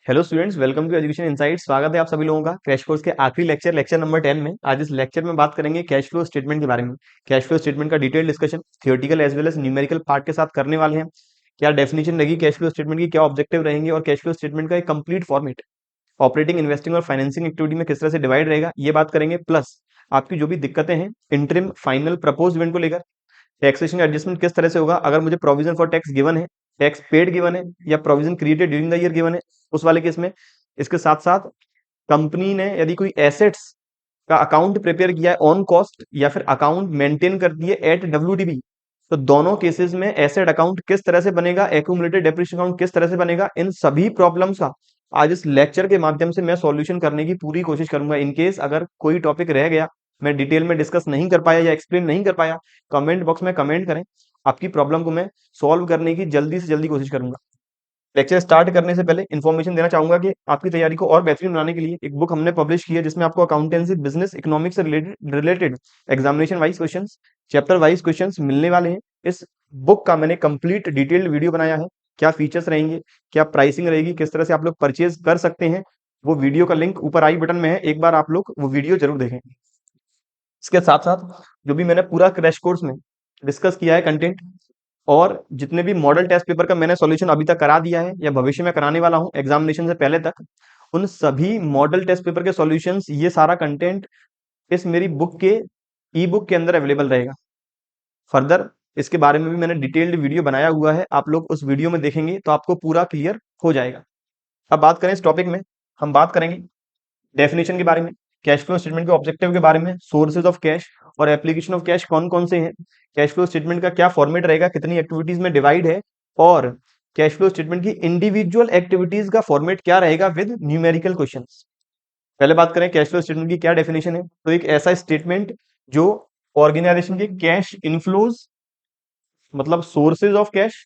Hello students, welcome to education insight. स्वागत है आप सभी लोगों का क्रैश कोर्स के आखिरी लेक्चर नंबर 10 में। आज इस लेक्चर में बात करेंगे कैश फ्लो स्टेटमेंट के बारे में। कैश फ्लो स्टेटमेंट का detail discussion theoretical as well as numerical part के साथ करने वाले हैं। क्या डेफिनेशन रहेगी कैश फ्लो स्टेटमेंट की, क्या ऑब्जेक्टिव रहेंगे और कैश फ्लो स्टेटमेंट का एक कंप्लीट फॉर्मेट ऑपरेटिंग, इन्वेस्टिंग और फाइनेंसिंग एक्टिविटी में किस तरह से डिवाइड रहेगा, ये बात करेंगे। प्लस आपकी जो भी दिक्कतें हैं इंटरिम, फाइनल, प्रपोज इवेंट को लेकर, टैक्सेशन एडजस्टमेंट किस तरह से होगा अगर मुझे प्रोविजन फॉर टैक्स गिवन है, टैक्स पेड गिवन है या provision created during the year given है, उस वाले केस में। इसके साथ साथ कंपनी ने यदि कोई एसेट्स का अकाउंट प्रिपेयर किया है ऑन कॉस्ट या फिर अकाउंट मेंटेन कर दिए एट डब्ल्यूडीबी, तो दोनों केसेस में एसेट अकाउंट किस तरह से बनेगा, एक्यूमुलेटेड डेप्रिसिएशन अकाउंट किस तरह से बनेगा, इन सभी प्रॉब्लम्स का आज इस लेक्चर के माध्यम से मैं सॉल्यूशन करने की पूरी कोशिश करूंगा। इनकेस अगर कोई टॉपिक रह गया, मैं डिटेल में डिस्कस नहीं कर पाया या एक्सप्लेन नहीं कर पाया, कमेंट बॉक्स में कमेंट करें। आपकी प्रॉब्लम को मैं सॉल्व करने की जल्दी से जल्दी कोशिश करूंगा। लेक्चर स्टार्ट करने से पहले इन्फॉर्मेशन देना चाहूंगा कि आपकी तैयारी को और बेहतरीन बनाने के लिए एक बुक हमने पब्लिश की है जिसमें आपको अकाउंटेंसी, बिजनेस, इकोनॉमिक्स से related examination wise questions, chapter wise questions मिलने वाले हैं। इस बुक का मैंने कंप्लीट डिटेल्ड वीडियो बनाया है। क्या फीचर्स रहेंगे, क्या प्राइसिंग रहेगी, किस तरह से आप लोग परचेज कर सकते हैं, वो वीडियो का लिंक ऊपर आई बटन में है। एक बार आप लोग वो वीडियो जरूर देखें। इसके साथ साथ जो भी मैंने पूरा क्रैश कोर्स में डिस्कस किया है कंटेंट, और जितने भी मॉडल टेस्ट पेपर का मैंने सॉल्यूशन अभी तक करा दिया है या भविष्य में कराने वाला हूं एग्जामिनेशन से पहले तक, उन सभी मॉडल टेस्ट पेपर के सॉल्यूशंस, ये सारा कंटेंट इस मेरी बुक के ई बुक के अंदर अवेलेबल रहेगा। फर्दर इसके बारे में भी मैंने डिटेल्ड वीडियो बनाया हुआ है, आप लोग उस वीडियो में देखेंगे तो आपको पूरा क्लियर हो जाएगा। अब बात करें इस टॉपिक में, हम बात करेंगे डेफिनेशन के बारे में, कैश फ्लो स्टेटमेंट के ऑब्जेक्टिव के बारे में, सोर्सेज ऑफ कैश और एप्लीकेशन ऑफ कैश कौन कौन से हैं, कैश फ्लो स्टेटमेंट का क्या फॉर्मेट रहेगा, कितनी एक्टिविटीज में डिवाइड है, और कैश फ्लो स्टेटमेंट की इंडिविजुअल एक्टिविटीज का फॉर्मेट क्या रहेगा विद न्यूमेरिकल क्वेश्चंस। पहले बात करें कैश फ्लो स्टेटमेंट की क्या डेफिनेशन है, तो एक ऐसा स्टेटमेंट जो ऑर्गेनाइजेशन के कैश इनफ्लोज मतलब sources of cash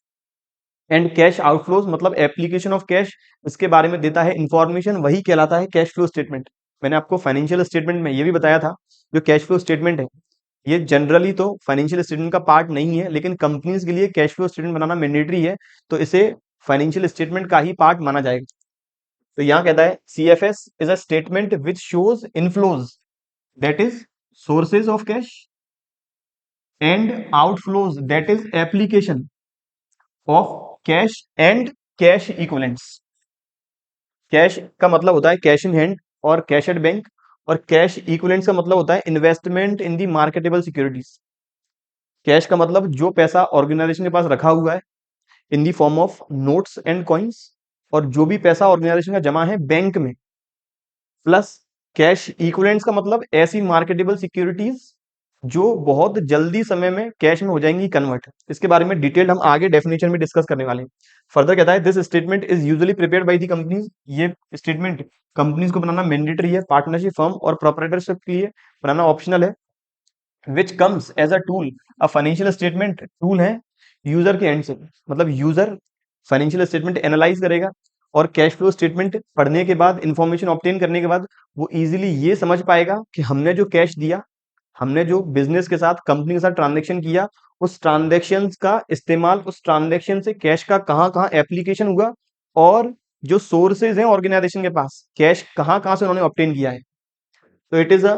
and cash outflows मतलब एप्लीकेशन ऑफ कैश, इसके बारे में देता है इंफॉर्मेशन, वही कहलाता है कैश फ्लो स्टेटमेंट। मैंने आपको फाइनेंशियल स्टेटमेंट में ये भी बताया था, जो कैश फ्लो स्टेटमेंट है ये जनरली तो फाइनेंशियल स्टेटमेंट का पार्ट नहीं है, लेकिन कंपनीज के लिए कैश फ्लो स्टेटमेंट बनाना मैंडेटरी है, तो इसे फाइनेंशियल स्टेटमेंट का ही पार्ट माना जाएगा। तो यहाँ कहता है CFS is a statement which shows inflows, that is sources of cash, and outflows that is application of cash and cash equivalents. Cash का मतलब होता है कैश इन हैंड और कैश एट बैंक, और कैश इक्विवेलेंट्स का मतलब होता है इन्वेस्टमेंट इन दी मार्केटेबल सिक्योरिटीज। कैश का मतलब जो पैसा ऑर्गेनाइजेशन के पास रखा हुआ है in the form of notes and coins, और जो भी पैसा ऑर्गेनाइजेशन का जमा है बैंक में, प्लस कैश इक्विवेलेंट्स का मतलब ऐसी मार्केटेबल सिक्योरिटीज जो बहुत जल्दी समय में कैश में हो जाएंगी कन्वर्ट। इसके बारे में डिटेल हम आगे डेफिनेशन में डिस्कस करने वाले हैं। फर्दर कहता है this statement is usually prepared by the companies, ये स्टेटमेंट कंपनीज को बनाना मैंडेटरी है, पार्टनरशिप फर्म और प्रोप्राइटरशिप के लिए बनाना ऑप्शनल है। Which comes as a tool, financial statement tool है यूजर के एंड से, मतलब यूजर फाइनेंशियल स्टेटमेंट एनालाइज करेगा और कैश फ्लो स्टेटमेंट पढ़ने के बाद, इंफॉर्मेशन ऑब्टेन करने के बाद, वो इजीली ये समझ पाएगा कि हमने जो कैश दिया, हमने जो बिजनेस के साथ, कंपनी के साथ ट्रांजेक्शन किया, उस ट्रांजेक्शन का इस्तेमाल, उस ट्रांजेक्शन से कैश का कहाँ कहाँ एप्लीकेशन हुआ, और जो सोर्सेज हैं ऑर्गेनाइजेशन के पास कैश कहाँ कहाँ से उन्होंने ऑब्टेन किया है। तो it is a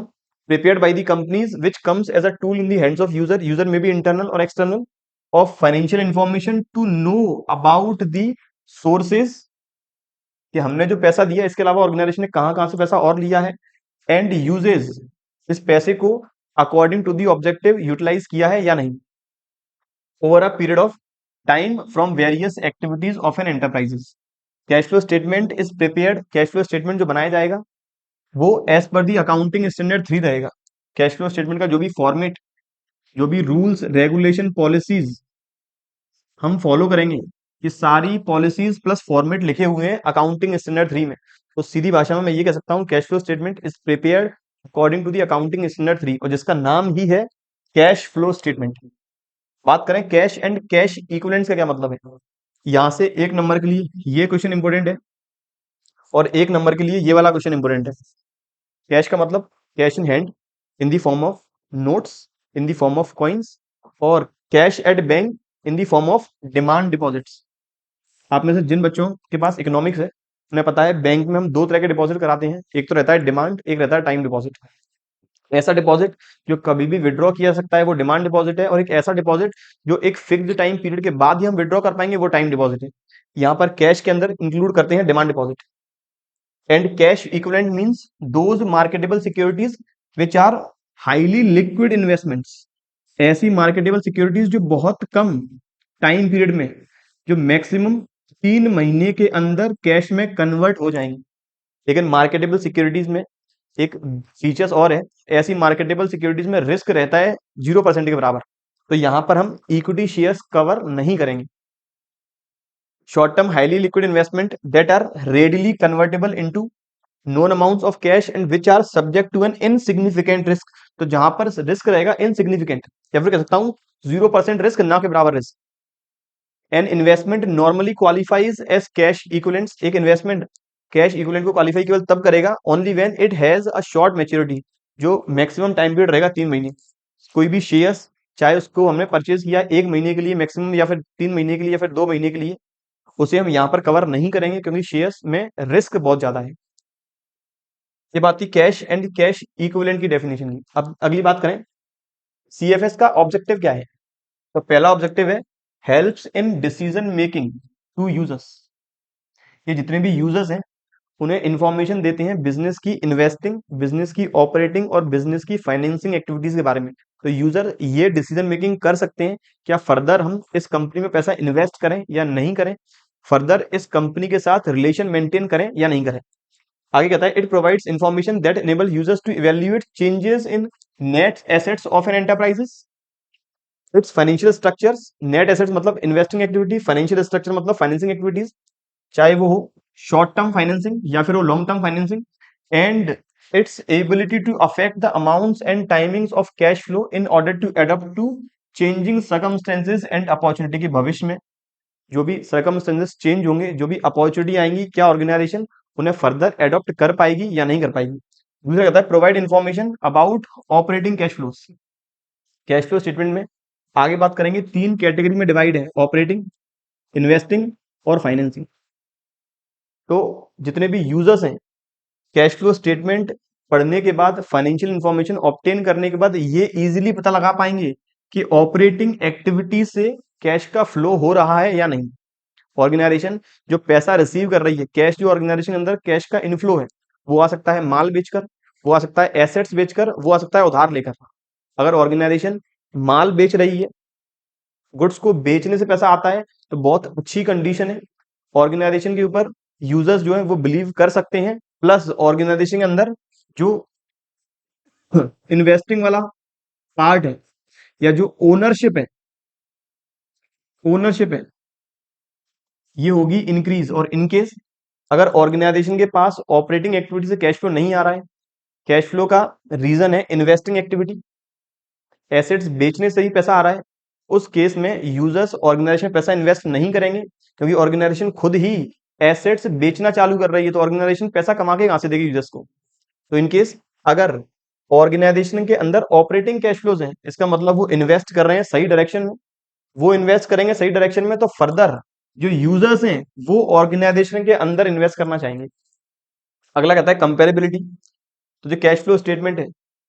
prepared by the companies which comes as a tool in the hands of user may be internal or external, of financial information to know about the sources, कि हमने जो पैसा दिया इसके अलावा ऑर्गेनाइजेशन ने कहां कहां से पैसा और लिया है, एंड यूजेज, इस पैसे को according to the objective utilize किया है या नहीं, over a period of time from various activities of an enterprises. Cash flow statement is prepared, cash flow statement जो बनाया जाएगा वो एज पर दी अकाउंटिंग स्टैंडर्ड 3 रहेगा। कैश फ्लो स्टेटमेंट का जो भी फॉर्मेट, जो भी रूल्स, रेगुलेशन, पॉलिसीज हम फॉलो करेंगे, ये सारी पॉलिसीज प्लस फॉर्मेट लिखे हुए हैं अकाउंटिंग स्टैंडर्ड 3 में। तो सीधी भाषा में मैं ये कह सकता हूँ cash flow statement is prepared according to the accounting standard 3, और जिसका नाम ही है कैश फ्लो स्टेटमेंट। बात करें कैश एंड कैश इक्विवेलेंट्स का क्या मतलब है, यहां से एक नंबर के लिए ये क्वेश्चन इंपॉर्टेंट है और एक नंबर के लिए ये वाला क्वेश्चन इंपॉर्टेंट है। कैश का मतलब cash in hand in the form of notes, in the form of coins, और cash at bank in the form of demand deposits. आप में से जिन बच्चों के पास इकोनॉमिक्स है उन्हें पता है बैंक में हम दो तरह के डिपॉजिट कराते हैं, एक तो रहता है डिमांड, एक रहता है टाइम डिपॉजिट। ऐसा डिपॉजिट जो कभी भी विड्रॉ किया जा सकता है वो डिमांड डिपॉजिट है, और एक ऐसा डिपॉजिट जो एक फिक्स्ड टाइम पीरियड के बाद ही हम विड्रॉ कर पाएंगे वो टाइम डिपॉजिट है। यहाँ पर कैश के अंदर इंक्लूड करते हैं demand deposit. And cash equivalent means those marketable securities which are highly liquid investments. ऐसी मार्केटेबल सिक्योरिटीज जो बहुत कम टाइम पीरियड में, जो मैक्सिमम 3 महीने के अंदर कैश में कन्वर्ट हो जाएंगी। लेकिन मार्केटेबल सिक्योरिटीज में एक फीचर्स और है, ऐसी मार्केटेबल सिक्योरिटीज में रिस्क रहता है 0% के बराबर, तो यहां पर हम इक्विटी शेयर्स कवर नहीं करेंगे। Short term highly liquid investment that are readily convertible into known amounts of cash and which are subject to an insignificant risk. तो जहां पर रिस्क रहेगा इनसिग्निफिकेंट, या फिर कह सकता हूं 0% रिस्क, ना के बराबर risk. An investment normally qualifies as cash equivalents. एक इन्वेस्टमेंट कैश इक्विवेलेंट को क्वालिफाई केवल तब करेगा only when it has a short maturity, जो मैक्सिमम टाइम पीरियड रहेगा 3 महीने। कोई भी शेयर्स चाहे उसको हमने परचेज किया 1 महीने के लिए मैक्सिमम, या फिर 3 महीने के लिए, या फिर 2 महीने के लिए, उसे हम यहाँ पर कवर नहीं करेंगे क्योंकि शेयर्स में रिस्क बहुत ज्यादा है। ये बात थी कैश एंड कैश इक्विवेलेंट की डेफिनेशन की। अब अगली बात करें, सीएफएस का ऑब्जेक्टिव क्या है। तो पहला ऑब्जेक्टिव है helps in decision making to users. ये जितने भी यूजर्स हैं उन्हें इंफॉर्मेशन देते हैं बिजनेस की इन्वेस्टिंग, बिजनेस की ऑपरेटिंग और बिजनेस की फाइनेंसिंग एक्टिविटीज के बारे में। तो यूजर ये डिसीजन मेकिंग कर सकते हैं क्या फर्दर हम इस कंपनी में पैसा इन्वेस्ट करें या नहीं करें, फर्दर इस कंपनी के साथ रिलेशन मेंटेन करें या नहीं करें। आगे कहता है it provides information that enable users to evaluate changes in net assets of an enterprises, its financial structures. Net assets मतलब इन्वेस्टिंग एक्टिविटी, फाइनेंशियल स्ट्रक्चर मतलब फाइनेंसिंग एक्टिविटीज, चाहे वो हो शॉर्ट टर्म फाइनेंसिंग या फिर वो long term financing. And its ability to affect the amounts and timings of cash flow in order to adopt to changing circumstances and opportunity. की भविष्य में जो भी सर्कमस्टेंसेस चेंज होंगे, जो भी अपॉर्चुनिटी आएंगी, क्या ऑर्गेनाइजेशन उन्हें फर्दर एडॉप्ट कर पाएगी या नहीं कर पाएगी। दूसरा कहता है provide information about operating cash flows. Cash flow statement में आगे बात करेंगे 3 कैटेगरी में डिवाइड है, ऑपरेटिंग, इन्वेस्टिंग और फाइनेंसिंग। तो जितने भी यूजर्स हैं कैश फ्लो स्टेटमेंट पढ़ने के बाद, फाइनेंशियल इंफॉर्मेशन ऑब्टेन करने के बाद ये इजीली पता लगा पाएंगे कि ऑपरेटिंग एक्टिविटी से कैश का फ्लो हो रहा है या नहीं। ऑर्गेनाइजेशन जो पैसा रिसीव कर रही है, कैश जो ऑर्गेनाइजेशन के अंदर कैश का इनफ्लो है, वो आ सकता है माल बेचकर, वो आ सकता है एसेट्स बेचकर, वो आ सकता है उधार लेकर। अगर ऑर्गेनाइजेशन माल बेच रही है, गुड्स को बेचने से पैसा आता है, तो बहुत अच्छी कंडीशन है। ऑर्गेनाइजेशन के ऊपर यूजर्स जो है वो बिलीव कर सकते हैं। प्लस ऑर्गेनाइजेशन के अंदर जो इन्वेस्टिंग वाला पार्ट है या जो ओनरशिप है ये होगी इंक्रीज। और इनकेस अगर ऑर्गेनाइजेशन के पास ऑपरेटिंग एक्टिविटी से कैश फ्लो नहीं आ रहा है, कैश फ्लो का रीजन है इन्वेस्टिंग एक्टिविटी, एसेट्स बेचने से ही पैसा आ रहा है, उस केस में यूजर्स ऑर्गेनाइजेशन में पैसा इन्वेस्ट नहीं करेंगे क्योंकि ऑर्गेनाइजेशन खुद ही एसेट्स बेचना चालू कर रही है, तो ऑर्गेनाइजेशन पैसा कमा के कहां से देगी यूजर्स को। तो इनकेस अगर ऑर्गेनाइजेशन के अंदर ऑपरेटिंग कैश फ्लोज हैं, इसका मतलब वो इन्वेस्ट कर रहे हैं सही डायरेक्शन में, वो इन्वेस्ट करेंगे सही डायरेक्शन में, तो फर्दर जो यूजर्स हैं वो ऑर्गेनाइजेशन के अंदर इन्वेस्ट करना चाहेंगे। अगला कहता है कंपेरेबिलिटी। तो जो कैश फ्लो स्टेटमेंट है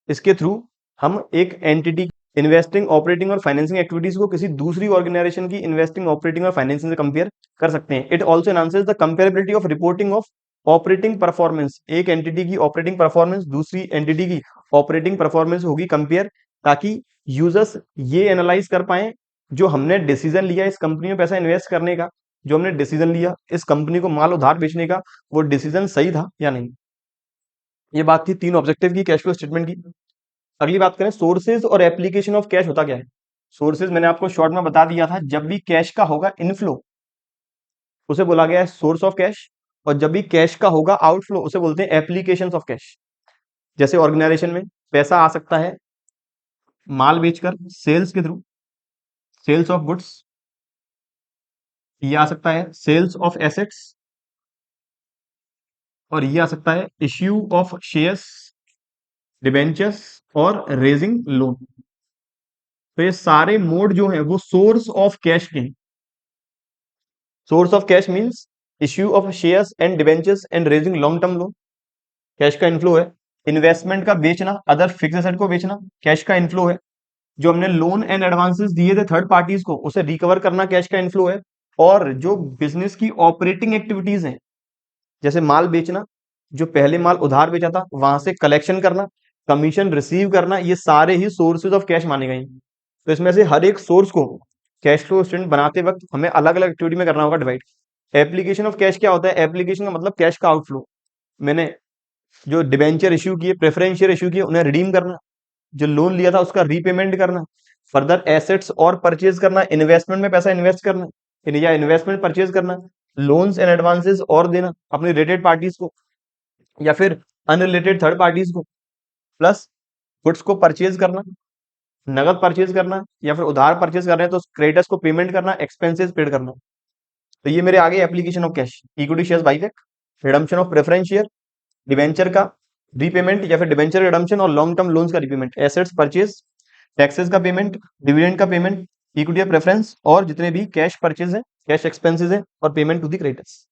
इसके थ्रू हम एक एंटिटी इन्वेस्टिंग, ऑपरेटिंग और फाइनेंसिंग एक्टिविटीज को किसी दूसरी ऑर्गेनाइजेशन की इन्वेस्टिंग, ऑपरेटिंग और फाइनेंसिंग से कंपेयर कर सकते हैं। It also enhances the comparability of reporting of operating performance. एक एंटिटी की ऑपरेटिंग परफॉर्मेंस दूसरी एंटिटी की ऑपरेटिंग परफॉर्मेंस होगी कंपेयर, ताकि यूजर्स ये एनालाइज कर पाए जो हमने डिसीजन लिया इस कंपनी में पैसा इन्वेस्ट करने का, जो हमने डिसीजन लिया इस कंपनी को माल उधार बेचने का, वो डिसीजन सही था या नहीं। ये बात थी 3 ऑब्जेक्टिव की कैश फ्लो स्टेटमेंट की। अगली बात करें सोर्सेज और एप्लीकेशन ऑफ कैश होता क्या है। सोर्सेज मैंने आपको शॉर्ट में बता दिया था, जब भी कैश का होगा इनफ्लो उसे बोला गया है सोर्स ऑफ कैश, और जब भी कैश का होगा आउटफ्लो उसे बोलते हैं एप्लीकेशंस ऑफ कैश। जैसे ऑर्गेनाइजेशन में पैसा आ सकता है माल बेचकर, सेल्स के थ्रू, सेल्स ऑफ गुड्स, ये आ सकता है सेल्स ऑफ एसेट्स, और ये आ सकता है इश्यू ऑफ शेयर्स, डिबेंचर्स और रेजिंग लोन। तो ये सारे मोड जो हैं वो सोर्स ऑफ कैश के हैं। Source of cash means issue of shares and debentures and raising long term loan, cash का इनफ्लो है। इन्वेस्टमेंट का बेचना, अदर फिक्स एसेट को बेचना, कैश का इनफ्लो है। जो हमने लोन एंड एडवांसेस दिए थे थर्ड पार्टीज को, उसे रिकवर करना कैश का इनफ्लो है। और जो बिजनेस की ऑपरेटिंग एक्टिविटीज हैं, जैसे माल बेचना, जो पहले माल उधार बेचा था वहां से कलेक्शन करना, कमीशन रिसीव करना, ये सारे ही सोर्सेज ऑफ कैश माने गए हैं। तो इसमें से हर एक सोर्स को कैश फ्लो स्टेटमेंट बनाते वक्त हमें अलग अलग एक्टिविटी में करना होगा डिवाइड। एप्लीकेशन ऑफ कैश क्या होता है? एप्लीकेशन का मतलब कैश का आउटफ्लो। मैंने जो डिबेंचर इश्यू किए, प्रेफरेंस शेयर इश्यू किए, उन्हें रिडीम करना, जो लोन लिया था उसका रीपेमेंट करना, फर्दर एसेट्स और परचेज करना, इन्वेस्टमेंट में पैसा इन्वेस्ट करना या इन्वेस्टमेंट परचेज करना, लोन्स एंड एडवांसेस और देना अपनी रिलेटेड पार्टीज को या फिर अनरिलेटेड थर्ड पार्टीज को, प्लस गुड्स को परचेज करना, नगद परचेज करना या फिर उधार परचेज कर रहे हैं तो क्रेडिटर्स को पेमेंट करना, एक्सपेंसेस पेड करना। तो ये मेरे आगे application of cash, equity shares buyback, redemption of preference share, debenture का रीपेमेंट या फिर डिवेंचर रिडम्पशन और लॉन्ग टर्म लोन्स का रीपेमेंट, एसेट्स परचेज, टैक्सेस का पेमेंट, डिविडेंड का पेमेंट, इक्विटी प्रेफरेंस और जितने भी कैश परचेज है, कैश एक्सपेंसेस है और पेमेंट टू द क्रेडिटर्स।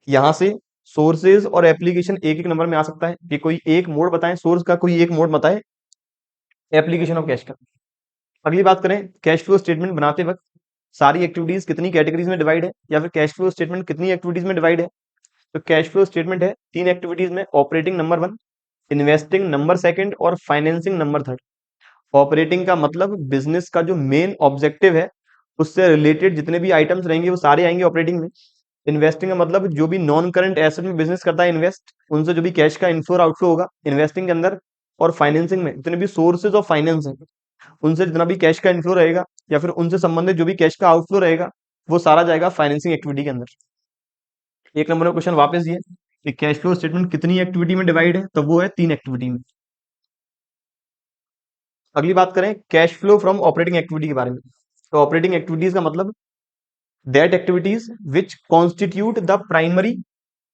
यहां से सोर्सेज और एप्लीकेशन एक एक नंबर में आ सकता है कि कोई एक मोड बताएं सोर्स का, कोई एक मोड बताएं एप्लीकेशन ऑफ कैश का। अगली बात करें, कैश फ्लो स्टेटमेंट बनाते वक्त सारी एक्टिविटीज कितनी कैटेगरीज में डिवाइड है या फिर कैश फ्लो स्टेटमेंट कितनी एक्टिविटीज में डिवाइड है। तो कैश फ्लो स्टेटमेंट है 3 एक्टिविटीज में, ऑपरेटिंग नंबर 1, इन्वेस्टिंग नंबर 2 और फाइनेंसिंग नंबर 3। ऑपरेटिंग का मतलब बिजनेस का जो मेन ऑब्जेक्टिव है उससे रिलेटेड जितने भी आइटम्स रहेंगे वो सारे आएंगे ऑपरेटिंग में। इन्वेस्टिंग का मतलब जो भी नॉन करंट एसेट में बिजनेस करता है इन्वेस्ट, उनसे जो भी कैश का इनफ्लो आउटफ्लो होगा इन्वेस्टिंग के अंदर। और फाइनेंसिंग में जितने भी सोर्सेज ऑफ फाइनेंस हैं उनसे जितना भी कैश का इनफ्लो रहेगा या फिर उनसे संबंधित जो भी कैश का आउटफ्लो रहेगा वो सारा जाएगा फाइनेंसिंग एक्टिविटी के अंदर। एक नंबर में क्वेश्चन वापस दिए कि कैश फ्लो स्टेटमेंट कितनी एक्टिविटी में डिवाइड है, तो वो है 3 एक्टिविटी में। अगली बात करें cash flow from operating activity के बारे में। तो ऑपरेटिंग एक्टिविटीज का मतलब that activities which constitute the primary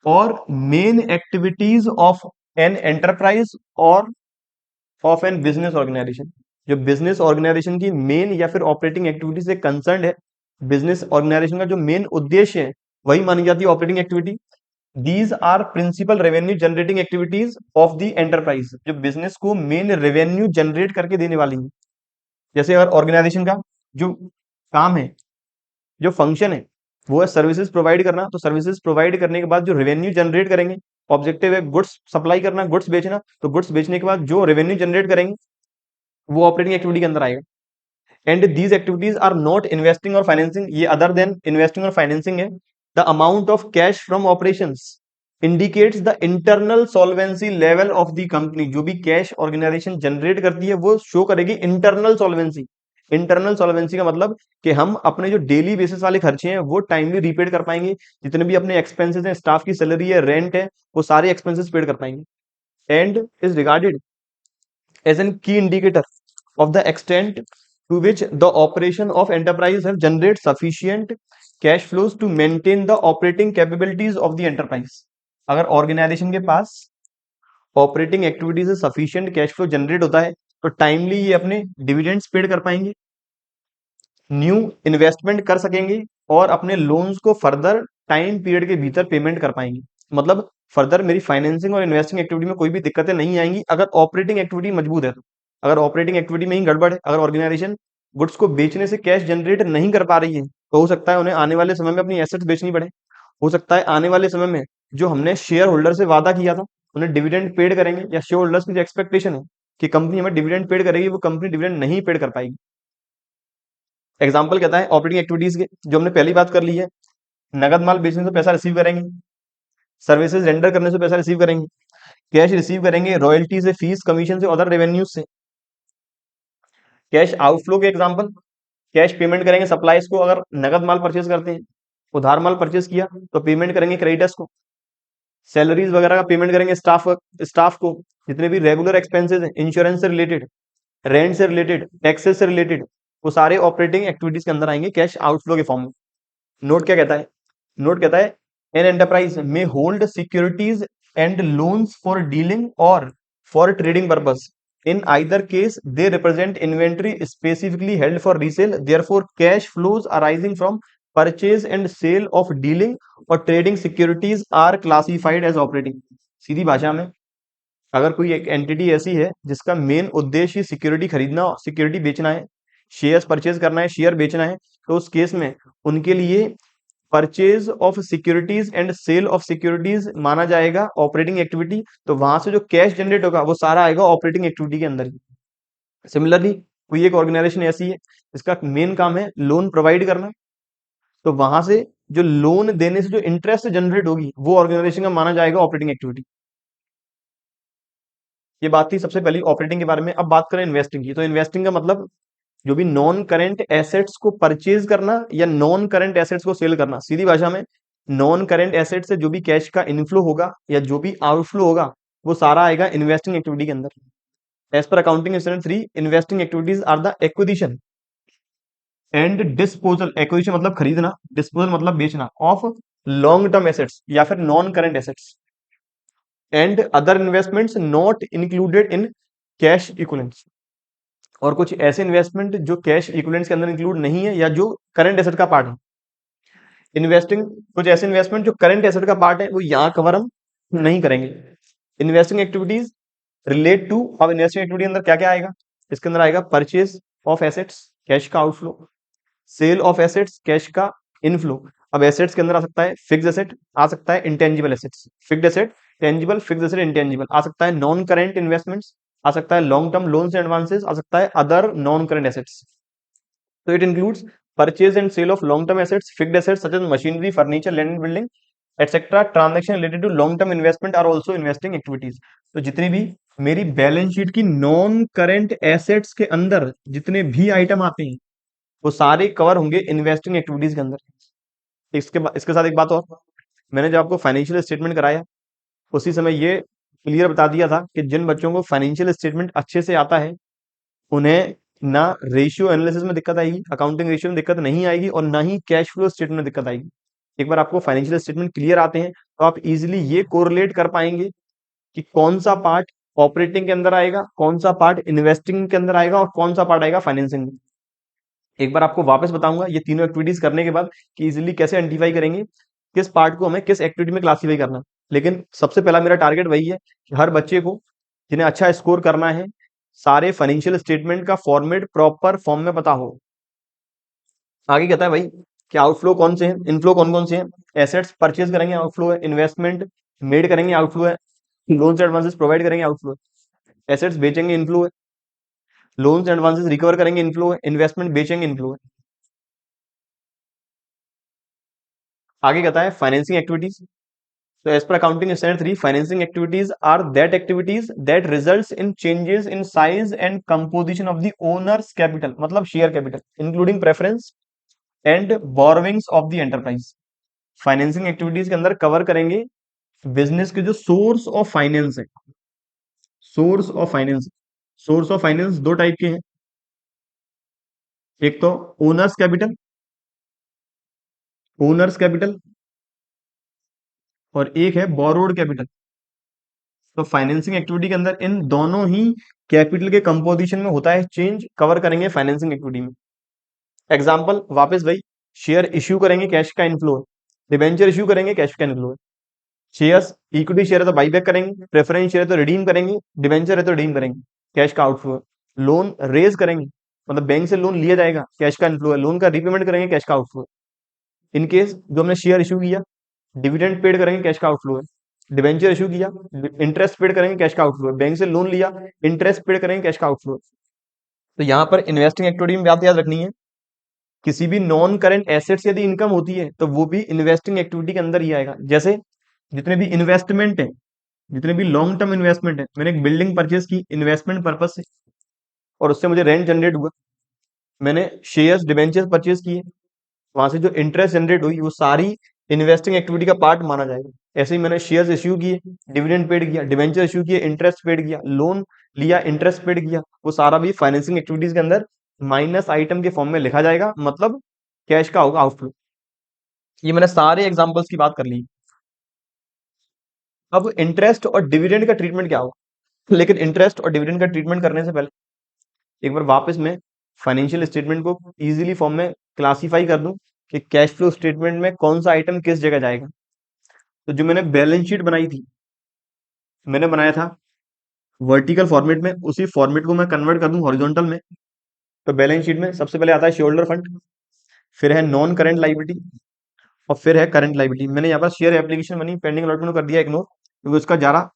और main activities of an enterprise और ऑफ एन बिजनेस ऑर्गेनाइजेशन। जो बिजनेस ऑर्गेनाइजेशन की मेन या फिर ऑपरेटिंग एक्टिविटी से कंसर्न है, बिजनेस ऑर्गेनाइजेशन का जो मेन उद्देश्य है वही मानी जाती है operating activity. These are principal revenue generating activities of the enterprise, जो बिजनेस को मेन रेवेन्यू जनरेट करके देने वाली है। जैसे अगर ऑर्गेनाइजेशन का जो काम है, जो फंक्शन है वो है सर्विसेज प्रोवाइड करना, तो सर्विसेज प्रोवाइड करने के बाद जो रेवेन्यू जनरेट करेंगे, ऑब्जेक्टिव है गुड्स सप्लाई करना, गुड्स बेचना, तो गुड्स बेचने के बाद जो रेवेन्यू जनरेट करेंगे वो ऑपरेटिंग एक्टिविटी के अंदर आएगा। And these activities are not investing और फाइनेंसिंग, ये अदर देन इन्वेस्टिंग और फाइनेंसिंग है। The amount of cash from operations indicates the internal solvency level of the company, जो भी कैश ऑर्गेनाइजेशन जनरेट करती है वो शो करेगी इंटरनल सॉल्वेंसी। इंटरनल सॉल्वेंसी का मतलब कि हम अपने जो डेली बेसिस वाले खर्चे हैं वो टाइमली रीपेड कर पाएंगे, जितने भी अपने एक्सपेंसेस हैं, स्टाफ की सैलरी है, रेंट है, वो सारे एक्सपेंसेस पेड कर पाएंगे। And is regarded as an key indicator of the extent to which the operation of enterprise have generated sufficient cash flows to maintain the operating capabilities of the enterprise। अगर organisation के पास operating activity से sufficient cash flow generate होता है तो timely ये अपने dividends paid कर पाएंगे, न्यू इन्वेस्टमेंट कर सकेंगे और अपने लोन्स को फर्दर टाइम पीरियड के भीतर पेमेंट कर पाएंगे। मतलब फर्दर मेरी फाइनेंसिंग और इन्वेस्टिंग एक्टिविटी में कोई भी दिक्कतें नहीं आएंगी अगर ऑपरेटिंग एक्टिविटी मजबूत है तो। अगर ऑपरेटिंग एक्टिविटी में ही गड़बड़ है, अगर ऑर्गेनाइजेशन गुड्स को बेचने से कैश जनरेट नहीं कर पा रही है तो हो सकता है उन्हें आने वाले समय में अपनी एसेट्स बेचनी पड़े। हो सकता है आने वाले समय में जो हमने शेयर होल्डर से वादा किया था उन्हें डिविडेंड पेड करेंगे, या शेयर होल्डर्स की जो एक्सपेक्टेशन है कि कंपनी हमें डिविडेंड पेड करेगी वो कंपनी डिविडेंड नहीं पेड कर पाएगी। एग्जाम्पल कहता है ऑपरेटिंग एक्टिविटीज के, जो हमने पहली बात कर ली है, नगद माल बेचने से पैसा रिसीव करेंगे, सर्विसेज रेंडर करने से पैसा रिसीव करेंगे, कैश रिसीव करेंगे रॉयल्टी से, फीस, कमीशन से, अदर रेवेन्यूज से। कैश आउटफ्लो के एग्जाम्पल, कैश पेमेंट करेंगे सप्लाईज को, अगर नगद माल परचेज करते हैं, उधार माल परचेज किया तो पेमेंट करेंगे क्रेडिटर्स को, सैलरीज वगैरह का पेमेंट करेंगे स्टाफ को, जितने भी रेगुलर एक्सपेंसेस हैं, इंश्योरेंस से रिलेटेड, रेंट से रिलेटेड, टैक्सेस से रिलेटेड, वो सारे ऑपरेटिंग एक्टिविटीज के अंदर आएंगे कैश आउटफ्लो के फॉर्म में। नोट क्या कहता है? नोट कहता है एन एंटरप्राइज में hold securities and loans for dealing और for trading purpose. In either case, they represent inventory specifically held for resale. Therefore, cash flows arising from purchase and sale of dealing और trading securities are classified as operating. सीधी भाषा में, अगर कोई एक entity ऐसी है जिसका मेन उद्देश्य सिक्योरिटी खरीदना, सिक्योरिटी बेचना है, शेयर्स परचेज करना है, शेयर बेचना है, तो उस केस में उनके लिए purchase of securities and sale of securities माना जाएगा ऑपरेटिंग एक्टिविटी। तो वहां से जो कैश जनरेट होगा वो सारा आएगा ऑपरेटिंग एक्टिविटी के अंदर ही। सिमिलरली कोई एक ऑर्गेनाइजेशन ऐसी है जिसका मेन काम है लोन प्रोवाइड करना, तो वहां से जो लोन देने से जो इंटरेस्ट जनरेट होगी वो ऑर्गेनाइजेशन का माना जाएगा ऑपरेटिंग एक्टिविटी। ये बात थी सबसे पहली ऑपरेटिंग के बारे में। अब बात करें इन्वेस्टिंग की, तो इन्वेस्टिंग का मतलब जो भी नॉन करेंट एसेट्स को परचेज करना या नॉन करेंट एसेट्स को सेल करना। सीधी भाषा में, नॉन करेंट एसेट से जो भी कैश का इनफ्लो होगा या जो भी आउटफ्लो होगा वो सारा आएगा इन्वेस्टिंग एक्टिविटी के अंदर। As per accounting standard 3, investing activities are the acquisition and disposal, acquisition मतलब खरीदना, डिस्पोजल मतलब बेचना, ऑफ लॉन्ग टर्म एसेट्स या फिर non current assets and other investments not included in cash equivalents. और कुछ ऐसे इन्वेस्टमेंट जो कैश इक्विवेलेंट्स के अंदर इंक्लूड नहीं है या जो करंट एसेट का पार्ट है। इन्वेस्टिंग, कुछ ऐसे इन्वेस्टमेंट जो करंट एसेट का पार्ट है वो यहाँ कवर हम नहीं करेंगे। इन्वेस्टिंग एक्टिविटीज रिलेट टू, अब इन्वेस्टिंग एक्टिविटी अंदर क्या क्या आएगा, इसके अंदर आएगा परचेज ऑफ एसेट्स, कैश का outflow, sale of assets, cash का इनफ्लो। अब एसेट्स के अंदर आ सकता है फिक्स एसेट, आ सकता है intangible assets, fix asset tangible, fix asset intangible, आ सकता है नॉन करेंट इन्वेस्टमेंट्स, आ सकता है long term loans and advances, आ सकता है अदर नॉन करेंट एसेट्स। तो it includes purchase and sale of long term assets, fixed assets such as machinery, furniture, land and building, etc. Transaction related to long term investment are also investing activities। तो जितनी भी मेरी balance sheet की non current assets के अंदर जितने भी item आते हैं वो सारे कवर होंगे इन्वेस्टिंग एक्टिविटीज के अंदर। इसके साथ एक बात और, मैंने जब आपको फाइनेंशियल स्टेटमेंट कराया उसी समय ये क्लियर बता दिया था कि जिन बच्चों को फाइनेंशियल स्टेटमेंट अच्छे से आता है उन्हें ना रेशियो एनालिसिस में दिक्कत आएगी, अकाउंटिंग रेशियो में दिक्कत नहीं आएगी, और ना ही कैश फ्लो स्टेटमेंट में दिक्कत आएगी। एक बार आपको फाइनेंशियल स्टेटमेंट क्लियर आते हैं तो आप इजीली ये कोरिलेट कर पाएंगे कि कौन सा पार्ट ऑपरेटिंग के अंदर आएगा, कौन सा पार्ट इन्वेस्टिंग के अंदर आएगा और कौन सा पार्ट आएगा फाइनेंसिंग में। एक बार आपको वापस बताऊंगा ये तीनों एक्टिविटीज करने के बाद कि इजीली कैसे आइडेंटिफाई करेंगे किस पार्ट को हमें किस एक्टिविटी में क्लासीफाई करना है। लेकिन सबसे पहला मेरा टारगेट वही है कि हर बच्चे को जिन्हें अच्छा स्कोर करना है सारे फाइनेंशियल स्टेटमेंट का फॉर्मेट प्रॉपर फॉर्म में पता हो। आगे कहता है भाई कि आउटफ्लो कौन से हैं, इनफ्लो कौन कौन से हैं। एसेट्स परचेज करेंगे आउटफ्लो है, इन्वेस्टमेंट मेड करेंगे आउटफ्लो है, लोन्स एडवांसेस प्रोवाइड करेंगे आउटफ्लो है, एसेट्स बेचेंगे इनफ्लो है, लोन्स एडवांसेस रिकवर करेंगे इनफ्लो है, इन्वेस्टमेंट बेचेंगे इनफ्लो है। आगे कहता है फाइनेंसिंग एक्टिविटीज। तो as per accounting standard 3, financing activities are that activities that results in changes in size and composition of the owners capital, मतलब share capital, including preference and borrowings of the enterprise. Financing activities के अंदर cover करेंगे business के जो source of finance है। Source of finance, source of finance दो type के हैं, एक तो ओनर्स कैपिटल, ओनर्स कैपिटल, और एक है बोरोड कैपिटल। तो फाइनेंसिंग एक्टिविटी के अंदर इन दोनों ही कैपिटल के कंपोजिशन में होता है चेंज, कवर करेंगे फाइनेंसिंग एक्टिविटी में। एग्जांपल वापस भाई, शेयर इश्यू करेंगे कैश का इनफ्लो है, डिबेंचर इश्यू करेंगे कैश का इनफ्लो है, शेयर्स इक्विटी शेयर है तो बाईबैक करेंगे, प्रेफरेंस शेयर है तो रिडीम करेंगे, डिबेंचर है तो रिडीम करेंगे, कैश का आउटफ्लो है। लोन रेज करेंगे मतलब बैंक से लोन लिया जाएगा, कैश का इनफ्लो है, लोन का रीपेमेंट करेंगे, कैश का आउटफ्लो है। इनकेस जो हमने शेयर इशू किया डिविडेंड पेड करेंगे, कैश का आउटफ्लो है। डिबेंचर इशू किया इंटरेस्ट पेड करेंगे, कैश का आउटफ्लो है। बैंक से लोन लिया इंटरेस्ट पेड करेंगे, कैश का आउटफ्लो है। तो यहाँ पर इन्वेस्टिंग एक्टिविटी में बात याद रखनी है, किसी भी नॉन करंट एसेट्स यदि इनकम होती है तो वो भी इन्वेस्टिंग एक्टिविटी के अंदर ही आएगा। जैसे जितने भी इन्वेस्टमेंट है, जितने भी लॉन्ग टर्म इन्वेस्टमेंट है, मैंने एक बिल्डिंग परचेज की इन्वेस्टमेंट पर्पज से और उससे मुझे रेंट जनरेट हुआ, मैंने शेयर्स डिबेंचर्स परचेज किए, वहां से जो इंटरेस्ट जनरेट हुई वो सारी इन्वेस्टिंग एक्टिविटी का पार्ट माना जाएगा। ऐसे ही मैंने शेयर्स इश्यू किए, डिविडेंड पेड किया, डिबेंचर इश्यू किए, इंटरेस्ट पेड किया, लोन लिया इंटरेस्ट पेड किया, वो सारा भी फाइनेंसिंग एक्टिविटीज के अंदर माइनस आइटम के फॉर्म में लिखा जाएगा, मतलब कैश का होगा आउटफ्लो। ये मैंने सारे एग्जांपल्स की बात कर ली। अब इंटरेस्ट और डिविडेंड का ट्रीटमेंट क्या होगा, लेकिन इंटरेस्ट और डिविडेंड का ट्रीटमेंट करने से पहले एक बार वापस मैं फाइनेंशियल स्टेटमेंट को इजीली फॉर्म में क्लासिफाई कर दूं कि कैश फ्लो स्टेटमेंट में कौन सा आइटम किस जगह जाएगा। तो जो मैंने बैलेंस शीट बनाई थी, मैंने बनाया था वर्टिकल फॉर्मेट में, उसी फॉर्मेट को मैं कन्वर्ट कर दूं हॉरिजॉन्टल में। तो बैलेंस शीट में सबसे पहले आता है शेयर होल्डर फंड, फिर है नॉन करंट लाइबिलिटी, और फिर है करंट लाइबिलिटी। मैंने यहाँ पर share application money pending allotment को कर दिया इग्नोर, क्योंकि उसका ज़्यादा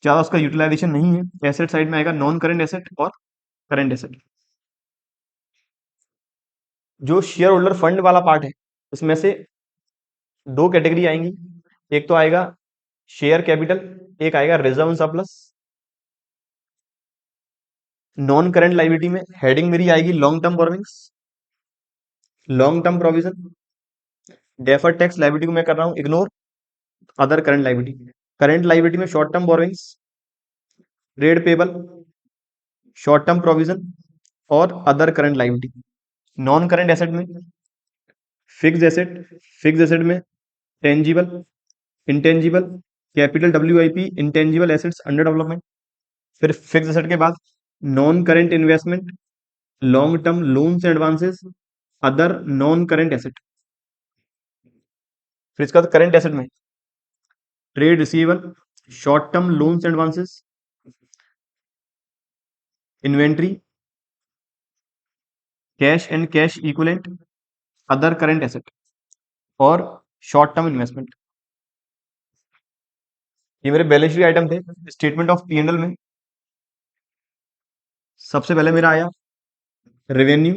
ज़्यादा उसका यूटिलाइजेशन नहीं है। एसेट साइड में आएगा नॉन करंट एसेट और करंट एसेट। जो शेयर होल्डर फंड वाला पार्ट है, उसमें से दो कैटेगरी आएंगी। एक तो आएगा शेयर कैपिटल, एक आएगा reserve surplus. Non current liability में हेडिंग मेरी आएगी long term borrowings, long term provision, deferred tax liability को मैं कर रहा हूं ignore, other current liability. Current liability में short term borrowings, trade payable, short term provision और other current liability. Non current asset में फिक्स्ड एसेट, फिक्स्ड एसेट में tangible, intangible, capital WIP, intangible assets under development. फिर fixed asset के बाद non current investment, long term loans and advances, other non current asset. फिर इसका current asset में trade receivable, short term loans and advances, inventory, cash and cash equivalent, other current asset और short term investment. ये मेरे balance sheet item थे। Statement of P&L में सबसे पहले मेरा आया रेवेन्यू,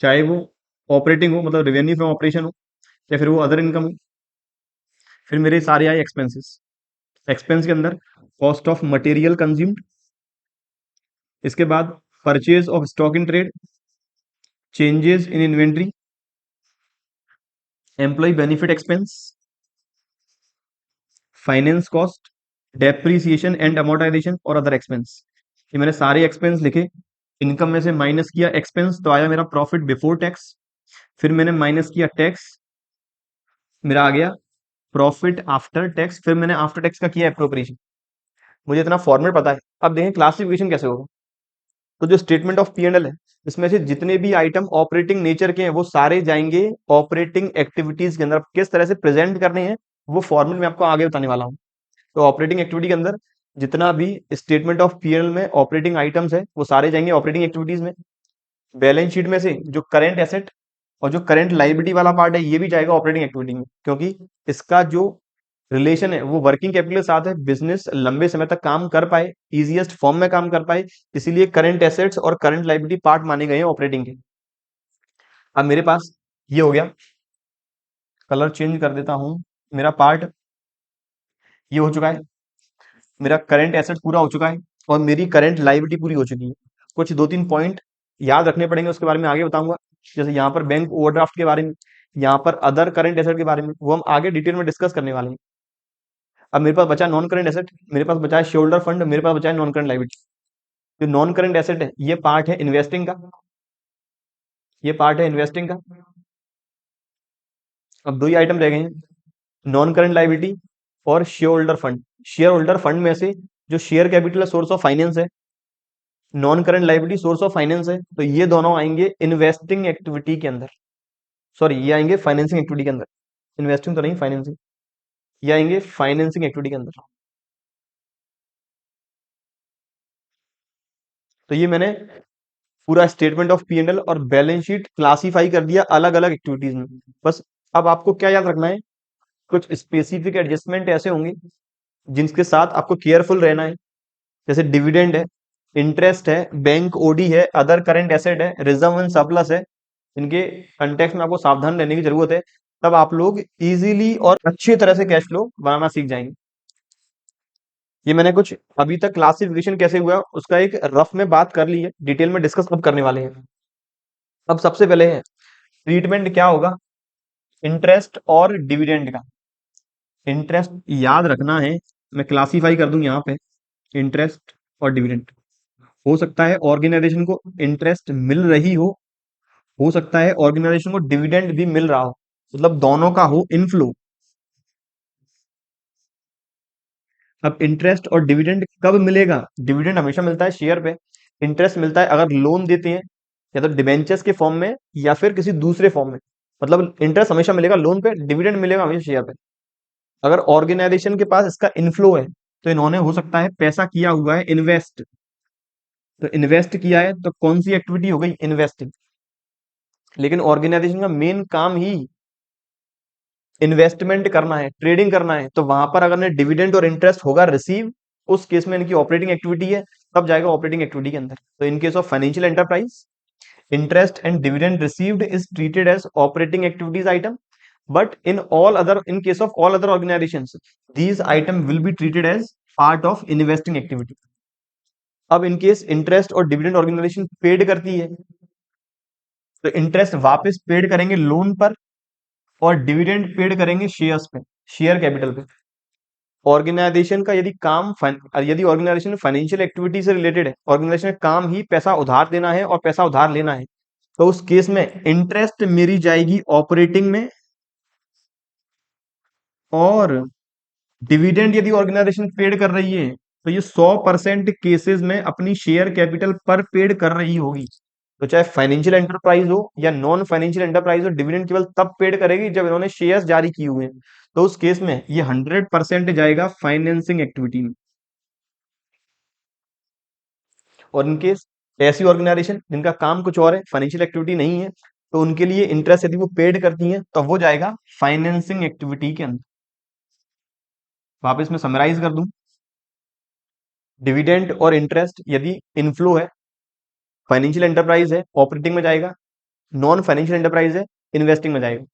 चाहे वो ऑपरेटिंग हो, मतलब रेवेन्यू फ्रॉम ऑपरेशन हो, या फिर वो अदर इनकम हो। फिर मेरे सारे आए एक्सपेंसेस। एक्सपेंस के अंदर कॉस्ट ऑफ मटेरियल कंज्यूम्ड, इसके बाद purchase of stock in trade, changes in inventory, employ benefit expense, finance cost, depreciation and amortization और अदर एक्सपेंस। ये मैंने सारे एक्सपेंस लिखे, इनकम में से माइनस किया एक्सपेंस, तो आया मेरा प्रॉफिट बिफोर टैक्स। फिर मैंने माइनस किया टैक्स, मेरा आ गया प्रॉफिट आफ्टर टैक्स। फिर मैंने आफ्टर टैक्स का किया एप्रोप्रिएशन। मुझे इतना फॉर्मेट पता है। अब देखें क्लासिफिकेशन कैसे होगा। तो जो स्टेटमेंट ऑफ P&L है, इसमें से जितने भी आइटम ऑपरेटिंग नेचर के हैं वो सारे जाएंगे ऑपरेटिंग एक्टिविटीज के अंदर। किस तरह से प्रेजेंट करने हैं वो फॉर्मेट में आपको आगे बताने वाला हूँ। तो ऑपरेटिंग एक्टिविटी के अंदर जितना भी स्टेटमेंट ऑफ P&L में ऑपरेटिंग आइटम्स है वो सारे जाएंगे ऑपरेटिंग एक्टिविटीज में। बैलेंस शीट में से जो करंट एसेट और जो करंट लाइबिलिटी वाला पार्ट है ये भी जाएगा ऑपरेटिंग एक्टिविटी में, क्योंकि इसका जो रिलेशन है वो वर्किंग कैपिटल के साथ है। बिजनेस लंबे समय तक काम कर पाए, इजीएस्ट फॉर्म में काम कर पाए, इसीलिए करंट एसेट्स और करंट लाइबिलिटी पार्ट माने गए हैं ऑपरेटिंग के। अब मेरे पास ये हो गया, कलर चेंज कर देता हूं। मेरा पार्ट ये हो चुका है, मेरा करंट एसेट पूरा हो चुका है और मेरी करंट लाइबिलिटी पूरी हो चुकी है। कुछ दो तीन पॉइंट याद रखने पड़ेंगे, उसके बारे में आगे बताऊंगा। जैसे यहाँ पर बैंक ओवरड्राफ्ट के बारे में, यहाँ पर अदर करंट एसेट के बारे में, वो हम आगे डिटेल में डिस्कस करने वाले हैं। अब मेरे पास बचा नॉन करंट एसेट, मेरे पास बचा है शेयर होल्डर फंड, मेरे पास बचा है नॉन करंट लाइबिलिटी। जो नॉन करंट एसेट है ये पार्ट है इन्वेस्टिंग का, ये पार्ट है इन्वेस्टिंग का। अब दो ही आइटम रह गए हैं, नॉन करंट लाइबिलिटी और share holder fund. Share holder fund में से जो share capital source of finance है, non current liability source of finance है, तो ये दोनों आएंगे इन्वेस्टिंग एक्टिविटी के अंदर। सॉरी, ये आएंगे फाइनेंसिंग एक्टिविटी के अंदर। इन्वेस्टिंग तो नहीं, फाइनेंसिंग। ये आएंगे फाइनेंसिंग एक्टिविटी के अंदर। तो ये मैंने पूरा स्टेटमेंट ऑफ P&L और बैलेंस शीट क्लासीफाई कर दिया अलग अलग एक्टिविटीज में। बस अब आपको क्या याद रखना है, कुछ स्पेसिफिक एडजस्टमेंट ऐसे होंगे जिनके साथ आपको केयरफुल रहना है। जैसे डिविडेंड है, इंटरेस्ट है, बैंक ओडी है, अदर करंट एसेट है, रिजर्व एंड सरप्लस है। इनके कंटेक्स्ट में आपको सावधान रहने की जरूरत है, तब आप लोग इजीली और अच्छी तरह से कैश फ्लो बनाना सीख जाएंगे। ये मैंने कुछ अभी तक क्लासिफिकेशन कैसे हुआ उसका एक रफ में बात कर ली है, डिटेल में डिस्कस अब करने वाले हैं। अब सबसे पहले है ट्रीटमेंट क्या होगा इंटरेस्ट और डिविडेंड का। इंटरेस्ट याद रखना है, मैं क्लासीफाई कर दूं यहाँ पे इंटरेस्ट और डिविडेंड। हो सकता है ऑर्गेनाइजेशन को इंटरेस्ट मिल रही हो सकता है ऑर्गेनाइजेशन को डिविडेंड भी मिल रहा हो, मतलब दोनों का हो इनफ्लो। अब इंटरेस्ट और डिविडेंड कब मिलेगा? डिविडेंड हमेशा मिलता है शेयर पे, इंटरेस्ट मिलता है अगर लोन देते हैं या तो डिबेंचर्स के फॉर्म में या फिर किसी दूसरे फॉर्म में। मतलब इंटरेस्ट हमेशा मिलेगा लोन पे, डिविडेंड मिलेगा हमेशा शेयर पे। अगर ऑर्गेनाइजेशन के पास इसका इनफ्लो है तो इन्होंने हो सकता है पैसा किया हुआ है इन्वेस्ट, तो इन्वेस्ट किया है तो कौन सी एक्टिविटी हो गई, इन्वेस्टिंग। लेकिन ऑर्गेनाइजेशन का मेन काम ही इन्वेस्टमेंट करना है, ट्रेडिंग करना है, तो वहां पर अगर डिविडेंड और इंटरेस्ट होगा रिसीव, उस केस में इनकी ऑपरेटिंग एक्टिविटी है, तब जाएगा ऑपरेटिंग एक्टिविटी के अंदर। तो इन case of financial enterprise, interest and dividend received is treated as operating activities item, but in case of all other organizations, these item will be treated as part of investing activity. अब in case interest और dividend organisation paid करती है, तो interest वापस paid करेंगे loan पर और dividend paid करेंगे शेयर्स पे, शेयर कैपिटल पे। ऑर्गेनाइजेशन का यदि ऑर्गेनाइजेशन फाइनेंशियल एक्टिविटी से रिलेटेड है, ऑर्गेनाइजेशन का काम ही पैसा उधार देना है और पैसा उधार लेना है, तो उस केस में इंटरेस्ट मेरी जाएगी ऑपरेटिंग में, और डिविडेंड यदि ऑर्गेनाइजेशन पेड कर रही है तो ये 100% केसेस में अपनी शेयर कैपिटल पर पेड कर रही होगी। तो चाहे फाइनेंशियल एंटरप्राइज हो या नॉन फाइनेंशियल एंटरप्राइज हो, डिविडेंड केवल तब पेड करेगी जब इन्होंने शेयर्स जारी किए हुए हैं। तो उस केस में ये 100% जाएगा फाइनेंसिंग एक्टिविटी में। और इनके ऐसी ऑर्गेनाइजेशन जिनका काम कुछ और है, फाइनेंशियल एक्टिविटी नहीं है, तो उनके लिए इंटरेस्ट यदि वो पेड करती हैं तो वो जाएगा फाइनेंसिंग एक्टिविटी के अंदर। वापस मैं समराइज कर दूं, डिविडेंड और इंटरेस्ट यदि इनफ्लो है, फाइनेंशियल एंटरप्राइज है, ऑपरेटिंग में जाएगा, नॉन फाइनेंशियल एंटरप्राइज है, इन्वेस्टिंग में जाएगा।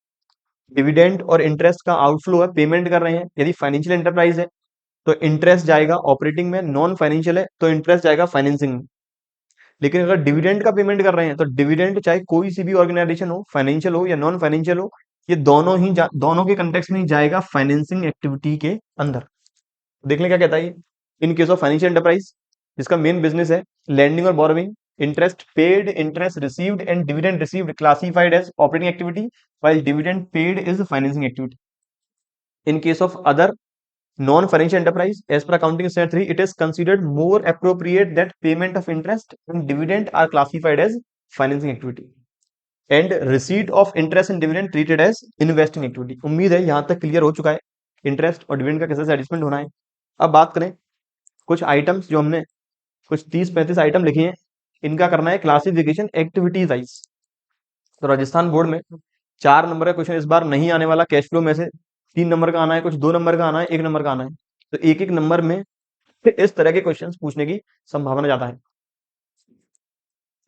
डिविडेंड और इंटरेस्ट का आउटफ्लो है, पेमेंट कर रहे हैं, यदि फाइनेंशियल एंटरप्राइज है तो इंटरेस्ट जाएगा ऑपरेटिंग में, नॉन फाइनेंशियल है तो इंटरेस्ट जाएगा फाइनेंसिंग में। लेकिन अगर डिविडेंड का पेमेंट कर रहे हैं तो डिविडेंड चाहे कोई सी भी ऑर्गेनाइजेशन हो, फाइनेंशियल हो या नॉन फाइनेंशियल हो, ये दोनों के कंटेक्स्ट में ही जाएगा फाइनेंसिंग एक्टिविटी के अंदर। देख लें क्या कहता है ये। In case of financial enterprise जिसका मेन बिजनेस है लैंडिंग और borrowing, interest paid, interest received and dividend received classified as operating activity, while dividend paid is financing activity. In case of other non-financial enterprise, as per accounting standard 3, it is considered more appropriate that payment of interest and dividend are classified as financing activity and receipt of interest and dividend treated as investing activity। उम्मीद है यहां तक clear हो चुका है interest और dividend का कैसे सेटलमेंट होना है। अब बात करें कुछ आइटम्स जो हमने कुछ 30-35 आइटम लिखे हैं, इनका करना है क्लासिफिकेशन एक्टिविटीज वाइज। तो राजस्थान बोर्ड में 4 नंबर का क्वेश्चन इस बार नहीं आने वाला, कैश फ्लो में से 3 नंबर का आना है, कुछ 2 नंबर का आना है, 1 नंबर का आना है। तो एक एक नंबर में इस तरह के क्वेश्चंस पूछने की संभावना ज्यादा है।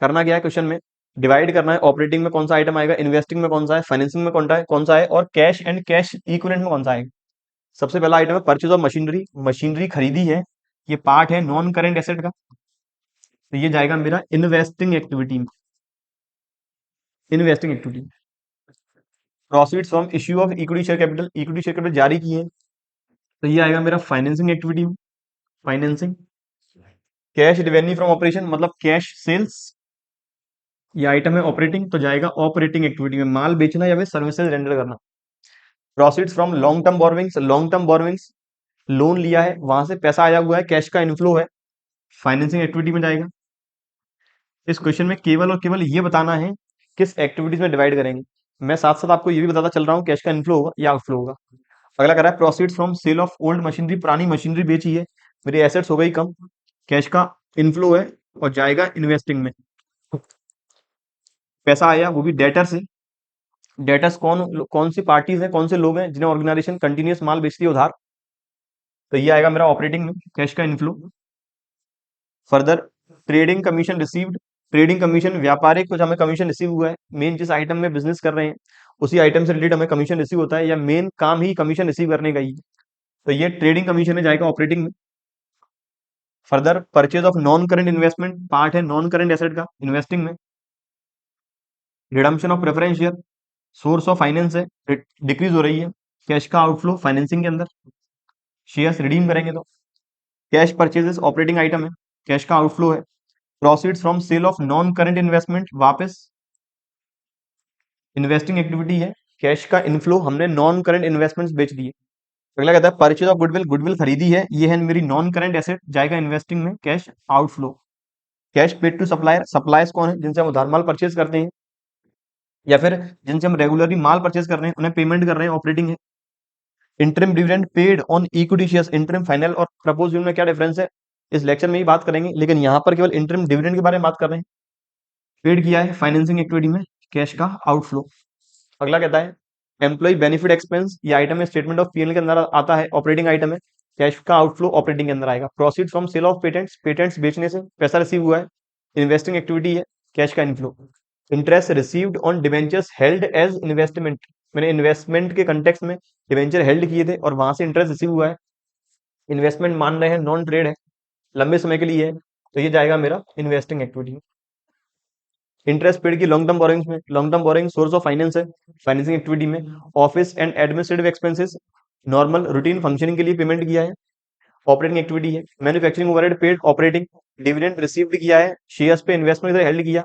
करना क्या है, क्वेश्चन में डिवाइड करना है, ऑपरेटिंग में कौन सा आइटम आएगा, इन्वेस्टिंग में कौन सा है, फाइनेंसिंग में कौन सा है, और कैश एंड कैश इक्विवेलेंट में कौन सा आएगा। सबसे पहला आइटम है परचेज ऑफ मशीनरी, मशीनरी खरीदी है, ये पार्ट है नॉन करेंट एसेट का, तो ये जाएगा मेरा इन्वेस्टिंग एक्टिविटी में, investing activity. Proceeds from issue of equity share capital, equity share capital जारी की है, तो ये आएगा मेरा फाइनेंसिंग एक्टिविटी में, financing. Cash revenue from operation मतलब कैश सेल्स, ये आइटम है ऑपरेटिंग, तो जाएगा ऑपरेटिंग एक्टिविटी में, माल बेचना या फिर सर्विसेज रेंडर करना। Proceeds from long term borrowings, long term borrowings loan लिया है, वहां से पैसा आया हुआ है, कैश का इनफ्लो है, फाइनेंसिंग एक्टिविटी में जाएगा। इस क्वेश्चन में केवल और केवल ये बताना है किस एक्टिविटीज में डिवाइड करेंगे। मैं साथ साथ आपको ये भी बताता चल रहा हूँ कैश का इनफ्लो होगा या आउटफ्लो होगा। अगला कह रहा है proceeds from sale of old machinery, पुरानी मशीनरी बेची है, मेरी एसेट्स हो गई कम, कैश का इनफ्लो है और जाएगा इन्वेस्टिंग में। पैसा आया वो भी डेटर से, डेटर्स कौन कौन सी पार्टीज हैं, कौन से लोग हैं जिन्हें ऑर्गेनाइजेशन कंटिन्यूस माल बेचती है उधार, तो ये आएगा मेरा ऑपरेटिंग में, कैश का inflow. Further trading commission received, trading commission व्यापारिक कुछ हमें कमीशन रिसीव हुआ है, मेन जिस आइटम में बिजनेस कर रहे हैं उसी आइटम से रिलेटेड हमें कमीशन रिसीव होता है, या मेन काम ही कमीशन रिसीव करने का ही, तो ये ट्रेडिंग कमीशन में जाएगा ऑपरेटिंग में। Further purchase of non current investment, part है नॉन करंट एसेट का, इन्वेस्टिंग में। Redemption of preference share, source of finance है, डिक्रीज हो रही है, कैश का आउटफ्लो फाइनेंसिंग के अंदर, शेयर्स रिडीम करेंगे तो। कैश परचेजेस ऑपरेटिंग आइटम है, कैश का आउटफ्लो है। Proceeds from sale of non current investment वापस इन्वेस्टिंग एक्टिविटी है, कैश का इनफ्लो हमने नॉन करंट इन्वेस्टमेंट्स बेच दिए। अगला कहता है परचेज ऑफ गुडविल, गुडविल खरीदी है, ये है मेरी नॉन करंट एसेट, जाएगा इन्वेस्टिंग में, cash outflow. Cash paid to supplier, suppliers कौन है, जिनसे हम उधार माल परचेज करते हैं या फिर जिनसे हम रेगुलरली माल परचेज कर रहे हैं, उन्हें पेमेंट कर रहे हैं, ऑपरेटिंग है। Interim dividend paid on equity shares, interim final और प्रपोज डिविडेंड में क्या डिफरेंस है इस लेक्चर में ही बात करेंगे, लेकिन यहाँ पर केवल इंटरिम डिविडेंड के बारे में बात कर रहे हैं। पेड किया है फाइनेंसिंग एक्टिविटी में, कैश का आउटफ्लो। अगला कहता है एम्प्लॉय बेनिफिट एक्सपेंस, ये आइटम है स्टेटमेंट ऑफ पीएनएल के अंदर आता है, ऑपरेटिंग आइटम है, कैश का आउटफ्लो ऑपरेटिंग के अंदर आएगा। Proceed from sale of patents, patents बेचने से पैसा रिसीव हुआ है, इन्वेस्टिंग एक्टिविटी है, कैश का inflow. Interest received on debentures held as investment, मैंने इन्वेस्टमेंट के कंटेक्स्ट में डिवेंचर हेल्ड किए थे और वहां से इंटरेस्ट रिसीव हुआ है, इन्वेस्टमेंट मान रहे हैं, नॉन ट्रेड है, लंबे समय के लिए है, तो ये जाएगा मेरा इन्वेस्टिंग एक्टिविटी। इंटरेस्ट पेड की लॉन्ग टर्म बोरिंग्स में, long term borrowing source of finance है फाइनेंसिंग एक्टिविटी में। Office and administrative expenses, normal routine functioning के लिए पेमेंट किया है, ऑपरेटिंग एक्टिविटी है। Manufacturing overhead paid operating, dividend received किया है, शेयर्स पे इन्वेस्टमेंट हेल्ड किया,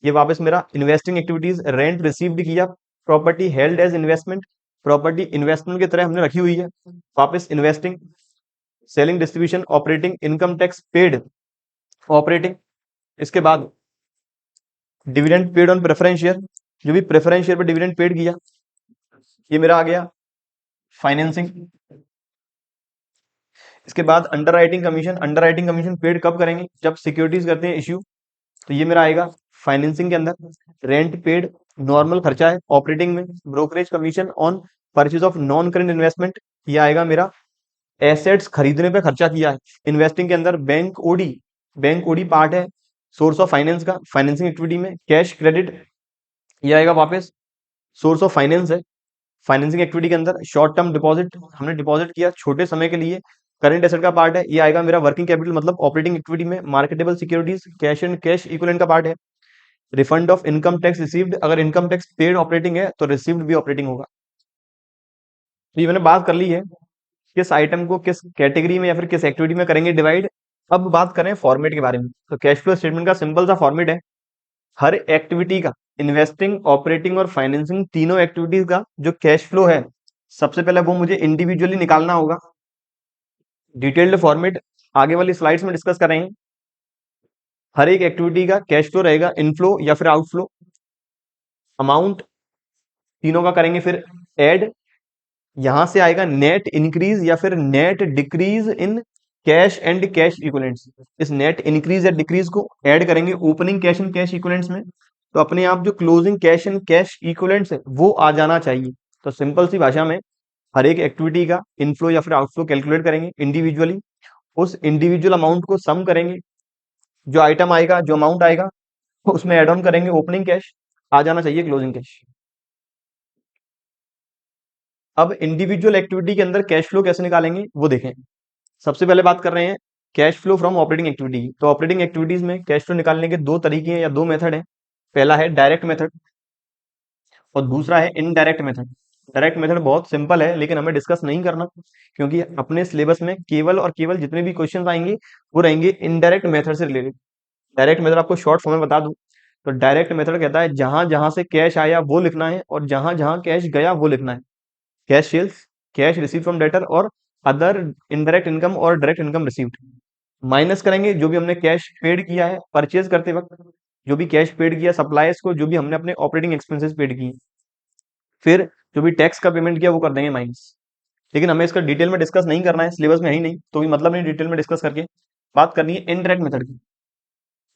ये वापस मेरा इन्वेस्टिंग एक्टिविटीज। रेंट रिसीव्ड किया, property held as investment, property investment की तरह हमने रखी हुई है, वापस investing. Selling distribution operating, income tax paid operating. इसके बाद dividend paid on preference share, जो भी प्रेफरेंस शेयर पर डिविडेंड पेड किया, ये मेरा आ गया फाइनेंसिंग। इसके बाद underwriting commission, underwriting commission paid कब करेंगे, जब सिक्योरिटीज करते हैं इश्यू, तो ये मेरा आएगा फाइनेंसिंग के अंदर। रेंट पेड नॉर्मल खर्चा है ऑपरेटिंग में। Brokerage commission on purchase of non current investment, ये आएगा मेरा एसेट्स खरीदने पे खर्चा किया है इन्वेस्टिंग के अंदर। Bank OD, bank OD part है सोर्स ऑफ फाइनेंस का फाइनेंसिंग एक्टिविटी में। कैश क्रेडिट, ये आएगा वापस सोर्स ऑफ फाइनेंस है फाइनेंसिंग एक्टिविटी के अंदर। शॉर्ट टर्म डिपॉजिट, हमने डिपॉजिट किया छोटे समय के लिए, करंट एसेट का पार्ट है, ये आएगा मेरा वर्किंग कैपिटल मतलब ऑपरेटिंग एक्टिविटी में। Marketable securities, cash and cash equivalent का पार्ट है। Refund of income tax received, अगर इनकम टैक्स पेड ऑपरेटिंग है तो रिसीव्ड भी ऑपरेटिंग होगा। तो ये मैंने बात कर ली है किस आइटम को किस कैटेगरी में या फिर किस एक्टिविटी में करेंगे डिवाइड। अब बात करें फॉर्मेट के बारे में, तो कैश फ्लो स्टेटमेंट का सिंपल सा फॉर्मेट है, हर एक्टिविटी का, इन्वेस्टिंग ऑपरेटिंग और फाइनेंसिंग तीनों एक्टिविटीज का जो कैश फ्लो है, सबसे पहले वो मुझे इंडिविजुअली निकालना होगा। डिटेल्ड फॉर्मेट आगे वाली स्लाइड्स में डिस्कस करेंगे। हर एक एक्टिविटी का कैश फ्लो रहेगा इनफ्लो या फिर आउटफ्लो, अमाउंट तीनों का करेंगे फिर ऐड। यहां से आएगा नेट इंक्रीज या फिर net decrease in cash and cash equivalents. इस नेट इंक्रीज या डिक्रीज को ऐड करेंगे opening cash and cash equivalents में, तो अपने आप जो closing cash and cash equivalents है वो आ जाना चाहिए। तो सिंपल सी भाषा में हर एक एक्टिविटी का इनफ्लो या फिर आउटफ्लो कैलकुलेट करेंगे इंडिविजुअली, उस इंडिविजुअल अमाउंट को सम करेंगे, जो आइटम आएगा जो अमाउंट आएगा उसमें एड ऑन करेंगे ओपनिंग कैश, आ जाना चाहिए क्लोजिंग कैश। अब इंडिविजुअल एक्टिविटी के अंदर कैश फ्लो कैसे निकालेंगे वो देखें। सबसे पहले बात कर रहे हैं cash flow from operating activity की। तो ऑपरेटिंग एक्टिविटीज में कैश फ्लो निकालने के दो तरीके हैं या दो मेथड हैं। पहला है डायरेक्ट मेथड और दूसरा है इनडायरेक्ट मेथड। डायरेक्ट मेथड बहुत सिंपल है लेकिन हमें डिस्कस नहीं करना, क्योंकि अपने सिलेबस में केवल और केवल जितने भी क्वेश्चन आएंगे वो रहेंगे इनडायरेक्ट मेथड से रिलेटेड। डायरेक्ट मेथड आपको शॉर्ट फॉर्म में बता दूं तो डायरेक्ट मेथड कहता है जहां जहां से कैश आया वो लिखना है और जहां जहां कैश गया वो लिखना है। Cash sales, cash receive from debtor और अदर इनडायरेक्ट इनकम और डायरेक्ट इनकम रिसीव्ड, माइनस करेंगे जो भी हमने कैश पेड किया है परचेज करते वक्त, जो भी कैश पेड किया सप्लायर्स को, जो भी हमने अपने ऑपरेटिंग एक्सपेंसेस पेड किए, फिर जो भी टैक्स का पेमेंट किया वो कर देंगे माइनस। लेकिन हमें इसका डिटेल में डिस्कस नहीं करना है, सिलेबस में है ही नहीं, तो भी मतलब नहीं डिटेल में डिस्कस करके। बात करनी है इनडायरेक्ट मेथड की।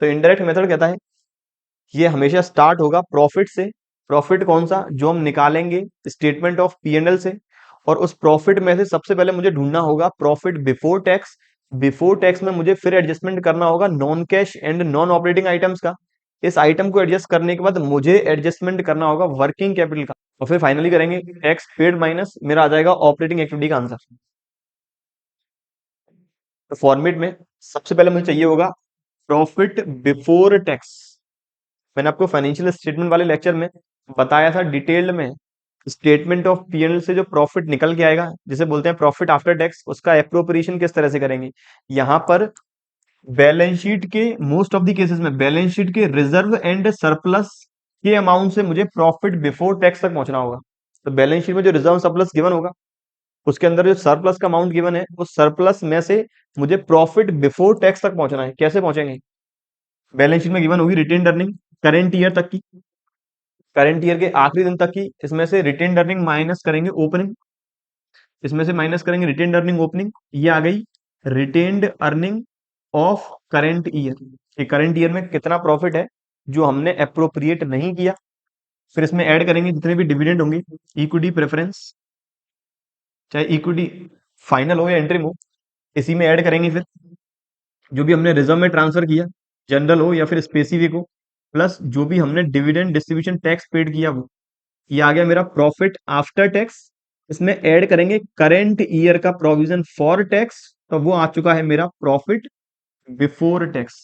तो इनडायरेक्ट मेथड कहता है ये हमेशा स्टार्ट होगा प्रॉफिट से। प्रॉफिट कौन सा, जो हम निकालेंगे स्टेटमेंट ऑफ पीएनएल से, और उस प्रॉफिट में से सबसे पहले मुझे ढूंढना होगा profit before tax. Before tax में मुझे फिर एडजस्टमेंट करना होगा non cash and non operating items का। इस आइटम को एडजस्ट करने के बाद मुझे एडजस्टमेंट करना होगा वर्किंग कैपिटल का, और फिर फाइनली करेंगे टैक्स पेड माइनस, मेरा आ जाएगा ऑपरेटिंग एक्टिविटी का आंसर। तो फॉर्मेट में सबसे पहले मुझे चाहिए होगा प्रॉफिट बिफोर टैक्स। मैंने आपको फाइनेंशियल स्टेटमेंट वाले लेक्चर में बताया था डिटेल्ड में, स्टेटमेंट ऑफ पीएनएल से जो प्रॉफिट निकल के आएगा जिसे बोलते हैं प्रॉफिट आफ्टर टैक्स, उसका एप्रोप्रिएशन किस तरह से करेंगे। यहां पर बैलेंस शीट के मोस्ट ऑफ द केसेस में बैलेंस शीट के रिजर्व एंड सरप्लस के अमाउंट से मुझे प्रॉफिट बिफोर टैक्स तक पहुंचना होगा। तो बैलेंस शीट में जो रिजर्व सरप्लस गिवन होगा उसके अंदर जो सरप्लस का अमाउंट गिवन है उस सरप्लस में से मुझे प्रॉफिट बिफोर टैक्स तक पहुंचना है। कैसे पहुंचेंगे, बैलेंस शीट में गिवन होगी रिटेन्ड अर्निंग करेंट ईयर तक की, करंट ईयर के आखिरी दिन तक की, इसमें से रिटेन्ड अर्निंग माइनस करेंगे ओपनिंग, इसमें से माइनस करेंगे रिटेन्ड अर्निंग ओपनिंग, ये आ गई retained earning of current year कि करंट ईयर में कितना प्रॉफिट है जो हमने अप्रोप्रिएट नहीं किया। फिर इसमें ऐड करेंगे जितने भी डिविडेंड होंगे, इक्विटी प्रेफरेंस, चाहे इक्विटी फाइनल हो या इंटरिम हो, इसी में ऐड करेंगे। फिर जो भी हमने रिजर्व में ट्रांसफर किया, जनरल हो या फिर स्पेसिफिक हो, प्लस जो भी हमने डिविडेंड डिस्ट्रीब्यूशन टैक्स पेड किया वो, ये आ गया मेरा प्रॉफिट आफ्टर टैक्स। इसमें ऐड करेंगे करेंट ईयर का प्रोविजन फॉर टैक्स, तो वो आ चुका है मेरा प्रॉफिट बिफोर टैक्स।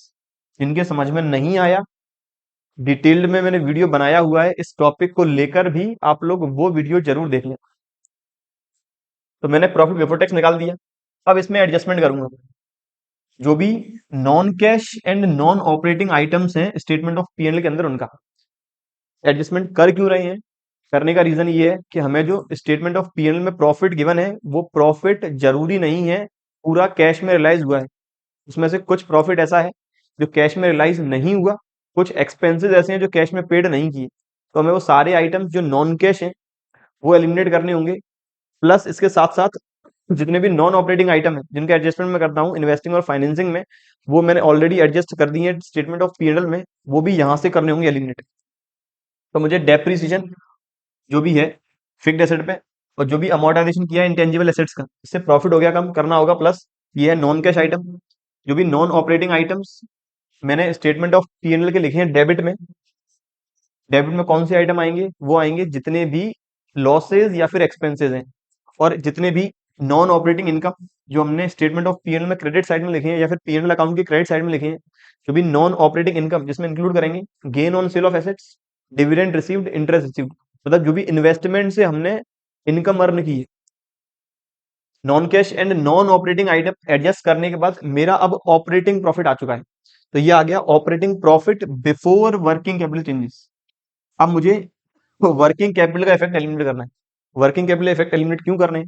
जिनके समझ में नहीं आया, डिटेल्ड में मैंने वीडियो बनाया हुआ है इस टॉपिक को लेकर भी, आप लोग वो वीडियो जरूर देख लें। तो मैंने प्रॉफिट बिफोर टैक्स निकाल दिया। अब इसमें एडजस्टमेंट करूंगा, जो भी non cash and non operating items हैं स्टेटमेंट ऑफ पीएनएल के अंदर, उनका एडजस्टमेंट कर क्यों रहे हैं। करने का रीजन ये है कि हमें जो स्टेटमेंट ऑफ पीएनएल में प्रॉफिट गिवन है वो प्रॉफिट जरूरी नहीं है पूरा कैश में रियलाइज हुआ है। उसमें से कुछ प्रॉफिट ऐसा है जो कैश में रियलाइज नहीं हुआ, कुछ एक्सपेंसेस ऐसे हैं जो कैश में पेड नहीं किए, तो हमें वो सारे आइटम्स जो नॉन कैश हैं वो एलिमिनेट करने होंगे। प्लस इसके साथ साथ जितने भी नॉन ऑपरेटिंग आइटम है जिनका एडजस्टमेंट मैं करता हूँ इन्वेस्टिंग और फाइनेंसिंग में, वो मैंने ऑलरेडी एडजस्ट कर दिए स्टेटमेंट ऑफ पीएनएल में, वो भी यहाँ से करने होंगे एलिमिनेट। तो मुझे डेप्रिसिएशन जो भी है फिक्स्ड एसेट पे, और जो भी अमोर्टाइजेशन किया है इंटेंजिबल एसेट्स का, इससे प्रॉफिट हो गया कम, करना होगा प्लस। ये है नॉन कैश आइटम। जो भी नॉन ऑपरेटिंग आइटम्स मैंने स्टेटमेंट ऑफ पीएनएल के लिखे हैं डेबिट में, डेबिट में कौन से आइटम आएंगे, वो आएंगे जितने भी लॉसेज या फिर एक्सपेंसेस हैं, और जितने भी नॉन ऑपरेटिंग इनकम जो हमने स्टेटमेंट ऑफ पीएनएल में क्रेडिट साइड में लिखे हैं या फिर पीएनएल अकाउंट की क्रेडिट साइड में लिखे हैं, जो भी नॉन ऑपरेटिंग इनकम जिसमें इंक्लूड करेंगे gain on sale of assets, dividend received, interest received, मतलब जो भी इन्वेस्टमेंट से हमने इनकम अर्न की है। Non cash and non operating item adjust करने के बाद मेरा अब ऑपरेटिंग प्रॉफिट आ चुका है, तो ये आ गया operating profit before working capital changes. अब मुझे वर्किंग कैपिटल का इफेक्ट एलिमिनेट करना है। वर्किंग कैपिटल इफेक्ट एलिमिनेट क्यों करना है,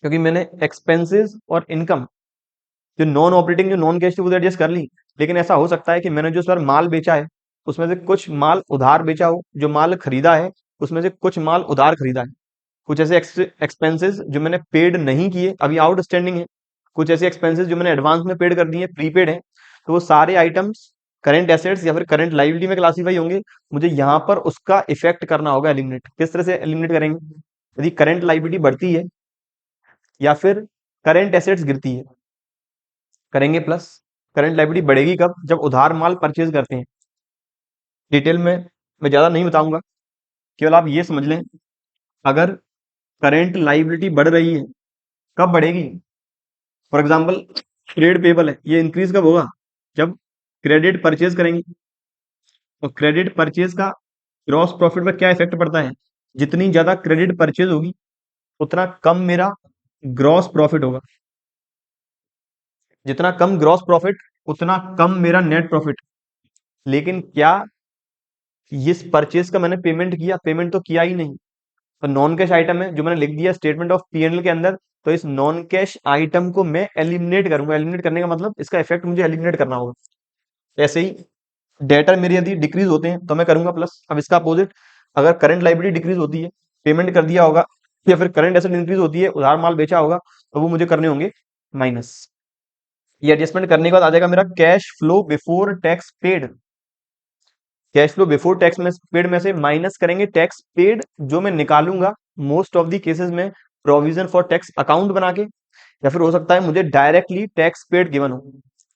क्योंकि मैंने एक्सपेंसेस और इनकम जो नॉन ऑपरेटिंग जो नॉन कैश थी वो एडजस्ट कर ली, लेकिन ऐसा हो सकता है कि मैंने जो सर माल बेचा है उसमें से कुछ माल उधार बेचा हो, जो माल खरीदा है उसमें से कुछ माल उधार खरीदा है, कुछ ऐसे एक्सपेंसेस जो मैंने पेड नहीं किए अभी आउटस्टैंडिंग है, कुछ ऐसे एक्सपेंसेस जो मैंने एडवांस में पेड कर दिए प्रीपेड है, तो वो सारे आइटम्स करंट एसेट्स या फिर करंट लाइबिलिटी में क्लासीफाई होंगे। मुझे यहाँ पर उसका इफेक्ट करना होगा एलिमिनेट। किस तरह से एलिमिनेट करेंगे, यदि करंट लाइबिलिटी बढ़ती है या फिर करंट एसेट्स गिरती है, करेंगे प्लस। करंट लाइबिलिटी बढ़ेगी कब, जब उधार माल परचेज करते हैं। डिटेल में मैं ज्यादा नहीं बताऊंगा, केवल आप ये समझ लें, अगर करंट लाइबिलिटी बढ़ रही है, कब बढ़ेगी, फॉर एग्जाम्पल ट्रेड पेबल है, ये इंक्रीज कब होगा, जब क्रेडिट परचेज करेंगे। तो क्रेडिट परचेज का ग्रॉस प्रॉफिट पर क्या इफेक्ट पड़ता है, जितनी ज्यादा क्रेडिट परचेज होगी उतना कम मेरा ग्रॉस प्रॉफिट होगा, जितना कम ग्रॉस प्रॉफिट उतना कम मेरा नेट प्रॉफिट। लेकिन क्या इस परचेज का मैंने पेमेंट किया, पेमेंट तो किया ही नहीं, तो नॉन कैश आइटम है जो मैंने लिख दिया स्टेटमेंट ऑफ पीएनएल के अंदर, तो इस नॉन कैश आइटम को मैं एलिमिनेट करूंगा। एलिमिनेट करने का मतलब इसका इफेक्ट मुझे एलिमिनेट करना होगा। ऐसे ही डेटर मेरे यदि डिक्रीज होते हैं तो मैं करूंगा प्लस। अब इसका अपोजिट, अगर करंट लाइबिलिटी डिक्रीज होती है, पेमेंट कर दिया होगा, या फिर करंट एसेट इंक्रीज होती है, उधार माल बेचा होगा, तो वो मुझे करने होंगे माइनस। ये एडजस्टमेंट करने के बाद आ जाएगा मेरा cash flow before tax paid. Cash flow before tax में पेड में से माइनस करेंगे टैक्स पेड, जो मैं निकालूंगा मोस्ट ऑफ दी केसेस में प्रोविजन फॉर टैक्स अकाउंट बना के, या फिर हो सकता है मुझे डायरेक्टली टैक्स पेड गिवन हो,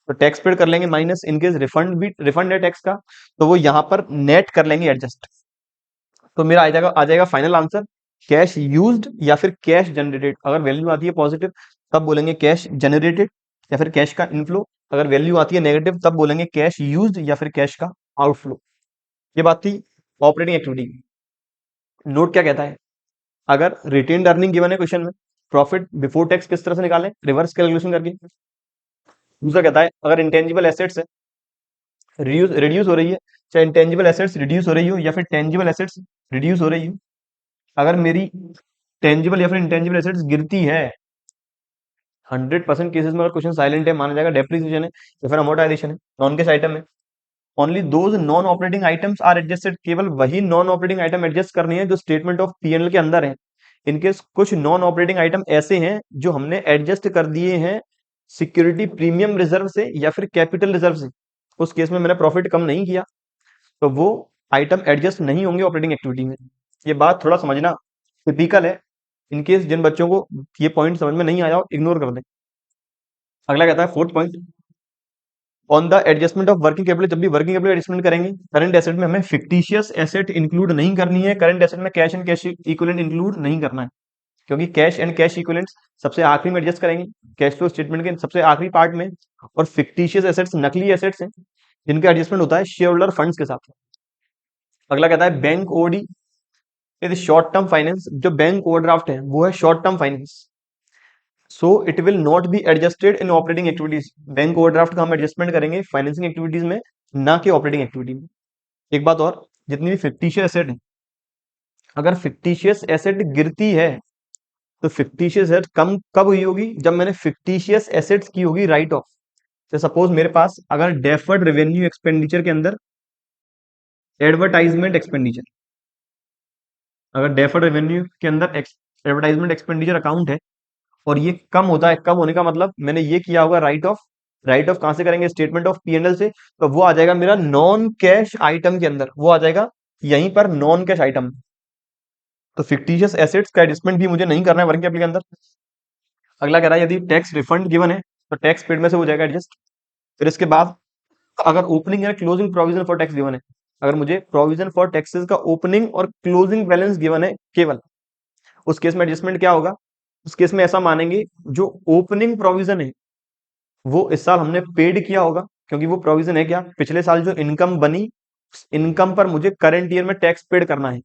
तो टैक्स पेड कर लेंगे माइनस। इनकेस रिफंड है टैक्स का, तो वो यहाँ पर नेट कर लेंगे एडजस्ट। तो मेरा आ जाएगा फाइनल आंसर कैश यूज्ड या फिर कैश जनरेटेड। अगर वैल्यू आती है पॉजिटिव तब बोलेंगे कैश जनरेटेड या फिर कैश का इनफ्लो, अगर वैल्यू आती है नेगेटिव तब बोलेंगे कैश यूज्ड या फिर कैश का आउटफ्लो। ये बात थी ऑपरेटिंग एक्टिविटी की। नोट क्या कहता है, अगर रिटेन्ड अर्निंग गिवन है क्वेश्चन में, प्रॉफिट बिफोर टैक्स किस तरह से निकालें, रिवर्स कैलकुलेशन करके। दूसरा कहता है अगर इंटेंजिबल एसेट्स है रिड्यूस रिड्यूस हो रही है, चाहे इंटेंजिबल एसेट्स रिड्यूस हो रही हो या फिर टेंजिबल एसेट्स रिड्यूस हो रही हो, अगर मेरी टेंजिबल या फिर इंटेंजिबल एसेट्स गिरती है, 100% केसेस में अगर क्वेश्चन साइलेंट है माना जाएगा डेप्रिसिएशन है या फिर अमोर्टाइजेशन है, नॉन कैश आइटम है। Only those non operating items are adjusted, केवल वही नॉन ऑपरेटिंग आइटम एडजस्ट करनी है जो स्टेटमेंट ऑफ पीएनएल के अंदर है। इनकेस कुछ नॉन ऑपरेटिंग आइटम ऐसे हैं जो हमने एडजस्ट कर दिए हैं सिक्योरिटी प्रीमियम रिजर्व से या फिर कैपिटल रिजर्व से, उस केस में मैंने प्रॉफिट कम नहीं किया, तो वो आइटम एडजस्ट नहीं होंगे ऑपरेटिंग एक्टिविटी में। ये बात थोड़ा समझना टिपिकल है। इनकेस जिन बच्चों को ये पॉइंट समझ में नहीं आया हो इग्नोर कर दें। अगला कहता है fourth point, on the adjustment of working capital, जब भी वर्किंग कैपिटल एडजस्टमेंट करेंगे करंट एसेट में हमें फिक्टिशियस एसेट इंक्लूड नहीं करनी है, करंट एसेट में cash and cash equivalent include नहीं करना है, क्योंकि कैश एंड कैश इक्विवेलेंट्स सबसे आखिरी में एडजस्ट करेंगे कैश फ्लो स्टेटमेंट के सबसे आखिरी पार्ट में। और फिक्टिशियस एसेट्स नकली एसेट्स हैं जिनका एडजस्टमेंट होता है शेयर होल्डर फंड्स के साथ। अगला कहता है bank OD is short term finance, जो बैंक ओवरड्राफ्ट है वो है short term finance, so it will not be adjusted in operating activities. Bank overdraft का हम एडजस्टमेंट करेंगे फाइनेंसिंग एक्टिविटीज में, ना कि ऑपरेटिंग एक्टिविटी में। एक बात और, जितनी भी फिक्टिशियस एसेट है, अगर फिक्टिशियस एसेट गिरती है तो फिक्टिशियस एसेट कम कब हुई होगी, जब मैंने फिक्टिशियस एसेट्स की होगी राइट ऑफ। तो सपोज मेरे पास अगर डेफर्ड रेवेन्यू एक्सपेंडिचर के अंदर एडवर्टाइजमेंट एक्सपेंडिचर, अगर डेफर्ड रेवेन्यू के अंदर एडवर्टाइजमेंट एक्सपेंडिचर अकाउंट है और ये कम होता है, कम होने का मतलब मैंने ये किया होगा राइट ऑफ। राइट ऑफ कहां से करेंगे, स्टेटमेंट ऑफ पीएनएल से, तो वो आ जाएगा मेरा नॉन कैश आइटम के अंदर, वो आ जाएगा यहीं पर नॉन कैश आइटम। तो फिक्टिशियस एसेट्स का एडजस्टमेंट भी मुझे नहीं करना है वर्किंग कैपिटल के अंदर। अगला कह रहा है यदि टैक्स रिफंड गिवन है तो टैक्स पेड में से हो जाएगा एडजस्ट। फिर इसके बाद अगर ओपनिंग या closing provision for tax given है, अगर मुझे प्रोविजन फॉर टैक्सेस का ओपनिंग और क्लोजिंग बैलेंस गिवन है केवल, उस केस में एडजस्टमेंट क्या होगा, उस केस में ऐसा मानेंगे जो ओपनिंग प्रोविजन है वो इस साल हमने पेड किया होगा, क्योंकि वो प्रोविजन है क्या, पिछले साल जो इनकम बनी उस इनकम पर मुझे करंट ईयर में टैक्स पेड करना है।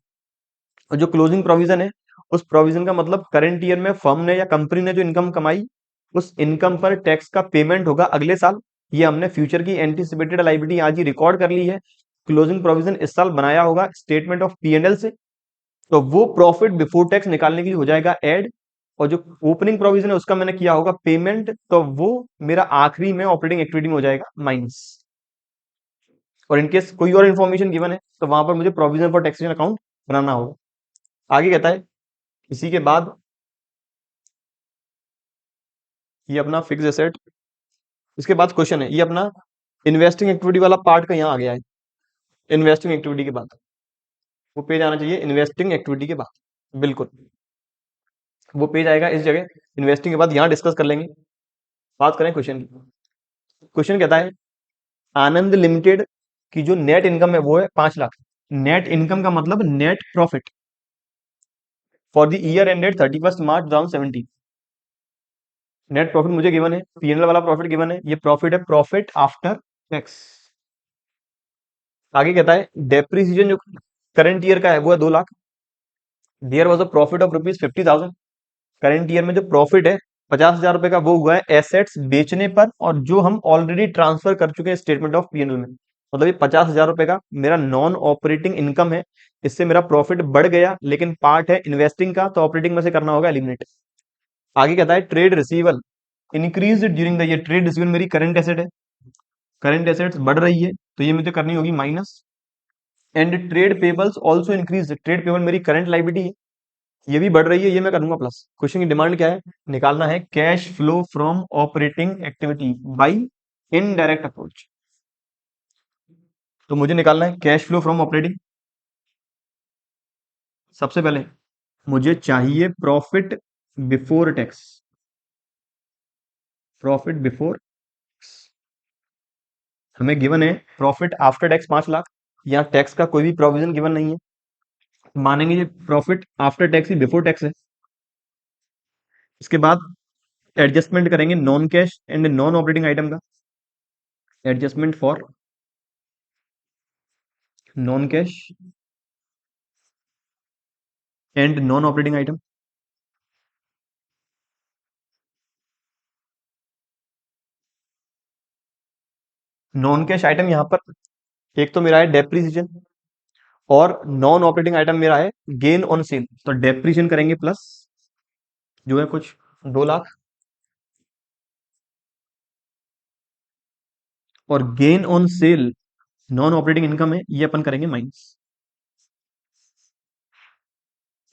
और जो क्लोजिंग प्रोविजन है, उस प्रोविजन का मतलब करंट ईयर में फर्म ने या कंपनी ने जो इनकम कमाई उस इनकम पर टैक्स का पेमेंट होगा अगले साल। ये हमने फ्यूचर की एंटीसिपेटेड लायबिलिटी आज ही रिकॉर्ड कर ली है। क्लोजिंग प्रोविजन इस साल बनाया होगा स्टेटमेंट ऑफ पीएनएल से, तो वो प्रॉफिट बिफोर टैक्स निकालने के लिए हो जाएगा ऐड। और जो ओपनिंग प्रोविजन है उसका मैंने किया होगा पेमेंट, तो वो मेरा आखिरी में ऑपरेटिंग एक्टिविटी में हो जाएगा माइनस। और इनकेस कोई और इन्फॉर्मेशन गिवन है तो वहां पर मुझे प्रोविजन फॉर टैक्सेशन अकाउंट बनाना होगा। आगे कहता है इसी के बाद ये अपना फिक्स एसेट, इसके बाद क्वेश्चन है ये अपना इन्वेस्टिंग एक्टिविटी वाला पार्ट का यहाँ आ गया है। इन्वेस्टिंग एक्टिविटी के बाद वो पेज आना चाहिए, इन्वेस्टिंग एक्टिविटी के बाद बिल्कुल वो पेज आएगा इस जगह। इन्वेस्टिंग के बाद यहाँ डिस्कस कर लेंगे। बात करें क्वेश्चन की। क्वेश्चन कहता है आनंद लिमिटेड की जो नेट इनकम है वो है 5 लाख। नेट इनकम का मतलब net profit for the year ended 31 March 2017। Net profit मुझे गिवन है, पीएनएल वाला प्रॉफिट गिवन है, ये प्रॉफिट है प्रॉफिट आफ्टर टैक्स। आगे कहता है डेप्रिसिएशन जो करंट ईयर का है वो है 2 lakh. There was a profit of ₹50,000। Current year में जो प्रॉफिट है 50,000 रुपए का वो हुआ है एसेट्स बेचने पर, और जो हम ऑलरेडी ट्रांसफर कर चुके हैं स्टेटमेंट ऑफ पीएनएल में। मतलब ये 50,000 रुपए का मेरा नॉन ऑपरेटिंग इनकम है, इससे मेरा प्रॉफिट बढ़ गया, लेकिन पार्ट है इन्वेस्टिंग का तो ऑपरेटिंग में से करना होगा एलिमिनेट। आगे कहता है trade रिसीवल increase during the year. Trade रिसीवल मेरी करंट एसेट है, करंट एसेट्स बढ़ रही है तो ये मुझे करनी होगी minus. And trade payables also increase, trade payable मेरी करंट लाइबिलिटी है, ये भी बढ़ रही है, ये मैं करूंगा प्लस। क्वेश्चन की डिमांड क्या है, निकालना है cash flow from operating activity by indirect approach. तो मुझे निकालना है कैश फ्लो फ्रॉम ऑपरेटिंग। सबसे पहले मुझे चाहिए profit before tax, profit before. हमें गिवन है प्रॉफिट आफ्टर टैक्स 5 लाख, यहाँ टैक्स का कोई भी प्रोविजन गिवन नहीं है, मानेंगे ये प्रॉफिट आफ्टर टैक्स ही बिफोर टैक्स है। इसके बाद एडजस्टमेंट करेंगे non cash and non operating item का, adjustment for non cash and non operating item. Non cash item यहाँ पर एक तो मेरा है डेप्रिसिएशन, और नॉन ऑपरेटिंग आइटम मेरा है गेन ऑन सेल। तो डेप्रिसिएशन करेंगे प्लस जो है कुछ 2 लाख, और gain on cell non operating income है, ये अपन करेंगे माइनस।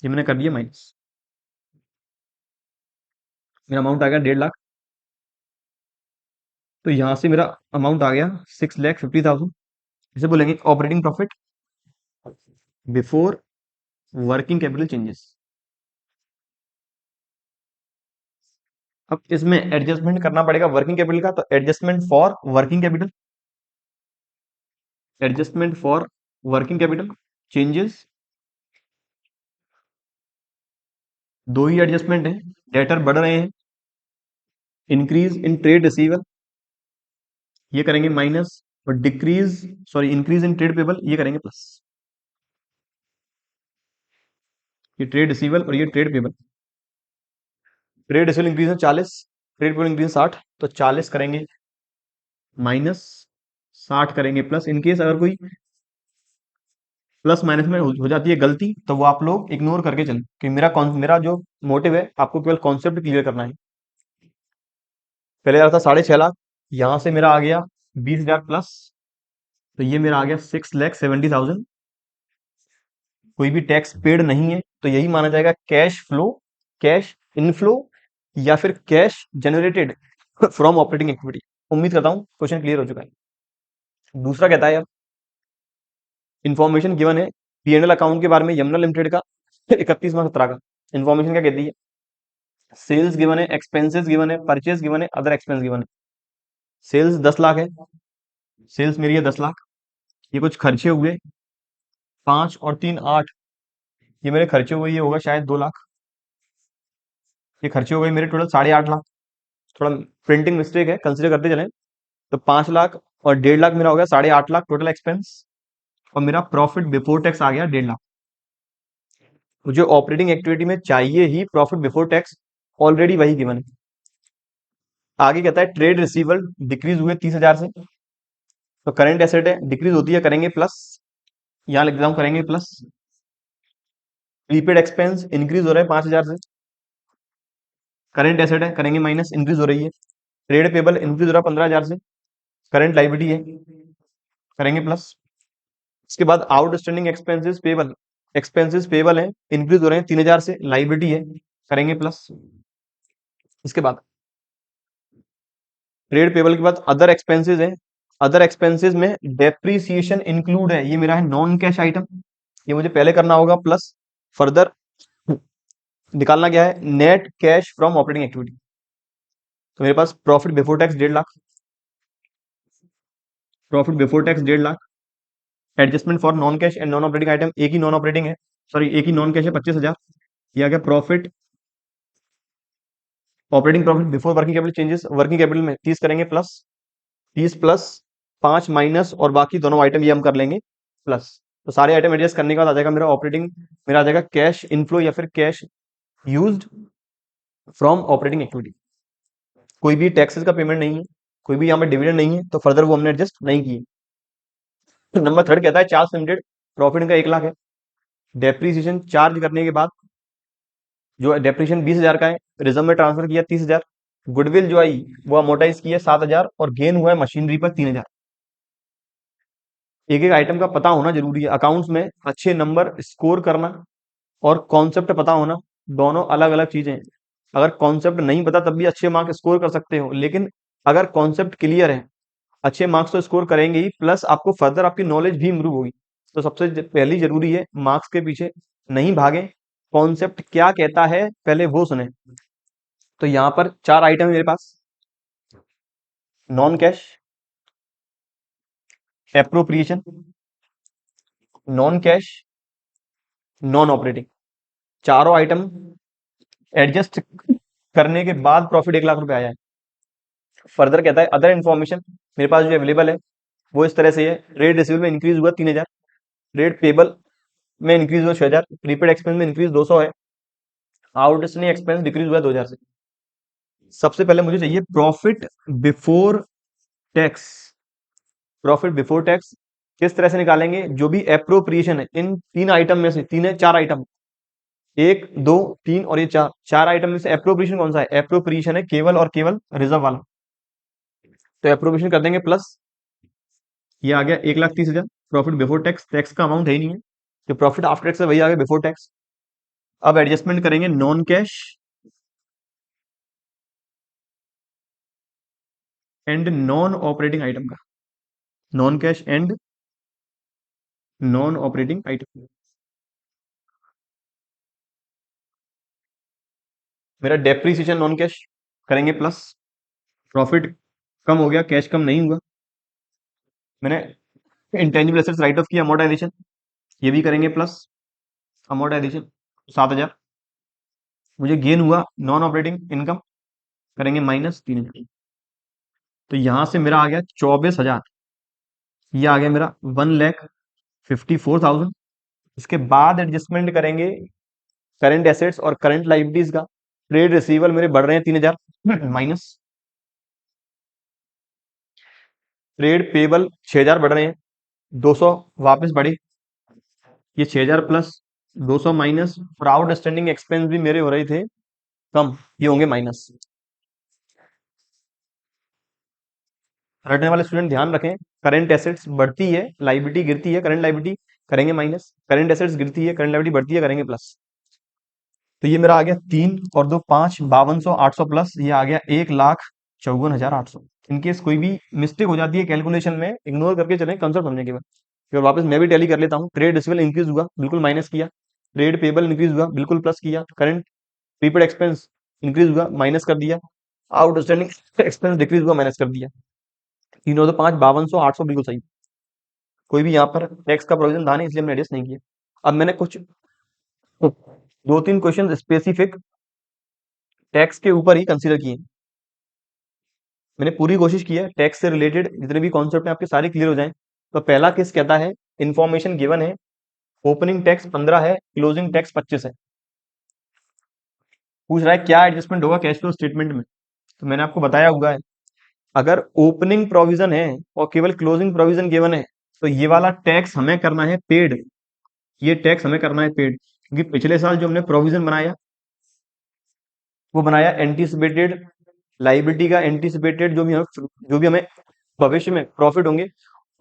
ये मैंने कर दिया माइनस। मेरा अमाउंट आ गया 1.5 लाख। तो यहां से मेरा अमाउंट आ गया 6,50,000। इसे बोलेंगे operating profit before working capital changes. अब इसमें एडजस्टमेंट करना पड़ेगा वर्किंग कैपिटल का, तो adjustment for working capital, adjustment for working capital changes. दो ही एडजस्टमेंट है, डेटर बढ़ रहे हैं, इंक्रीज इन ट्रेड रिसीवेबल ये करेंगे माइनस, और decrease sorry increase in trade payable ये करेंगे प्लस। ये ट्रेड रिसीवेबल और ये trade payable. Trade receivable increase है 40, ट्रेड पेबल इंक्रीज 60, तो 40 करेंगे माइनस, 60 करेंगे प्लस। इनकेस अगर कोई प्लस माइनस में हो जाती है गलती, तो वो आप लोग इग्नोर करके चलें, कि मेरा जो मोटिव है आपको केवल कॉन्सेप्ट क्लियर करना है। पहले आ रहा था 6.5 लाख, यहां से मेरा आ गया 20,000 प्लस, तो ये मेरा आ गया 6,70,000। कोई भी टैक्स पेड नहीं है, तो यही माना जाएगा कैश फ्लो, कैश इनफ्लो, या फिर cash generated from operating activity. उम्मीद करता हूं क्वेश्चन क्लियर हो चुका है। दूसरा कहता है, अब इन्फॉर्मेशन गिवन है पीएनएल अकाउंट के बारे में यमुना लिमिटेड का 31वां 17 का। इन्फॉर्मेशन क्या कहती है? सेल्स गिवन है, एक्सपेंसेस गिवन है, परचेस गिवन है, अदर एक्सपेंस गिवन है। सेल्स 10 लाख है, सेल्स मेरी है 10 लाख। ये कुछ खर्चे हुए 5 और 3 8, ये मेरे खर्चे हुए, ये होगा शायद 2 लाख। ये खर्चे हो गए मेरे टोटल 8.5 लाख। थोड़ा प्रिंटिंग मिस्टेक है, कंसिडर करते चलें। तो 5 लाख और 1.5 लाख मेरा हो गया 8.5 लाख टोटल एक्सपेंस, और मेरा प्रॉफिट बिफोर टैक्स आ गया 1.5 लाख। मुझे ऑपरेटिंग एक्टिविटी में चाहिए ही प्रॉफिट बिफोर टैक्स, ऑलरेडी वही गिवन है। आगे कहता है ट्रेड रिसीवल डिक्रीज हुए 30,000 से, तो करंट एसेट है, डिक्रीज होती है, करेंगे प्लस। यहां लिख देता हूं करेंगे प्लस। प्रीपेड एक्सपेंस इंक्रीज हो रहा है 5,000 से, करंट एसेट है, करेंगे माइनस, इंक्रीज हो रही है। ट्रेड पेबल इंक्रीज हो रहा है 15,000 से, करंट लाइबिलिटी है, करेंगे प्लस। इसके बाद आउटस्टैंडिंग एक्सपेंसेस पेबल है, इंक्रीज हो रहे हैं 3,000 से, लाइबिलिटी है, करेंगे प्लस। इसके बाद ट्रेड पेबल के बाद अदर एक्सपेंसेस है, अदर एक्सपेंसेस में डेप्रीसिएशन इंक्लूड है, ये मेरा है नॉन कैश आइटम, ये मुझे पहले करना होगा प्लस। फर्दर निकालना क्या है? Net cash from operating activity. तो मेरे पास profit before tax 1.5 lakh, profit before tax 1.5 lakh. Adjustment for non cash and non operating item, एक ही नॉन ऑपरेटिंग है, सॉरी एक ही नॉन कैश है 25,000। ये आ गया profit, operating profit before working capital changes. Working capital में 30 करेंगे प्लस, 30 प्लस 5 माइनस, और बाकी दोनों आइटम ये हम कर लेंगे प्लस। तो सारे आइटम एडजस्ट करने के बाद आ जाएगा मेरा ऑपरेटिंग, मेरा आ जाएगा कैश इनफ्लो या फिर cash used from operating activity. कोई भी टैक्सेस का पेमेंट नहीं है, कोई भी यहाँ पे डिविडेंड नहीं है, तो फर्दर वो हमने एडजस्ट नहीं किए। तो नंबर 3 कहता है चार्ज लिमिटेड, प्रॉफिट इनका 1 लाख है। डेप्रीसिएशन चार्ज करने के बाद जो डेप्रीशिएशन 20,000 का है, रिजर्व में ट्रांसफर किया 30,000। गुडविल जो आई वो अमोटाइज किया 7,000, और गेन हुआ है मशीनरी पर 3,000। एक एक आइटम का पता होना जरूरी है अकाउंट्स में। अच्छे नंबर स्कोर करना और कॉन्सेप्ट पता होना, दोनों अलग अलग चीजें हैं। अगर कॉन्सेप्ट नहीं पता तब भी अच्छे मार्क्स स्कोर कर सकते हो, लेकिन अगर कॉन्सेप्ट क्लियर है, अच्छे मार्क्स तो स्कोर करेंगे ही, प्लस आपको फर्दर आपकी नॉलेज भी इंप्रूव होगी। तो सबसे पहली जरूरी है मार्क्स के पीछे नहीं भागे, कॉन्सेप्ट क्या कहता है पहले वो सुने। तो यहां पर 4 आइटम है मेरे पास: non cash, appropriation, non cash, non operating. चारों आइटम एडजस्ट करने के बाद प्रॉफिट 1 लाख रुपए आया है। फर्दर कहता है अदर इन्फॉर्मेशन मेरे पास जो अवेलेबल है वो इस तरह से है: ट्रेड रिसीवेबल में इंक्रीज हुआ 3,000, ट्रेड पेबल में इंक्रीज हुआ 6,000, प्रीपेड एक्सपेंस में इंक्रीज 200 है, आउटस्टैंडिंग एक्सपेंस डिक्रीज हुआ 2,000 से। सबसे पहले मुझे चाहिए profit before tax. Profit before tax किस तरह से निकालेंगे? जो भी एप्रोप्रिएशन है इन 3 आइटम में से, 3 है 4 आइटम, 1 2 3 और ये 4 आइटम में से एप्रोप्रिएशन कौन सा है? एप्रोप्रिएशन है केवल और केवल रिजर्व वाला। तो एप्रोप्रिएशन कर देंगे प्लस, ये आ गया 1,30,000 प्रॉफिट बिफोर टैक्स। टैक्स का अमाउंट है ही नहीं है, जो प्रॉफिट आफ्टर टैक्स है वही आ गया बिफोर टैक्स। अब एडजस्टमेंट करेंगे non cash and non operating item का। Non cash and non operating item. मेरा डेप्रीसिएशन नॉन कैश करेंगे प्लस। प्रॉफिट कम हो गया, कैश कम नहीं हुआ। मैंने इंटेंजिबल एसेट्स राइट ऑफ किया, अमोर्टाइजेशन, ये भी करेंगे प्लस। अमोर्टाइजेशन 7,000। मुझे गेन हुआ नॉन ऑपरेटिंग इनकम, करेंगे -3,000। तो यहां से मेरा आ गया 24,000। ये आ गया मेरा 1,54,000। इसके बाद एडजस्टमेंट करेंगे करंट एसेट्स और करंट लाइबिलिटीज का। ट्रेड रिसीवेबल मेरे बढ़ रहे हैं 3,000 माइनस। ट्रेड पेबल 6,000 बढ़ रहे हैं, 200 वापस बढ़े। ये 6,000 प्लस 200 माइनस। और आउटस्टैंडिंग एक्सपेंस भी मेरे हो रहे थे कम, ये होंगे माइनस। रटने वाले स्टूडेंट ध्यान रखें, करंट एसेट्स बढ़ती है, लाइबिलिटी गिरती है, करंट लाइबिलिटी करेंगे माइनस। करंट एसेट्स गिरती है, करंट लाइबिलिटी बढ़ती है, करेंगे प्लस। तो ये मेरा आ गया 3 और 2 5, 5200, 800 प्लस ये आ गया 1,54,800। इनकेस कोई भी मिस्टेक हो जाती है कैलकुलेशन में, इग्नोर करके चलें, कंसेप्ट समझने के बाद। फिर वापस मैं भी टैली कर लेता हूँ। ट्रेड रिसीवेबल इंक्रीज हुआ, बिल्कुल माइनस किया। ट्रेड पेबल इंक्रीज हुआ, बिल्कुल प्लस किया। करंट प्रीपेड एक्सपेंस इंक्रीज हुआ, माइनस कर दिया। आउटस्टैंडिंग एक्सपेंस डिक्रीज हुआ, माइनस कर दिया। 3 और 2 5, 5200, 800 बिल्कुल सही। कोई भी यहाँ पर टैक्स का प्रोविजन था नहीं, इसलिए हमने एडजस्ट नहीं किया। अब मैंने कुछ 2-3 क्वेश्चन स्पेसिफिक टैक्स के ऊपर ही कंसीडर किए। मैंने पूरी कोशिश की है टैक्स से रिलेटेड जितने भी कॉन्सेप्ट हैं आपके सारे क्लियर हो जाएं। तो पहला केस कहता है, इंफॉर्मेशन गिवन है, ओपनिंग टैक्स 15 है, क्लोजिंग टैक्स 25 है। पूछ रहा है क्या एडजस्टमेंट होगा कैश फ्लो स्टेटमेंट में। तो मैंने आपको बताया हुआ है, अगर ओपनिंग प्रोविजन है और केवल क्लोजिंग प्रोविजन गिवन है, तो ये वाला टैक्स हमें करना है पेड। ये टैक्स हमें करना है पेड, क्योंकि पिछले साल जो हमने प्रोविजन बनाया, वो बनाया एंटीसिपेटेड लाइबिलिटी का। एंटीसिपेटेड जो भी हमें भविष्य में प्रॉफिट होंगे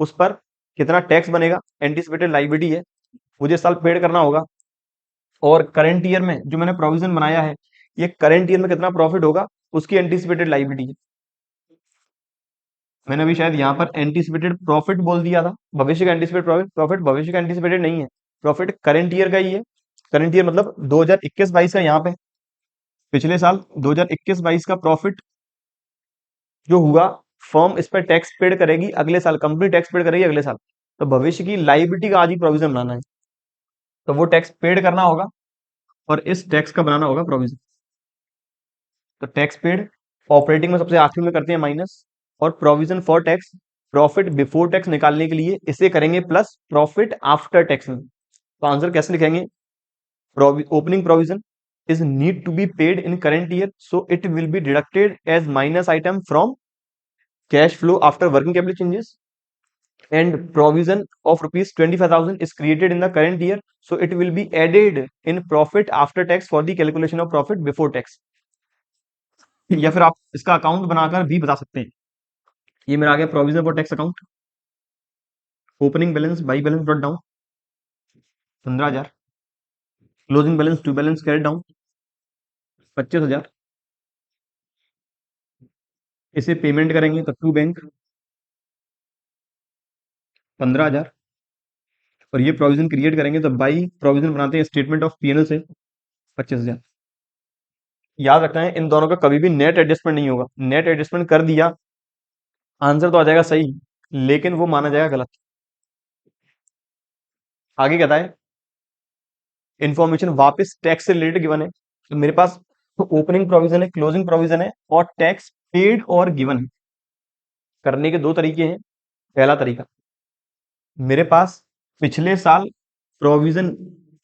उस पर कितना टैक्स बनेगा, एंटीसिपेटेड लाइबिलिटी है, मुझे इस साल पेड करना होगा। और करंट ईयर में जो मैंने प्रोविजन बनाया है, ये करंट ईयर में कितना प्रॉफिट होगा उसकी एंटीसिपेटेड लाइबिलिटी है। मैंने अभी शायद यहाँ पर एंटीसिपेटेड प्रॉफिट बोल दिया था, भविष्य का एंटीसिपेटेड प्रॉफिट। प्रॉफिट भविष्य का एंटीसिपेटेड नहीं है, प्रॉफिट करंट ईयर का ही है। करंट ईयर मतलब 2021-22 का। यहाँ पे पिछले साल 2021-22 का प्रॉफिट जो हुआ, फर्म इस पर टैक्स पेड करेगी अगले साल, कंपनी टैक्स पेड करेगी अगले साल। तो भविष्य की लाइबिलिटी का आज ही प्रोविजन बनाना है, तो वो टैक्स पेड करना होगा और इस टैक्स का बनाना होगा प्रोविजन। तो टैक्स पेड ऑपरेटिंग में सबसे आखिर में करते हैं माइनस, और provision for tax, profit before tax निकालने के लिए इसे करेंगे प्लस प्रॉफिट आफ्टर टैक्स में। तो आंसर कैसे लिखेंगे, opening provision is need to be paid in current year, so it will be deducted as minus item from cash flow after working capital changes, and provision of rupees 25,000 is created in the current year, so it will be added in profit after tax for the calculation of profit before tax। या फिर आप इसका account बनाकर भी बता सकते हैं। ये मेरा आ गया provision for tax account. Opening balance by balance brought down 15,000। Closing balance to balance carried down 25,000। इसे पेमेंट करेंगे तो टू बैंक 15,000। और ये प्रोविजन क्रिएट करेंगे तो बाई प्रोविजन बनाते हैं स्टेटमेंट ऑफ पीएनएल से 25,000। याद रखना है इन दोनों का कभी भी नेट एडजस्टमेंट नहीं होगा। नेट एडजस्टमेंट कर दिया आंसर तो आ जाएगा सही, लेकिन वो माना जाएगा गलत। आगे कहता है इंफॉर्मेशन वापस टैक्स से रिलेटेड गिवन है। तो मेरे पास ओपनिंग प्रोविजन है, क्लोजिंग प्रोविजन है और टैक्स पेड और गिवन है। करने के दो तरीके हैं। पहला तरीका, मेरे पास पिछले साल प्रोविजन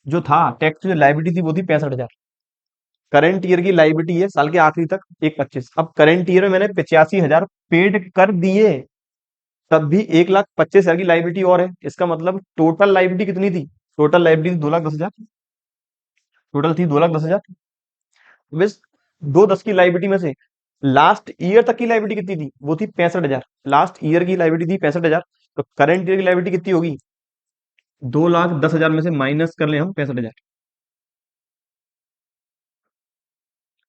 जो था, टैक्स जो लाइबिलिटी थी वो थी 65,000। करंट ईयर की लाइबिलिटी है साल के आखिरी तक 1,25,000। अब करंट ईयर में मैंने 85,000 पेड कर दिए, तब भी 1,25,000 की लाइबिलिटी और है। इसका मतलब टोटल लाइबिलिटी कितनी थी, टोटल लाइबिलिटी 2,10,000। टोटल थी 2,10,000। बस 2,10 की लाइबिलिटी में से लास्ट ईयर तक की लाइबिलिटी कितनी थी, वो थी 65,000। लास्ट ईयर की लाइबिलिटी थी 65,000। तो करंट ईयर की लायबिलिटी कितनी होगी? 2,10,000 में से माइनस कर ले हम 65,000।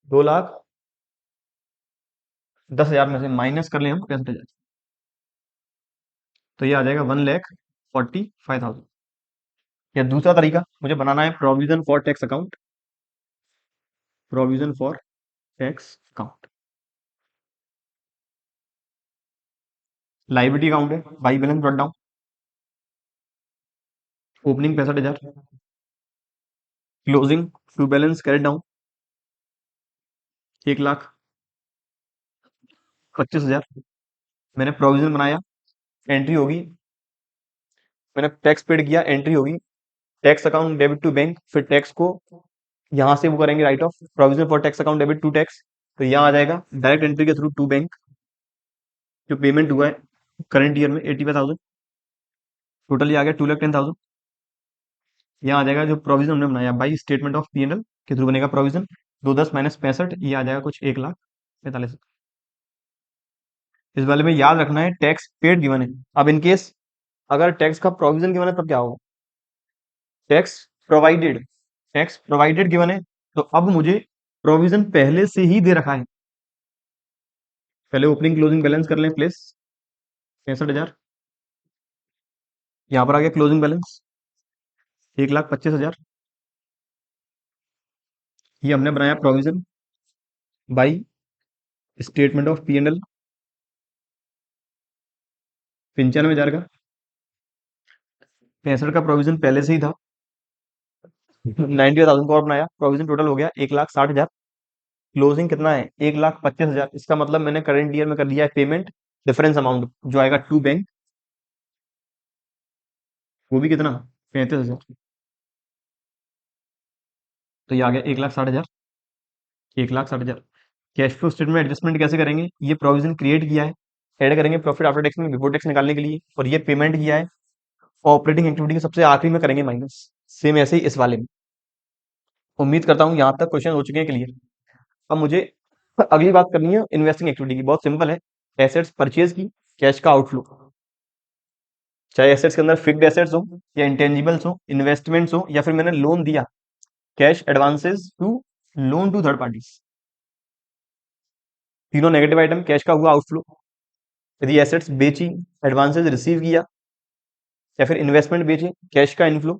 2,10,000 में से माइनस कर ले हम 65,000, तो ये आ जाएगा 1,45,000। या दूसरा तरीका मुझे बनाना है provision for tax account. Provision for tax account, liability account है, by balance brought down. Opening 65,000, closing to balance carried down 1,25,000। मैंने प्रोविजन बनाया, एंट्री होगी, मैंने टैक्स पेड किया, एंट्री होगी tax account debit to bank, फिर टैक्स को यहां से वो करेंगे write off, provision for tax account debit to tax, तो यहाँ आ जाएगा डायरेक्ट एंट्री के थ्रू टू बैंक, जो पेमेंट हुआ है करंट ईयर में 85,000, टोटल ये आ गया 2,10,000। यहाँ आ जाएगा जो प्रोविजन हमने बनाया बाई स्टेटमेंट ऑफ P&L के थ्रू बनेगा प्रोविजन, 210 माइनस 65, ये आ जाएगा कुछ 1,45,000। इस वाले में याद रखना है टैक्स पेड गिवन है। अब इन केस अगर टैक्स का प्रोविजन गिवन है तब क्या होगा? Tax provided, tax provided given है, तो अब मुझे प्रोविजन पहले से ही दे रखा है। पहले ओपनिंग क्लोजिंग बैलेंस कर लें प्लेस, 65,000, यहाँ पर आ गया क्लोजिंग बैलेंस 1,25,000। ये हमने बनाया provision by statement of P&L 95,000 का, 65 का प्रोविजन पहले से ही था, 90,000 को और बनाया, प्रोविजन टोटल हो गया 1,60,000। क्लोजिंग कितना है? 1,25,000। इसका मतलब मैंने करंट ईयर में कर दिया है पेमेंट, डिफरेंस अमाउंट जो आएगा टू बैंक, वो भी कितना? 35,000। तो ये आ गया 1,60,000, 1,60,000। कैश फ्लो स्टेटमेंट एडजस्टमेंट कैसे करेंगे? ये प्रोविजन क्रिएट किया है, ऐड करेंगे प्रॉफिट आफ्टर टैक्स में बिफोर टैक्स निकालने के लिए, और ये पेमेंट किया है ऑपरेटिंग एक्टिविटी के सबसे आखिरी में करेंगे माइनस। सेम ऐसे ही इस वाले में। उम्मीद करता हूँ यहाँ तक क्वेश्चन हो चुके हैं क्लियर। अब मुझे अगली बात करनी है इन्वेस्टिंग एक्टिविटी की, बहुत सिंपल है। एसेट्स परचेज की, कैश का आउटफ्लो, चाहे एसेट्स के अंदर फिक्स्ड एसेट्स हो या इंटेंजिबल्स हो, इन्वेस्टमेंट्स हो, या फिर मैंने लोन दिया, cash advances to loan to third parties, तीनों नेगेटिव आइटम, कैश का हुआ आउटफ्लो। यदि एसेट्स बेची, एडवांसेस रिसीव किया, या फिर इन्वेस्टमेंट बेचे, कैश का इनफ्लो।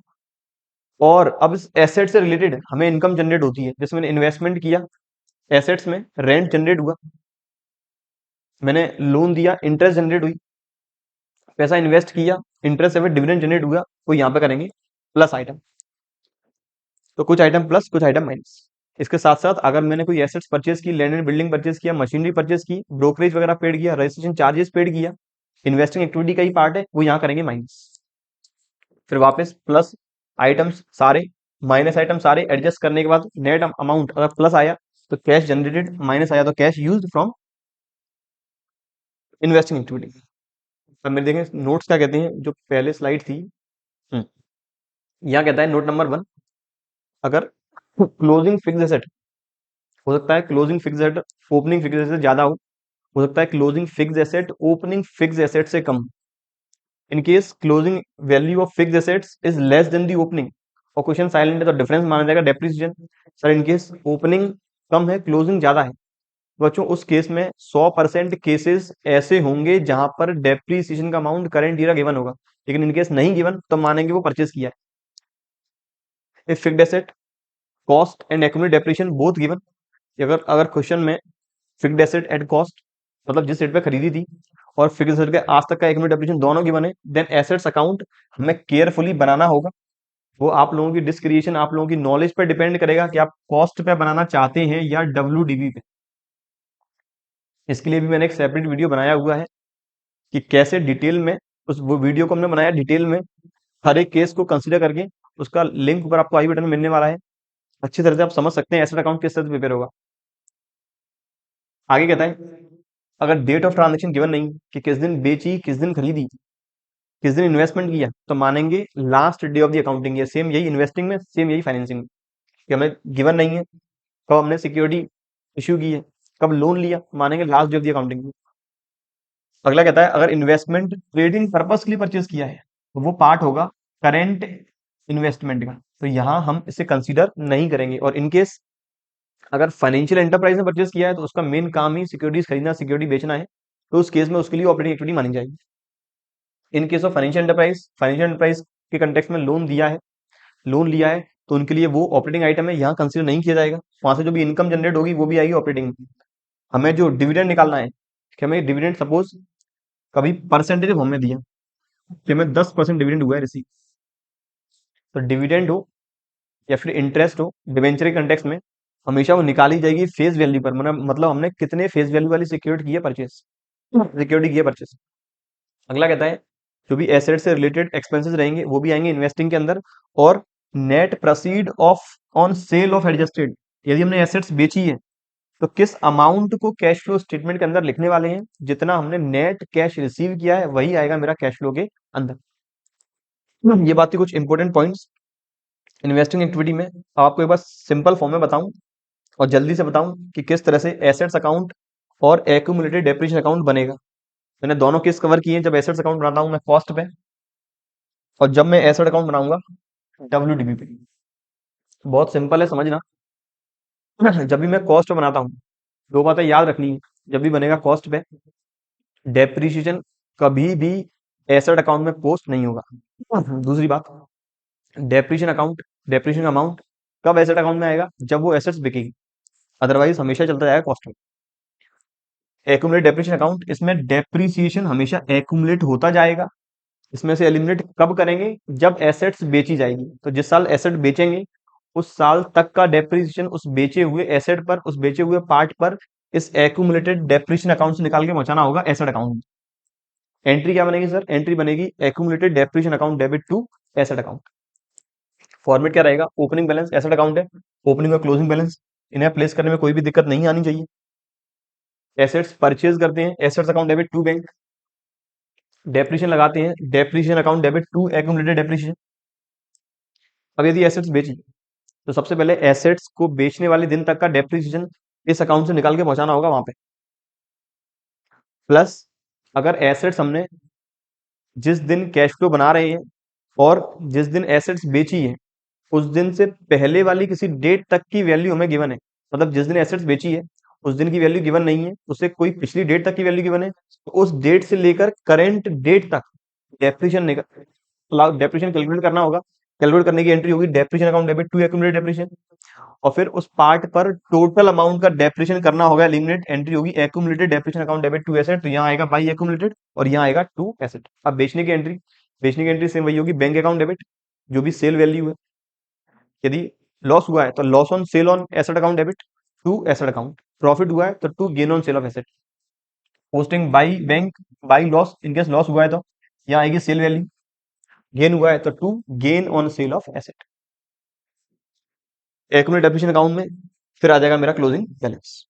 और अब इस एसेट से रिलेटेड हमें इनकम जनरेट होती है, जैसे मैंने इन्वेस्टमेंट किया, एसेट्स में रेंट जनरेट हुआ, मैंने लोन दिया, इंटरेस्ट जनरेट हुई, पैसा इन्वेस्ट किया, इंटरेस्ट से फिर डिविडेंड जनरेट हुआ, वो यहाँ पे करेंगे प्लस आइटम। तो कुछ आइटम प्लस, कुछ आइटम माइनस। इसके साथ साथ अगर मैंने कोई एसेट्स परचेज की, लैंड एंड बिल्डिंग परचेज किया, मशीनरी परचेज की, ब्रोकरेज वगैरह पेड किया, रजिस्ट्रेशन चार्जेस पेड किया, इन्वेस्टिंग एक्टिविटी का ही पार्ट है, वो यहाँ करेंगे माइनस। फिर वापस प्लस आइटम्स सारे, माइनस आइटम सारे एडजस्ट करने के बाद नेट अमाउंट अगर प्लस आया तो कैश जनरेटेड, माइनस आया तो cash used from investing activity. अब मेरे देखें नोट्स क्या कहते हैं, जो पहले स्लाइड थी। हम्म, यहाँ कहता है नोट नंबर 1, अगर क्लोजिंग फिक्स एसेट, हो सकता है closing fix asset opening fix asset ज्यादा हो सकता है closing fix asset opening fix asset से कम। In case closing value of fix assets is less than the opening और क्वेश्चन साइलेंट है, तो डिफरेंस माना जाएगा depreciation. Sir in case opening कम है, क्लोजिंग ज्यादा है, बच्चों उस केस में 100% केसेस ऐसे होंगे जहां पर डेप्रीसिएशन का अमाउंट करंट ईयर गिवन होगा, लेकिन इनकेस नहीं गिवन तो मानेंगे वो परचेज किया है। Fixed asset cost and accumulated depreciation both given, अगर अगर क्वेश्चन में फिक्स्ड एसेट एट कॉस्ट मतलब जिस रेट पे खरीदी थी, और फिक्स्ड एसेट के आज तक का एक्यूमुलेटेड डेप्रिसिएशन दोनों गिवन है, देन एसेट्स अकाउंट हमें केयरफुली बनाना होगा। वो आप लोगों की डिस्क्रिएशन, आप लोगों की नॉलेज पे डिपेंड करेगा कि आप कॉस्ट पे बनाना चाहते हैं या WDV पे। इसके लिए भी मैंने एक सेपरेट वीडियो बनाया हुआ है कि कैसे डिटेल में, उस वो वीडियो को हमने बनाया डिटेल में हर एक केस को कंसीडर करके, उसका लिंक ऊपर आपको आई बटन में मिलने वाला है। अच्छी तरह से आप समझ सकते हैं एसेट अकाउंट किस तरह से प्रिपेयर होगा। आगे कहता है अगर डेट ऑफ ट्रांजेक्शन गिवन नहीं कि किस दिन बेची, किस दिन खरीदी, किस दिन इन्वेस्टमेंट किया, तो मानेंगे last day of the accounting year. Same यही इन्वेस्टिंग में, सेम यही फाइनेंसिंग में, कि हमें गिवन नहीं है कब हमने सिक्योरिटी इश्यू की है, कब लोन लिया, मानेंगे last day of the accounting year. अगला कहता है अगर इन्वेस्टमेंट ट्रेडिंग पर्पस के लिए परचेज किया है तो वो पार्ट होगा करेंट इन्वेस्टमेंट का, तो यहाँ हम इसे कंसीडर नहीं करेंगे। और इनकेस अगर फाइनेंशियल एंटरप्राइज ने परचेज किया है तो उसका मेन काम ही सिक्योरिटीज खरीदना सिक्योरिटी बेचना है, तो उस केस में उसके लिए ऑपरेटिंग एक्टिविटी मानी जाएगी। इन केस ऑफ फाइनेंशियल एंटरप्राइज के कंटेक्स्ट में लोन लिया है तो उनके लिए वो ऑपरेटिंग आइटम है, यहाँ कंसिडर नहीं किया जाएगा। वहां से जो भी इनकम जनरेट होगी वो भी आएगी ऑपरेटिंग। हमें जो डिविडेंड निकालना है कि हमें डिविडेंड सपोज कभी परसेंटेज हमें दिया कि हमें 10% डिविडेंड हुआ है रिसीव, तो डिविडेंड हो या फिर इंटरेस्ट हो डिवेंचर के कंटेक्स्ट में हमेशा वो निकाली जाएगी फेस वैल्यू पर, मतलब हमने कितने फेस वैल्यू वाली सिक्योरिटी की है परचेज, सिक्योरिटी की है परचेज। अगला कहता है जो भी एसेट से रिलेटेड एक्सपेंसेस रहेंगे वो भी आएंगे इन्वेस्टिंग के अंदर। और net proceed of on sale of adjusted, यदि हमने एसेट्स बेची है तो किस अमाउंट को कैश फ्लो स्टेटमेंट के अंदर लिखने वाले हैं, जितना हमने नेट कैश रिसीव किया है वही आएगा मेरा कैश फ्लो के अंदर। ये बात थी कुछ इंपॉर्टेंट पॉइंट्स इन्वेस्टिंग एक्टिविटी में। अब आपको एक बार सिंपल फॉर्म में बताऊं और जल्दी से बताऊं कि किस तरह से एसेट्स अकाउंट और एक्यूमुलेटेड डेप्रिसिएशन अकाउंट बनेगा। मैंने दोनों केस कवर किए हैं, जब एसेट्स अकाउंट बनाता हूं मैं कॉस्ट पे, और जब मैं एसेट अकाउंट बनाऊंगा डब्ल्यूडीबी पे। बहुत सिंपल है समझना। जब भी मैं कॉस्ट पे बनाता हूँ दो बातें याद रखनी है। जब भी बनेगा कॉस्ट पे, डेप्रिसिएशन कभी भी एसेट अकाउंट में पोस्ट नहीं होगा। दूसरी बात, डेप्रिसिएशन अमाउंट कब एसेट अकाउंट में आएगा, जब वो एसेट्स बिकेगी, अदरवाइज हमेशा चलता जाएगा कॉस्ट में। एक्यूमुलेट डेप्रिसिएशन अकाउंट, इसमें डेप्रिसिएशन हमेशा एक्यूमुलेट होता जाएगा। इसमें से एलिमिनेट कब करेंगे, जब एसेट्स बेची जाएगी, तो जिस साल एसेट बेचेंगे उस साल तक का डेप्रिसिएशन उस बेचे हुए एसेट पर, उस बेचे हुए पार्ट पर इस एक्यूमुलेटेड डेप्रिसिएशन अकाउंट से निकाल के पहुंचाना होगा एसेट अकाउंट में। एंट्री क्या बनेगी सर, एंट्री बनेगी accumulated depreciation account debit to asset account. Format क्या रहेगा, ओपनिंग बैलेंस एसेट अकाउंट है, ओपनिंग और क्लोजिंग बैलेंस, इन्हें प्लेस करने में कोई भी दिक्कत नहीं आनी चाहिए। एसेट्स परचेज करते हैं assets account debit to bank, depreciation लगाते हैं depreciation account debit to accumulated depreciation. अब यदि एसेट्स बेची तो सबसे पहले एसेट्स को बेचने वाले दिन तक का डेप्रिसिएशन इस अकाउंट से निकाल के पहुंचाना होगा वहां पे। प्लस अगर एसेट्स हमने जिस दिन कैश फ्लो बना रहे हैं और जिस दिन एसेट्स बेची है उस दिन से पहले वाली किसी डेट तक की वैल्यू हमें गिवन है, मतलब जिस दिन एसेट्स बेची है उस दिन की वैल्यू गिवन नहीं है, उससे कोई पिछली डेट तक की वैल्यू गिवन है, तो उस डेट से लेकर करेंट डेट तक डेप्रिसिएशन डेप्रिसिएशन कैलकुलेट करना होगा। कैलकुलेट करने की एंट्री होगी depreciation account debit to accumulated depreciation, और फिर उस पार्ट पर टोटल अमाउंट का डेप्रिसिएशन करना होगा एलिमिनेट, एंट्री होगी accumulated depreciation account debit to asset, तो यहाँ आएगा बाई एक्यूमुलेटेड और यहाँ आएगा टू एसेट। अब बेचने की एंट्री सेम वही होगी, बैंक अकाउंट डेबिट जो भी सेल वैल्यू है, यदि लॉस हुआ है तो loss on sale on asset account debit to asset account, profit हुआ है तो to gain on sale of asset, posting by bank by loss, in case loss हुआ है तो यहाँ आएगी सेल वैल्यू, गेन हुआ है तो to gain on sale of asset. Accumulate depreciation account में फिर आ जाएगा मेरा क्लोजिंग बैलेंस।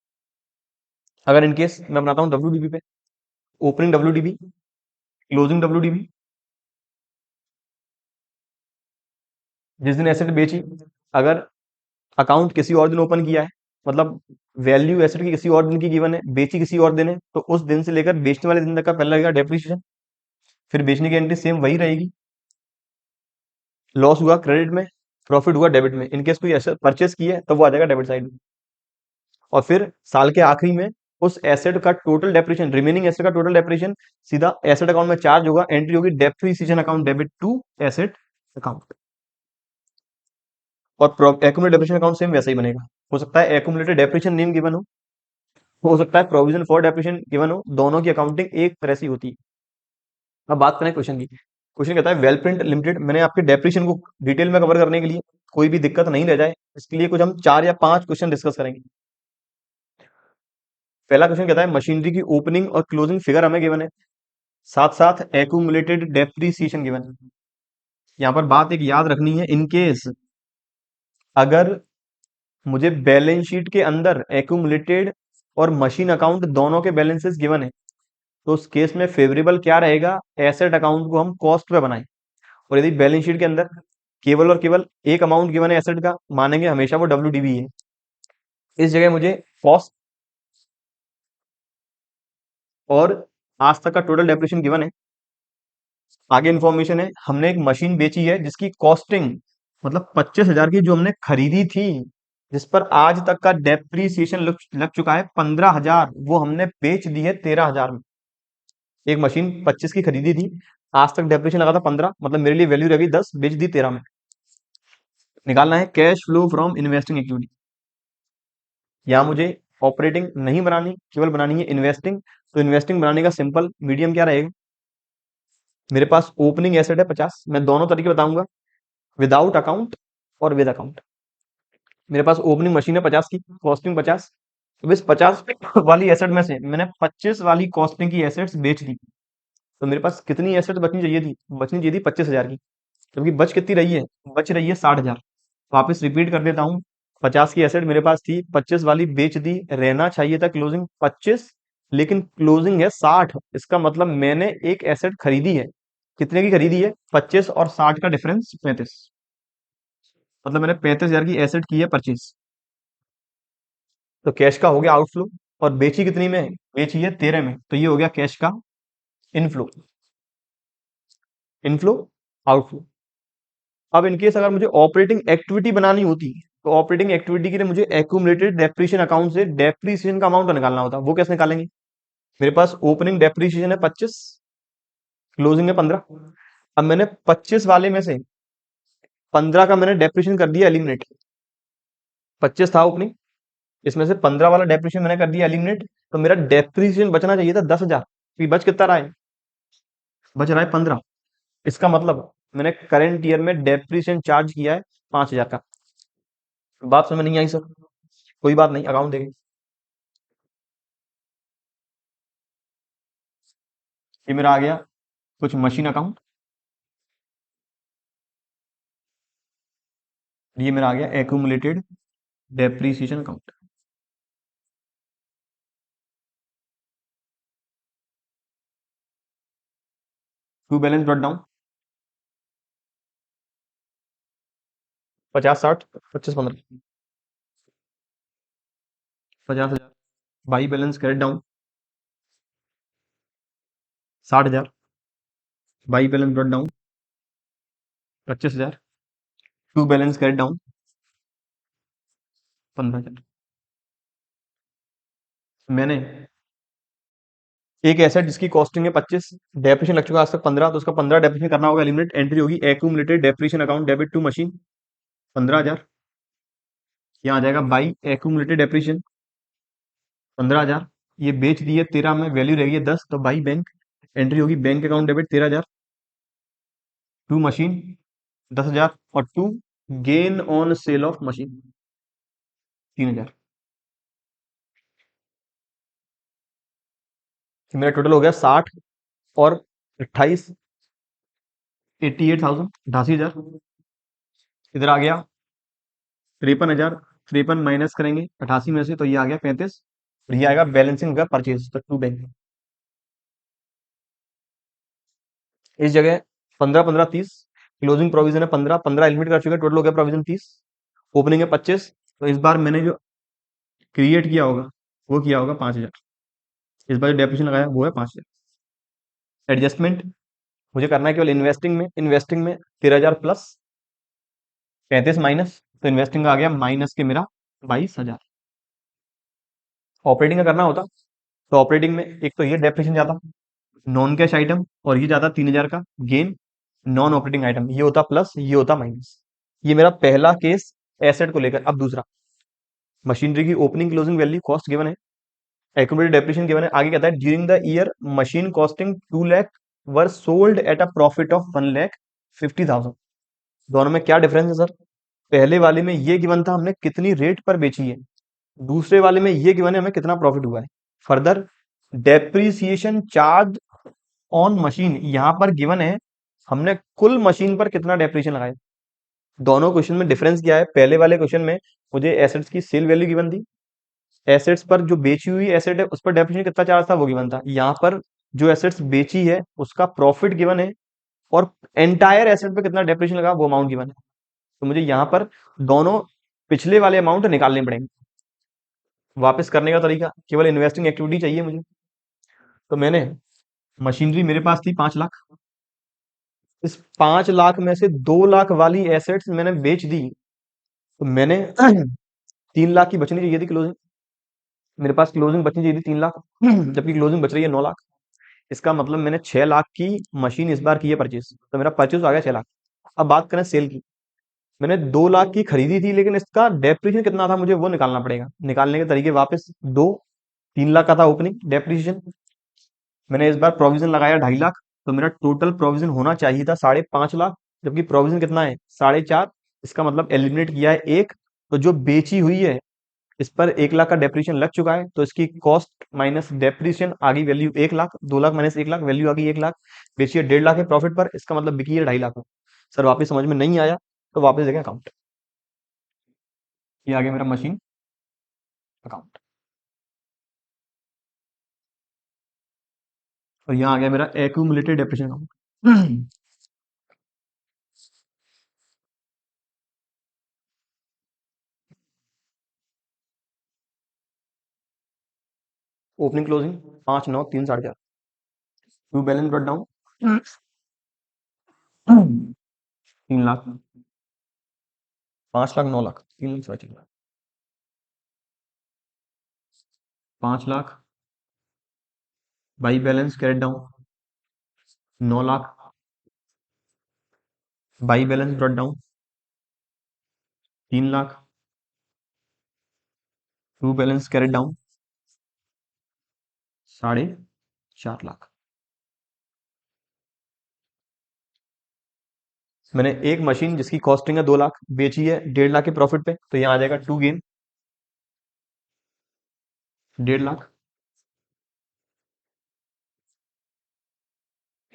अगर इनकेस मैं बनाता हूँ डब्ल्यूडीबी पे, ओपनिंग डब्ल्यूडीबी, क्लोजिंग डब्ल्यूडीबी, जिस दिन एसेट बेची, अगर अकाउंट किसी और दिन ओपन किया है, मतलब वैल्यू एसेट की किसी और दिन की गिवन है, बेची किसी और दिन है, तो उस दिन से लेकर बेचने वाले दिन तक का पहला लगेगा डेप्रिसिएशन, फिर बेचने की एंट्री सेम वही रहेगी, लॉस हुआ क्रेडिट में, प्रॉफिट हुआ डेबिट में, इनकेस कोई एसेट परचेस की है तो वो आ जाएगा डेबिट साइड में। और फिर साल के आखिरी में उस एसेट का टोटल डेप्रिसिएशन, रिमेनिंग एसेट का टोटल डेप्रिसिएशन सीधा एसेट अकाउंट में चार्ज होगा, एंट्री होगी depreciation account debit to asset account. और एक्यूमुलेटेड डेप्रिसिएशन अकाउंट सेम वैसा ही बनेगा। हो सकता है एक्यूमुलेटेड डेप्रिसिएशन नेम गिवन हो सकता है प्रोविजन फॉर डेप्रिसिएशन गिवन हो, दोनों की अकाउंटिंग एक तरह से होती है। अब बात करें क्वेश्चन की, क्वेश्चन कहता है वेल प्रिंट लिमिटेड, मैंने आपके डेप्रिसिएशन को डिटेल में कवर करने के लिए कोई भी दिक्कत नहीं रह जाए इसके लिए कुछ हम 4 या 5 क्वेश्चन डिस्कस करेंगे। पहला क्वेश्चन कहता है मशीनरी की ओपनिंग और क्लोजिंग फिगर हमें गिवन है, साथ साथ एक्यूमुलेटेड डेप्रिसिएशन गिवन है। यहाँ पर बात एक याद रखनी है, इनकेस अगर मुझे बैलेंस शीट के अंदर एक्यूमुलेटेड और मशीन अकाउंट दोनों के बैलेंसेस गिवन है तो उस केस में फेवरेबल क्या रहेगा, एसेट अकाउंट को हम कॉस्ट पे बनाएं। और यदि बैलेंस शीट के अंदर केवल और केवल एक अमाउंट गिवन है एसेट का, मानेंगे हमेशा वो डब्ल्यूडीबी है। इस जगह मुझे कॉस्ट और आज तक का टोटल डेप्रिसिएशन गिवन है। आगे इन्फॉर्मेशन है, हमने एक मशीन बेची है जिसकी कॉस्टिंग मतलब 25,000 की जो हमने खरीदी थी, जिस पर आज तक का डेप्रीसिएशन लग चुका है 15,000, वो हमने बेच दी है 13,000 में। एक मशीन 25 की खरीदी थी, आज तक डेप्रिसिएशन लगा था 15, मतलब मेरे लिए वैल्यू रह गई 10, बेच दी 13 में। निकालना है cash flow from investing activity. यहाँ मुझे ऑपरेटिंग नहीं बनानी, केवल बनानी है इन्वेस्टिंग। तो इन्वेस्टिंग बनाने का सिंपल मीडियम क्या रहेगा, मेरे पास ओपनिंग एसेट है 50, मैं दोनों तरीके बताऊंगा, विदाउट अकाउंट और विद अकाउंट। मेरे पास ओपनिंग मशीन है 50 की, कॉस्टिंग 50, तो इस 50 वाली एसेट में से मैंने 25 वाली कॉस्टिंग की एसेट्स बेच दी, तो मेरे पास कितनी एसेट बचनी चाहिए थी, बचनी चाहिए थी 25,000 की, क्योंकि बच कितनी रही है, बच रही है 60,000। वापस रिपीट कर देता हूँ, 50 की एसेट मेरे पास थी, 25 वाली बेच दी, रहना चाहिए था क्लोजिंग 25, लेकिन क्लोजिंग है 60। इसका मतलब मैंने एक एसेट खरीदी है, कितने की खरीदी है, 25 और 60 का डिफरेंस 35, मतलब मैंने 35,000 की एसेट की है परचेज। तो कैश का हो गया आउटफ्लो, और बेची कितनी में, बेची है 13 में, तो ये हो गया कैश का इनफ्लो। Inflow, outflow. अब इनकेस अगर मुझे ऑपरेटिंग एक्टिविटी बनानी होती, तो ऑपरेटिंग एक्टिविटी के लिए मुझे एक्यूमुलेटेड डेप्रिसिएशन अकाउंट से डेप्रिसिएशन का अमाउंट निकालना होता, वो कैसे निकालेंगे। मेरे पास ओपनिंग डेप्रिसिएशन है 25, क्लोजिंग है 15। अब मैंने 25 वाले में से 15 का मैंने डेप्रिसिएशन कर दिया एलिमिनेट। 25 था ओपनिंग, इसमें से 15 वाला डेप्रिसिएशन मैंने कर दिया एलिमिनेट, तो मेरा डेप्रिसिएशन बचना चाहिए था 10,000। बच कितना रहा है, बच रहा है 15। इसका मतलब मैंने करंट ईयर में डेप्रिसिएशन चार्ज किया है 5,000 का। बात समझ में नहीं आई सर, कोई बात नहीं, अकाउंट देखें। ये मेरा आ गया कुछ मशीन अकाउंट, ये मेरा आ गया accumulated depreciation account. To balance brought down 50 60 25 15, 50,000। By balance carried down 60,000, by balance brought down 25,000, to balance carried down 15,000। मैंने एक एसेट जिसकी कॉस्टिंग है 25, डेप्रिसिएशन लग चुका है आज तक 15, तो उसका 15 डेप्रिसिएशन करना होगा एलिमिनेट। एंट्री होगी accumulated depreciation account debit to machine 15,000। यहाँ आ जाएगा बाई एक्यूमुलेटेड डेप्रिसिएशन 15,000, ये बेच दिए 13 में, वैल्यू रह गई है 10, तो बाई बैंक, एंट्री होगी bank account debit 13,000 to machine 10,000, और to gain on sale of machine 3,000। मेरा टोटल हो गया 60 और 28, 88,000, 88,000। इधर आ गया 53,000, 53 माइनस करेंगे 88 में से, तो ये आ गया 35, और ये आएगा बैलेंसिंग का परचेज, तो टू बैंक। इस जगह 15 15 30, क्लोजिंग प्रोविजन है 15, 15 एलिमिट कर चुके हैं, टोटल हो गया प्रोविजन 30, ओपनिंग है 25, तो इस बार मैंने जो क्रिएट किया होगा वो किया होगा 5,000, इस बार जो डेप्रिसिएशन लगाया वो है 5,000। एडजस्टमेंट मुझे करना है केवल इन्वेस्टिंग में, इन्वेस्टिंग में 13,000 प्लस 35 माइनस, तो इन्वेस्टिंग का आ गया माइनस के मेरा 22,000। ऑपरेटिंग का करना होता, तो ऑपरेटिंग में एक तो ये डेप्रिसिएशन जाता नॉन कैश आइटम, और ये जाता 3,000 का गेन नॉन ऑपरेटिंग आइटम, ये होता प्लस, ये होता माइनस। ये मेरा पहला केस एसेट को लेकर। अब दूसरा, मशीनरी की opening closing value cost given है, एक्यूमुलेटेड डेप्रिसिएशन गिवन है, आगे कहता है during the year machine costing 2 lakh were sold at a profit of 1,50,000। दोनों में क्या डिफरेंस है सर, पहले वाले में ये गिवन था हमने कितनी रेट पर बेची है, दूसरे वाले में ये गिवन है हमें कितना प्रॉफिट हुआ है। Further depreciation charge on machine, यहां पर गिवन है हमने कुल मशीन पर कितना डेप्रिसिएशन लगाया। दोनों क्वेश्चन में डिफरेंस क्या है, पहले वाले क्वेश्चन में मुझे एसेट्स की सेल वैल्यू गिवन थी, एसेट्स पर जो बेची हुई एसेट है उस पर डेप्रिसिएशन कितना चार्ज था वो गिवन था। यहाँ पर जो एसेट्स बेची है उसका प्रॉफिट गिवन है, और एंटायर एसेट पे कितना डेप्रिसिएशन लगा वो अमाउंट गिवन है। तो मुझे यहाँ पर दोनों पिछले वाले अमाउंट निकालने पड़ेंगे। वापस करने का तरीका, केवल इन्वेस्टिंग एक्टिविटी चाहिए मुझे, तो मैंने मशीनरी मेरे पास थी 5 लाख। इस 5 लाख में से 2 लाख वाली एसेट्स मैंने बेच दी, तो मैंने 3 लाख की बचनी चाहिए थी क्लोजिंग। मेरे पास क्लोजिंग बचनी चाहिए थी 3 लाख, जबकि क्लोजिंग बच रही है 9 लाख। इसका मतलब मैंने 6 लाख की मशीन इस बार की है परचेज, तो मेरा परचेज आ गया 6 लाख। अब बात करें सेल की। मैंने 2 लाख की खरीदी थी, लेकिन इसका डेप्रिसिएशन कितना था मुझे वो निकालना पड़ेगा। निकालने के तरीके वापस दो। 3 लाख का था ओपनिंग डेप्रिसिएशन, मैंने इस बार प्रोविजन लगाया 2.5 लाख, तो मेरा टोटल प्रोविजन होना चाहिए था 5.5 लाख, जबकि प्रोविजन कितना है 4.5। इसका मतलब एलिमिनेट किया है एक, तो जो बेची हुई है इस पर 1 लाख का डेप्रिसिएशन लग चुका है, तो इसकी कॉस्ट माइनस डेप्रिसिएशन आ गई value 1 lakh. 2 lakh minus 1 lakh value आ गई 1 लाख। बेची है 1.5 लाख है प्रॉफिट पर, इसका मतलब बिकी है 2.5 लाख में। सर वापस समझ में नहीं आया तो वापस देखें अकाउंट। ये आ गया मेरा मशीन अकाउंट, और यहाँ आ गया मेरा accumulated depreciation account. Opening closing 5, 9, 3, 4.5। To balance brought down 3 lakh, 5 lakh, 9 lakh, 3 lakh 4.5 lakh. 5 lakh by balance carried down 9 lakh, by balance brought down 3 lakh, to balance carried down 4.5 lakh. मैंने एक मशीन जिसकी कॉस्टिंग है 2 लाख बेची है 1.5 लाख के प्रॉफिट पे, तो यहाँ आ जाएगा टू गेन 1.5 लाख।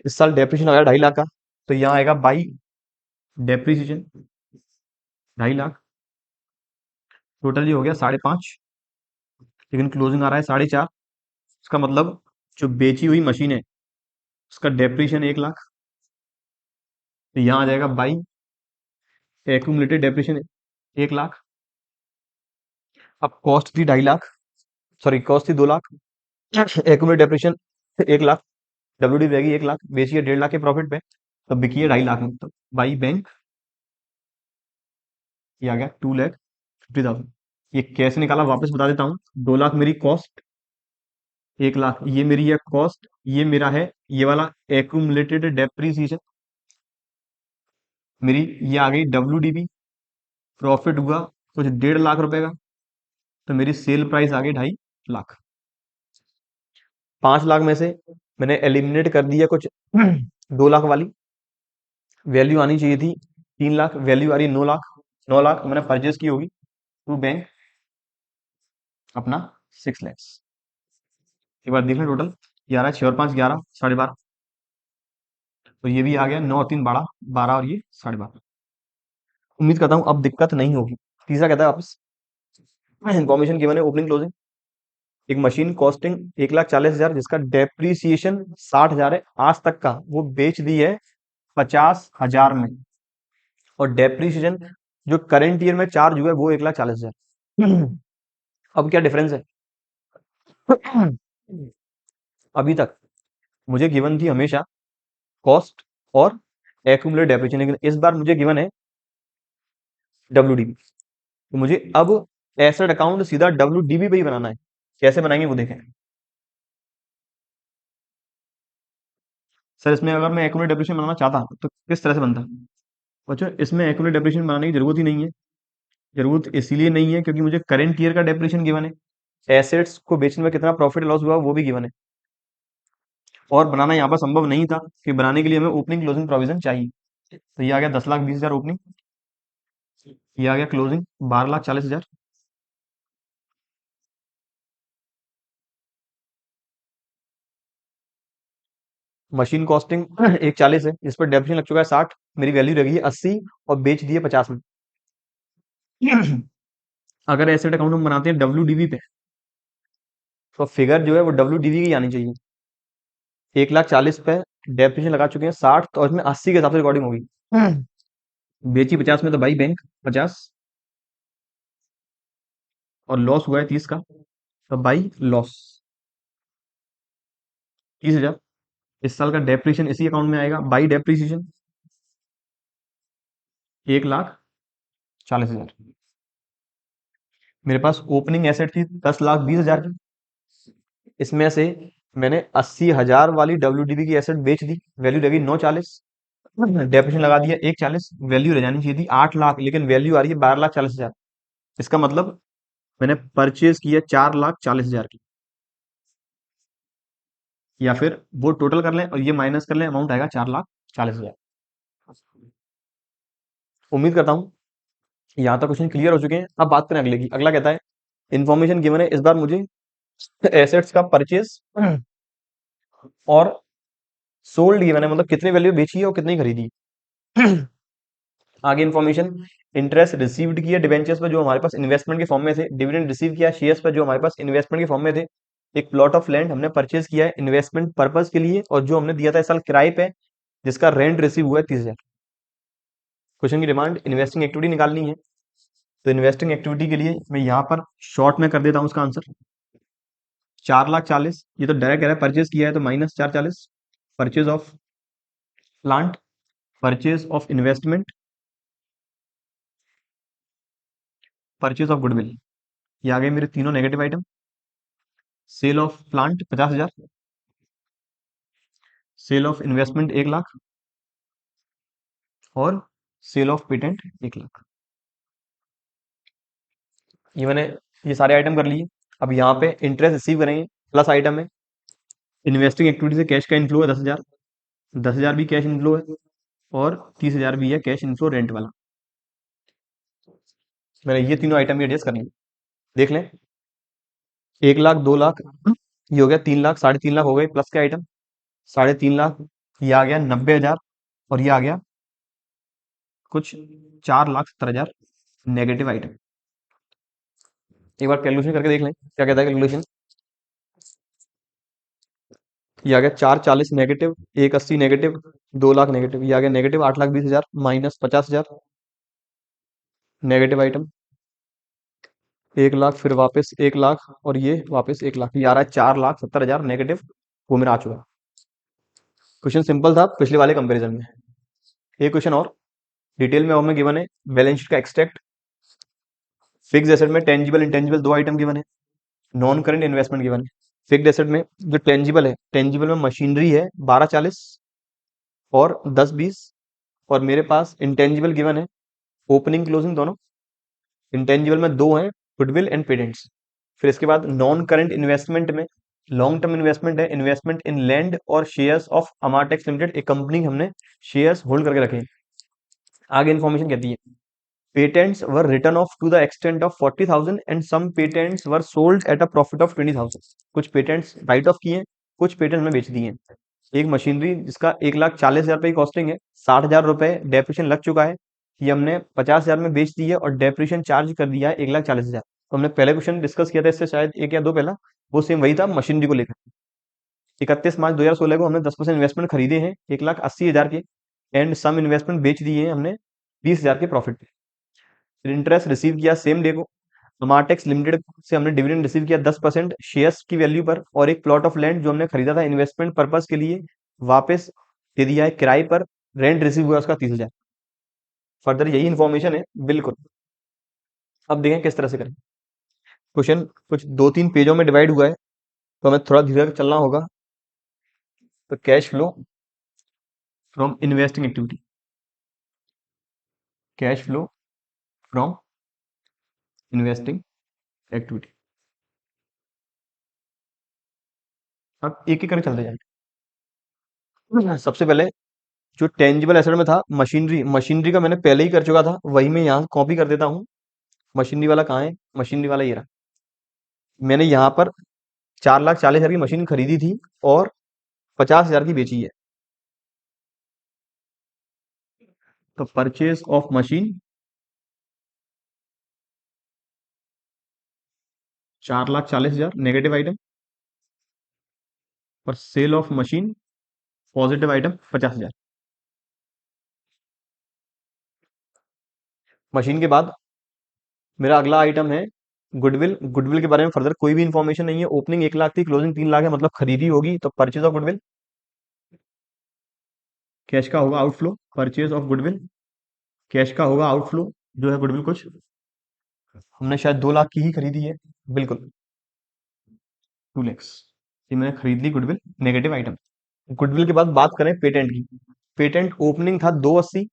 इस साल डेप्रिसिएशन आ गया 2.5 लाख का, तो यहाँ आएगा बाई डेप्रिसिएशन 2.5 लाख। टोटल ये हो गया 5.5, लेकिन क्लोजिंग आ रहा है 4.5। इसका मतलब जो बेची हुई मशीन है उसका डेप्रिसिएशन 1 लाख, तो यहाँ आ जाएगा बाई एक्यूमुलेटेड डेप्रिसिएशन 1 लाख। अब कॉस्ट थी 2.5 लाख, सॉरी कॉस्ट थी 2 lakh, accumulated depreciation 1 lakh, WD रहेगी 1 लाख, बेची है 1.5 लाख के प्रॉफिट पे, तब बिकी है 2.5 लाख में, तो बाई बैंक ये आ गया 2,50,000। ये कैसे निकाला वापस बता देता हूँ। 2 लाख मेरी कॉस्ट, 1 लाख ये मेरी है कॉस्ट, ये मेरा है ये वाला एक्यूमुलेटेड डेप्रीसिएशन, मेरी ये आ गई डब्ल्यू। प्रॉफिट हुआ कुछ 1.5 लाख रुपए का, तो मेरी सेल प्राइस आ गई 2.5 लाख। 5 लाख में से मैंने एलिमिनेट कर दिया कुछ 2 लाख वाली, वैल्यू आनी चाहिए थी 3 लाख, वैल्यू आ रही 9 लाख। 9 लाख मैंने परचेज की होगी टू बैंक अपना 6 लैक्स। एक बार देख लें टोटल, 11, 6 और 5, 11, 12.5, तो ये भी आ गया 9 और 3, 12, 12 और ये 12.5। उम्मीद करता हूँ अब दिक्कत नहीं होगी। तीसरा कहता है वापस इन्फॉर्मेशन गिवन है ओपनिंग क्लोजिंग। एक मशीन कॉस्टिंग 1,40,000 जिसका डेप्रीसिएशन 60,000 है आज तक का, वो बेच दी है 50,000 में, और डेप्रीसिएशन जो करंट ईयर में चार्ज हुआ है वो 1,40,000। अब क्या डिफरेंस है? अभी तक मुझे गिवन थी हमेशा कॉस्ट और एक्यूमुलेटेड डेप्रिसिएशन, लेकिन इस बार मुझे गिवन है डब्ल्यूडीबी, तो मुझे अब एसेट अकाउंट सीधा डब्ल्यूडीबी पे ही बनाना है। कैसे बनाएंगे वो देखें। सर इसमें अगर मैं एक्यूमुलेटेड डेप्रिसिएशन बनाना चाहता तो किस तरह से बनता? बच्चों इसमें एक्यूमुलेटेड डेप्रिसिएशन बनाने की जरूरत ही नहीं है। जरूरत इसीलिए नहीं है क्योंकि मुझे करंट ईयर का डेप्रिसिएशन गिवन है, एसेट्स को बेचने में कितना प्रॉफिट लॉस हुआ वो भी गिवन है, और बनाना यहाँ पर संभव नहीं था कि बनाने के लिए हमें ओपनिंग क्लोजिंग प्रोविजन चाहिए। तो ये आ गया 10,20,000 ओपनिंग, ये आ गया क्लोजिंग 12,40,000। मशीन कॉस्टिंग 1,40 है, इस पर डेप्रिसिएशन लग चुका है 60, मेरी वैल्यू रही है 80 और बेच दी है 50 में। अगर एसेट अकाउंट हम बनाते हैं डब्ल्यू पे, तो फिगर जो है वो डब्ल्यू की आनी चाहिए। 1,40,000 पे डेप्रिसिएशन लगा चुके हैं 60, तो इसमें 80 के हिसाब से रिकॉर्डिंग होगी। बेची 50 में, तो भाई बैंक 50, और लॉस हुआ है 30 का, तो बाई लॉस 30,000। इस साल का डेप्रिसिएशन इसी अकाउंट में आएगा बाई डेप्रिसिएशन 1,40,000। मेरे पास ओपनिंग एसेट थी 10,20,000 की, इसमें से मैंने 80,000 वाली WDB की एसेट बेच दी, वैल्यू रहेगी 9,40, डेप्रिसिएशन लगा दिया 1,40, वैल्यू रह जानी चाहिए थी 8 लाख, लेकिन वैल्यू आ रही है 12,40,000। इसका मतलब मैंने परचेज किया 4,40,000 की, या फिर वो टोटल कर लें और ये माइनस कर लें, अमाउंट आएगा 4,40,000। उम्मीद करता हूँ यहाँ तक क्वेश्चन क्लियर हो चुके हैं। अब बात करें अगले की। अगला कहता है इन्फॉर्मेशन गिवन है, इस बार मुझे एसेट्स का परचेज और सोल्ड गिवन है, मतलब कितनी वैल्यू बेची है और कितनी खरीदी। आगे इन्फॉर्मेशन, इंटरेस्ट रिसीव्ड किया डिवेंचर्स पर जो हमारे पास इन्वेस्टमेंट के फॉर्म में थे, डिविडेंड रिसीव किया शेयर्स पर जो हमारे पास इन्वेस्टमेंट के फॉर्म में थे, एक प्लॉट ऑफ लैंड हमने परचेज किया है इन्वेस्टमेंट पर्पज के लिए, और जो हमने दिया था इस साल किराए पे, जिसका रेंट रिसीव हुआ है 30,000। क्वेश्चन की डिमांड इन्वेस्टिंग एक्टिविटी निकालनी है, तो इन्वेस्टिंग एक्टिविटी के लिए मैं यहाँ पर शॉर्ट में कर देता हूँ उसका आंसर 4,40,000। ये तो डायरेक्ट कह रहा है परचेज किया है, तो minus 4,40, purchase of plant, purchase of investment, purchase of goodwill. ये आ गए मेरे तीनों negative item. Sale of plant 50,000, sale of investment 1,00,000 और सेल ऑफ पेटेंट 1,00,000। ये मैंने ये सारे आइटम कर लिए। अब यहाँ पे इंटरेस्ट रिसीव करेंगे, प्लस आइटम है इन्वेस्टिंग एक्टिविटी से कैश का इनफ्लो है 10,000, 10,000 भी कैश इनफ्लो है और 30,000 भी है कैश इनफ्लो रेंट वाला। मैंने ये तीनों आइटम भी एडजस्ट करनी है। देख लें, 1,00,000, 2,00,000, ये हो गया 3,00,000, 3.5 लाख हो गए प्लस के आइटम, 3.5 लाख, ये आ गया 90,000 और ये आ गया कुछ 4,70,000 नेगेटिव आइटम। एक बार कैलकुलेशन करके देख लें क्या कहता है कैलकुलेशन। ये आ गया 4,40 नेगेटिव, 1,80 नेगेटिव, 2,00,000 नेगेटिव, ये आ गया नेगेटिव 8,20,000 माइनस 50,000 नेगेटिव आइटम, 1,00,000, फिर वापस 1,00,000 और ये वापस 1,00,000, ये आ रहा है 4,70,000 नेगेटिव। वो मेरा आ चुका। क्वेश्चन सिंपल था पिछले वाले कंपैरिजन में। एक क्वेश्चन और डिटेल में और में गिवन है, बैलेंस शीट का एक्सट्रैक्ट। फिक्स एसेट में टेंजिबल इंटेंजिबल दो आइटम गिवन है, नॉन करंट इन्वेस्टमेंट गिवन है। फिक्स एसेट में जो टेंजिबल है, टेंजिबल में मशीनरी है 12,40 और 10,20, और मेरे पास इंटेंजिबल गिवन है ओपनिंग क्लोजिंग दोनों। इंटेंजिबल में दो हैं, गुडविल एंड पेटेंट्स। फिर इसके बाद नॉन करंट इन्वेस्टमेंट में लॉन्ग टर्म इन्वेस्टमेंट है, इन्वेस्टमेंट इन लैंड और शेयर्स ऑफ अमाटेक्स लिमिटेड, एक कंपनी हमने शेयर्स होल्ड करके रखे हैं। आगे इन्फॉर्मेशन कहती है patents were written off to the extent of 40,000 and some patents were sold at a profit of 20,000। कुछ पेटेंट्स राइट ऑफ किए, कुछ पेटेंट्स में बेच दिए। एक मशीनरी जिसका 1,40,000 रुपए की कॉस्टिंग है, 60,000 रुपए डेप्रिसिएशन लग चुका है, ये हमने 50,000 में बेच दी है और डेप्रिसिएशन चार्ज कर दिया है 1,40,000। तो हमने पहले क्वेश्चन डिस्कस किया था इससे शायद एक या दो पहला, वो सेम वही था मशीनरी को लेकर। 31 मार्च 2016 को हमने 10% इन्वेस्टमेंट खरीदे हैं 1,80,000 के, एंड सम इन्वेस्टमेंट बेच दिए हैं हमने 20,000 के प्रॉफिट पे। फिर इंटरेस्ट रिसीव किया सेम डे को, अमाटेक्स लिमिटेड से हमने डिविडेंड रिसीव किया 10% शेयर्स की वैल्यू पर, और एक प्लॉट ऑफ लैंड जो हमने खरीदा था इन्वेस्टमेंट पर्पज के लिए वापस दे दिया है किराए पर, रेंट रिसीव हुआ उसका 30,000। फर्दर यही इन्फॉर्मेशन है बिल्कुल। अब देखें किस तरह से करें। क्वेश्चन कुछ 2-3 पेजों में डिवाइड हुआ है, तो हमें थोड़ा धीरे चलना होगा। तो cash flow from investing activity, cash flow from investing activity. अब एक एक करके चलते जाएंगे। सबसे पहले जो टेंजिबल एसेट में था मशीनरी, मशीनरी का मैंने पहले ही कर चुका था, वही मैं यहाँ कॉपी कर देता हूँ। मशीनरी वाला कहाँ है, मशीनरी वाला ये रहा। मैंने यहाँ पर 4,40,000 की मशीन खरीदी थी और 50,000 की बेची है। तो purchase of machine 4,40,000 negative item, और sale of machine positive item 50,000। Machine के बाद मेरा अगला आइटम है गुडविल। गुडविल के बारे में फर्दर कोई भी इंफॉर्मेशन नहीं है। ओपनिंग 1,00,000 थी, क्लोजिंग 3,00,000 है, मतलब खरीदी होगी, तो परचेज ऑफ गुडविल कैश का होगा outflow, purchase of goodwill, cash का होगा आउटफ्लो जो है गुडविल कुछ हमने शायद 2 लाख की ही खरीदी है, बिल्कुल 2 lakhs, ये मैंने खरीद ली गुडविल, नेगेटिव आइटम। गुडविल के बाद बात करें पेटेंट की, पेटेंट ओपनिंग था 280,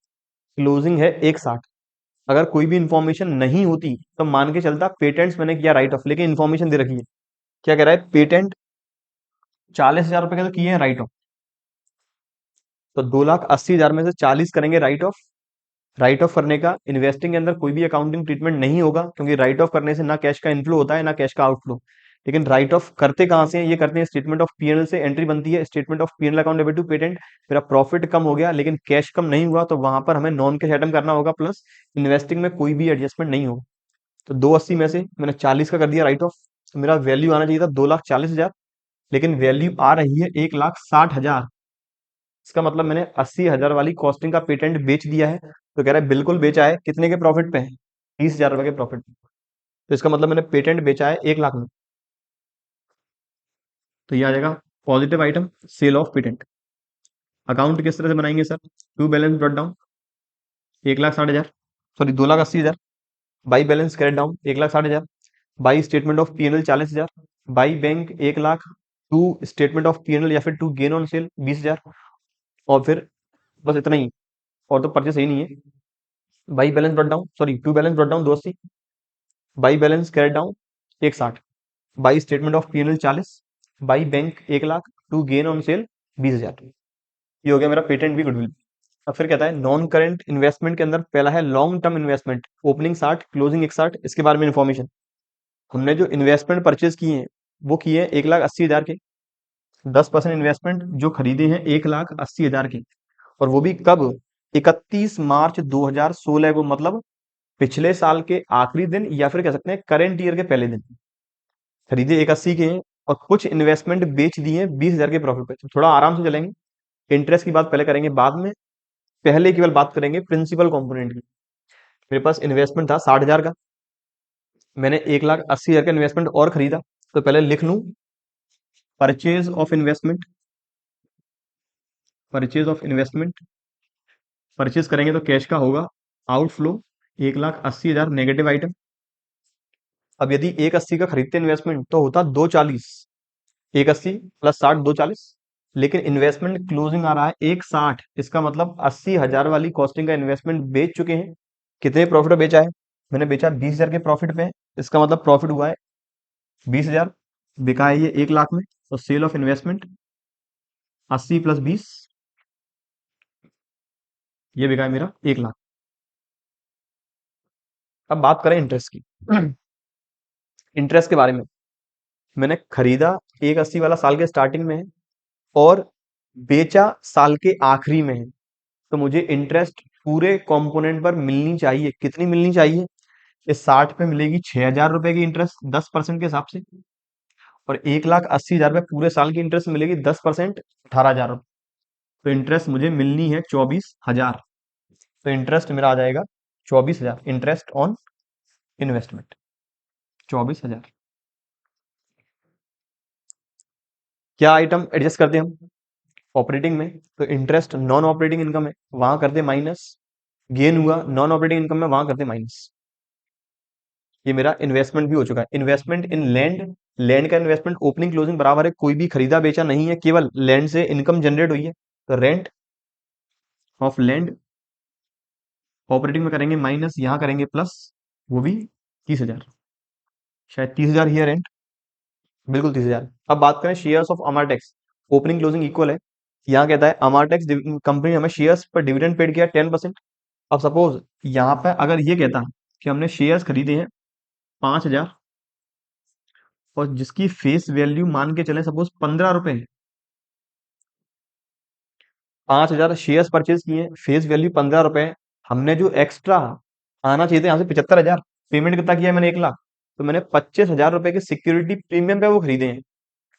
क्लोजिंग है 160। अगर कोई भी इंफॉर्मेशन नहीं होती तो मान के चलता पेटेंट्स मैंने किया राइट ऑफ, लेकिन इंफॉर्मेशन दे रखी है, क्या कह रहा है, पेटेंट 40,000 रुपए के तो किए हैं राइट ऑफ, तो 2,80,000 में से 40 करेंगे राइट ऑफ। राइट ऑफ करने का इन्वेस्टिंग के अंदर कोई भी अकाउंटिंग ट्रीटमेंट नहीं होगा, क्योंकि राइट ऑफ करने से ना कैश का इनफ्लो होता है ना कैश का आउटफ्लो। लेकिन राइट ऑफ करते कहां से हैं, ये करते हैं स्टेटमेंट ऑफ पीएनएल से, एंट्री बनती है statement of PNL account debit to patent. मेरा प्रॉफिट कम हो गया लेकिन कैश कम नहीं हुआ, तो वहां पर हमें नॉन कैश आइटम करना होगा, प्लस इन्वेस्टिंग में कोई भी एडजस्टमेंट नहीं होगा। तो 280 में से मैंने 40 का कर दिया राइट ऑफ, तो मेरा वैल्यू आना चाहिए था 2,40,000, लेकिन वैल्यू आ रही है 1,60,000। इसका मतलब मैंने 80,000 वाली कॉस्टिंग का पेटेंट बेच दिया है। तो कह रहा है बिल्कुल बेचा है, कितने के प्रॉफिट पे है, 30,000 रुपए के प्रॉफिट पे। तो इसका मतलब मैंने पेटेंट बेचा है 1 लाख में। तो ये आ जाएगा positive item, sale of patent. Account किस तरह से बनाएंगे sir, to balance brought down 1,60,000, sorry 2,80,000, by balance carried down 1,60,000, by statement of PNL 40,000, by bank 1 lakh, to statement of PNL या फिर टू गेन ऑन सेल 20,000, और फिर बस इतना ही, और तो परचेस सही नहीं है। By balance brought down, sorry to balance brought down 280, by balance carried down 160, by statement of PNL 40, by bank 1 lakh, to gain on sale 20,000। ये हो गया मेरा पेटेंट भी गुडविल। अब फिर कहता है नॉन करेंट इन्वेस्टमेंट के अंदर पहला है long term investment, opening 60 closing 160, इसके बारे में इन्फॉर्मेशन। हमने जो इन्वेस्टमेंट परचेज किए हैं वो किए हैं 1,80,000 के, 10% इन्वेस्टमेंट जो खरीदे हैं 1,80,000 के, और वो भी कब, 31 मार्च 2016 को, मतलब पिछले साल के आखिरी दिन या फिर कह सकते हैं करेंट ईयर के पहले दिन। खरीदे 180 के हैं और कुछ इन्वेस्टमेंट बेच दिए 20,000 के प्रॉफिट पे। तो थोड़ा आराम से चलेंगे, इंटरेस्ट की बात पहले करेंगे बाद में, पहले केवल बात करेंगे प्रिंसिपल कंपोनेंट की। मेरे पास इन्वेस्टमेंट था 60,000 का, मैंने 1,80,000 का इन्वेस्टमेंट और खरीदा। तो पहले लिख लूं purchase of investment, purchase of investment, purchase करेंगे तो कैश का होगा आउटफ्लो 1,80,000 नेगेटिव आइटम। अब यदि 180 का खरीदते इन्वेस्टमेंट तो होता 240, 180 प्लस 60 240, लेकिन इन्वेस्टमेंट क्लोजिंग आ रहा है 160, इसका मतलब 80,000 वाली कॉस्टिंग का इन्वेस्टमेंट बेच चुके हैं। कितने प्रॉफिट में बेचा है, मैंने बेचा 20,000 के प्रॉफिट पे, इसका मतलब प्रॉफिट हुआ है 20,000, बिका है ये 1 लाख में। तो सेल ऑफ इन्वेस्टमेंट 80 प्लस 20, ये बिका है मेरा 1 लाख। अब बात करें इंटरेस्ट की। इंटरेस्ट के बारे में, मैंने खरीदा 180 वाला साल के स्टार्टिंग में है और बेचा साल के आखिरी में है, तो मुझे इंटरेस्ट पूरे कंपोनेंट पर मिलनी चाहिए। कितनी मिलनी चाहिए, इस 60 पे मिलेगी 6,000 रुपए की इंटरेस्ट 10% के हिसाब से, और 1,80,000 रुपए पूरे साल की इंटरेस्ट मिलेगी 10%, 18,000 रुपए। तो इंटरेस्ट मुझे मिलनी है 24,000। तो इंटरेस्ट मेरा आ जाएगा 24,000, इंटरेस्ट ऑन इन्वेस्टमेंट 24,000। क्या आइटम एडजस्ट करते हैं हम ऑपरेटिंग में, तो इंटरेस्ट नॉन ऑपरेटिंग इनकम है, वहां करते माइनस, गेन हुआ नॉन ऑपरेटिंग इनकम में, वहां करते माइनस। ये मेरा इन्वेस्टमेंट भी हो चुका है। इन्वेस्टमेंट इन लैंड, लैंड का इन्वेस्टमेंट ओपनिंग क्लोजिंग बराबर है, कोई भी खरीदा बेचा नहीं है, केवल लैंड से इनकम जनरेट हुई है। तो रेंट ऑफ लैंड ऑपरेटिंग में करेंगे माइनस, यहां करेंगे प्लस, वो भी 30,000, शायद 30,000 ही है रेंट, बिल्कुल 30,000। अब बात करें shares of Amartex, opening closing equal है, यहाँ कहता है अमारटेक्स कंपनी हमें शेयर्स पर डिविडेंड पेड किया 10%। अब सपोज यहाँ पे अगर ये कहता कि हमने शेयर्स खरीदे हैं 5,000 और जिसकी फेस वैल्यू मान के चले सपोज 15 रुपए, 5,000 शेयर्स परचेज किए, फेस वैल्यू 15 रुपए, हमने जो एक्स्ट्रा आना चाहिए था यहाँ से 75,000, पेमेंट कितना किया है मैंने 1 लाख, तो मैंने 25,000 रुपए के सिक्योरिटी प्रीमियम पे वो खरीदे हैं।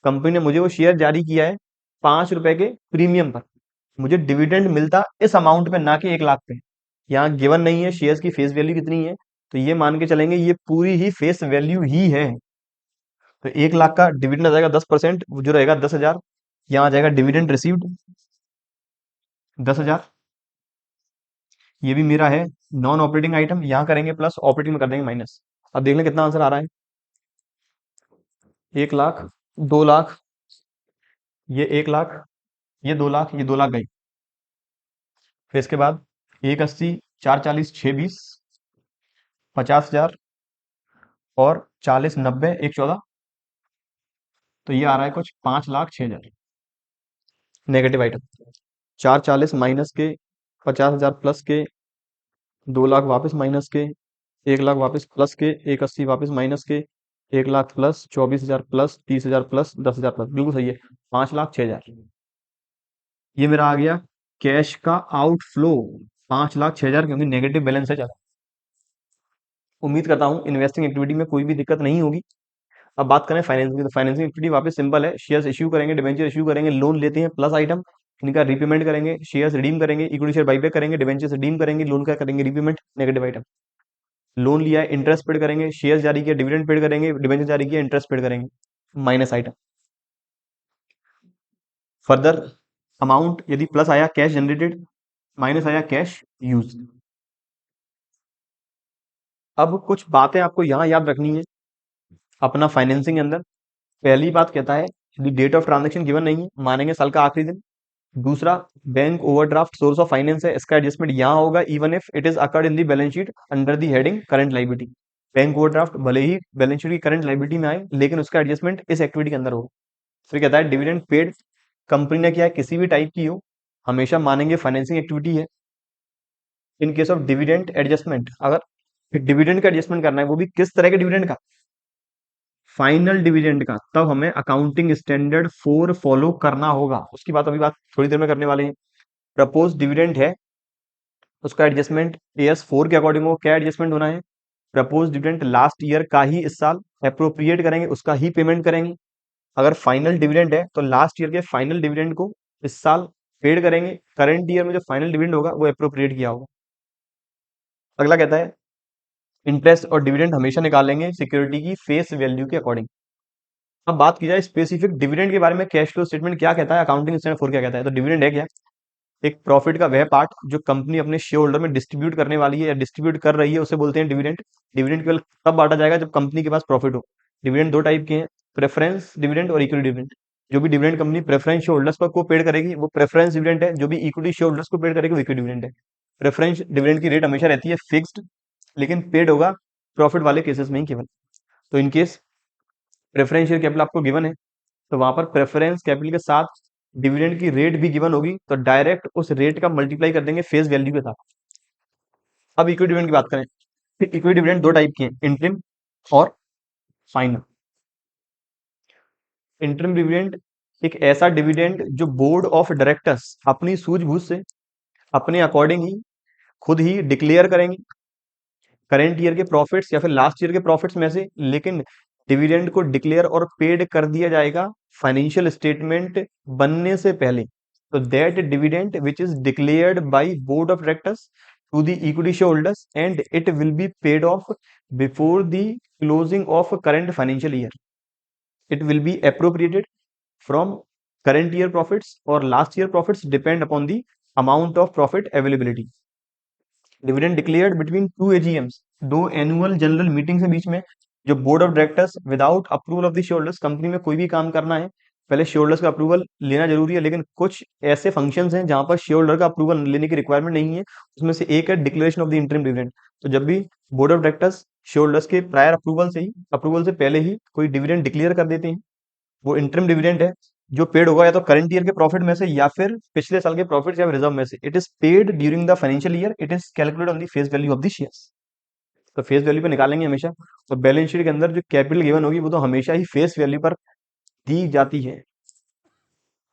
कंपनी ने मुझे वो शेयर जारी किया है 5 रुपए के प्रीमियम पर, मुझे डिविडेंड मिलता इस अमाउंट पे ना कि 1 लाख पे। यहाँ गिवन नहीं है शेयर्स की फेस वैल्यू कितनी है, तो ये मान के चलेंगे ये पूरी ही फेस वैल्यू ही है। तो 1 लाख का डिविडेंड आ जाएगा 10%, जो रहेगा 10,000, यहाँ आ जाएगा डिविडेंड रिसीव्ड, 10,000। ये भी मेरा है नॉन ऑपरेटिंग आइटम, यहाँ करेंगे प्लस, ऑपरेटिंग में कर देंगे माइनस। अब देख लें कितना आंसर आ रहा है। 1 लाख, 2 लाख, ये 1 लाख, ये 2 लाख, ये 2 लाख गई। फिर इसके बाद 1,80, 4,40, 6,20, 50,000 और 40, 90, 1,14। तो ये आ रहा है कुछ 5,06,000 नेगेटिव आइटम। 4,40 माइनस के, 50,000 प्लस के, 2 लाख वापस माइनस के, 1 लाख वापस प्लस के, 1,80 वापस माइनस के, 1 lakh plus, 24,000 plus, 30,000 plus, 10,000 plus, बिल्कुल सही है। 5,06,000 ये मेरा आ गया कैश का आउटफ्लो। 5,06,000 क्योंकि नेगेटिव बैलेंस है ज्यादा। उम्मीद करता हूँ इन्वेस्टिंग एक्टिविटी में कोई भी दिक्कत नहीं होगी। अब बात करें फाइनेंसिंग की, तो फाइनेंसिंग एक्टिविटी वापस सिंपल है। शेयर्स इश्यू करेंगे, डिवेंचर इश्यू करेंगे, लोन लेते हैं प्लस आइटम, इनका रीपेमेंट करेंगे, शेयर्स रिडीम करेंगे, इक्विटी शेयर बाईबैक करेंगे, डिवेंचर रिडीम करेंगे, लोन का करेंगे रीपेमेंट, नेगेटिव आइटम। लोन लिया है, इंटरेस्ट पेड करेंगे, शेयर्स जारी किया, डिविडेंड पेड करेंगे, डिवेंचर जारी किया, इंटरेस्ट पेड करेंगे, माइनस आइटम। फर्दर अमाउंट यदि प्लस आया कैश जनरेटेड, माइनस आया कैश यूज। अब कुछ बातें आपको यहाँ याद रखनी है अपना फाइनेंसिंग के अंदर। पहली बात कहता है यदि डेट ऑफ ट्रांजेक्शन गिवन नहीं है, मानेंगे साल का आखिरी दिन। दूसरा, bank overdraft source of finance है, इसका एडजस्टमेंट यहाँ होगा even if it is occurred in the balance sheet under the heading current liability. Bank overdraft भले ही बैलेंस शीट की करंट लाइबिलिटी में आए, लेकिन उसका एडजस्टमेंट इस एक्टिविटी के अंदर होगा। फिर कहता है डिविडेंड पेड कंपनी ने किया है, किसी भी टाइप की हो, हमेशा मानेंगे फाइनेंसिंग एक्टिविटी है। इन केस ऑफ डिविडेंड एडजस्टमेंट, अगर डिविडेंड का एडजस्टमेंट करना है, वो भी किस तरह के डिविडेंड का, फाइनल डिविडेंड का, तब हमें अकाउंटिंग स्टैंडर्ड 4 फॉलो करना होगा। उसकी बात थोड़ी देर में करने वाले हैं। प्रपोज डिविडेंड है, उसका एडजस्टमेंट AS4 के अकॉर्डिंग हो। क्या एडजस्टमेंट होना है, प्रपोज डिविडेंड लास्ट ईयर का ही इस साल अप्रोप्रिएट करेंगे, उसका ही पेमेंट करेंगे। अगर फाइनल डिविडेंड है तो लास्ट ईयर के फाइनल डिविडेंड को इस साल पेड करेंगे, करंट ईयर में जो फाइनल डिविडेंड होगा वो अप्रोप्रिएट किया होगा। अगला कहता है इंटरेस्ट और डिविडेंड हमेशा निकालेंगे सिक्योरिटी की फेस वैल्यू के अकॉर्डिंग। अब बात की जाए स्पेसिफिक डिविडेंड के बारे में, कैश फ्लो स्टेटमेंट क्या कहता है, अकाउंटिंग स्टैंडर्ड 4 क्या कहता है। तो डिविडेंड है क्या, एक प्रॉफिट का वह पार्ट जो कंपनी अपने शेयर होल्डर में डिस्ट्रीब्यूट करने वाली है या डिस्ट्रीब्यूट कर रही है, उसे बोलते हैं डिविडेंड। डिविडेंड केवल तब बांटा जाएगा जब कंपनी के पास प्रॉफिट हो। डिविडेंड दो टाइप के हैं, प्रेफरेंस डिविडेंड और इक्विटी डिविडेंड। जो भी dividend company preference share holders को पेड करेगी वो प्रेफरेंस डिविडेंड है, जो भी इक्विटी शेयर होल्डर्स को पेड करेगी वो इक्विटी डिविडेंड है। प्रेफरेंस डिविडेंड की रेट हमेशा रहती है फिक्स्ड, लेकिन पेड होगा प्रॉफिट वाले केसेस में ही केवल। तो इनकेस प्रेफरेंस शेयर कैपिटल आपको गिवन है, तो वहां पर प्रेफरेंस कैपिटल के साथ डिविडेंड की रेट भी गिवन होगी, तो डायरेक्ट उस रेट का मल्टीप्लाई कर देंगे फेस वैल्यू के साथ। अब इक्विटी डिविडेंड की बात करें, इक्विटी डिविडेंड दो टाइप के हैं, इंटरिम और फाइनल। इंटरिम डिविडेंड एक ऐसा डिविडेंड जो बोर्ड ऑफ डायरेक्टर्स अपनी सूझबूझ से अपने अकॉर्डिंग ही खुद ही डिक्लेयर करेंगे करेंट ईयर के प्रॉफिट्स या फिर लास्ट ईयर के प्रॉफिट्स में से, लेकिन डिविडेंड को डिक्लेयर और पेड कर दिया जाएगा फाइनेंशियल स्टेटमेंट बनने से पहले। तो that dividend which is declared by board of directors to the equity share holders and it will be paid off before the closing of current financial year. It will be appropriated from current year profits or last year profits depend upon the amount of profit availability. Dividend declared between two AGMs, दो annual general meeting के बीच में, जो board of directors without approval of the share holders, company में कोई भी काम करना है पहले शेयर होल्डर्स का अप्रूवल लेना जरूरी है, लेकिन कुछ ऐसे फंक्शंस हैं जहां पर शेयर होल्डर का अप्रूवल लेने की रिक्वायरमेंट नहीं है। उसमें से एक है declaration of the interim dividend. तो जब भी board of directors share holders के प्रायर अप्रूवल से पहले ही कोई डिविडेंड डिक्लेयर कर देते हैं, वो इंटरिम डिविडेंड है, जो पेड होगा या तो करंट ईयर के प्रॉफिट में से या फिर पिछले साल के प्रॉफिट या रिजर्व में से। It is paid during the financial year, it is calculated on the face value of the shares. तो फेस वैल्यू पे निकालेंगे हमेशा। तो बैलेंस शीट के अंदर जो कैपिटल गिवन होगी वो तो हमेशा ही फेस वैल्यू पर दी जाती है।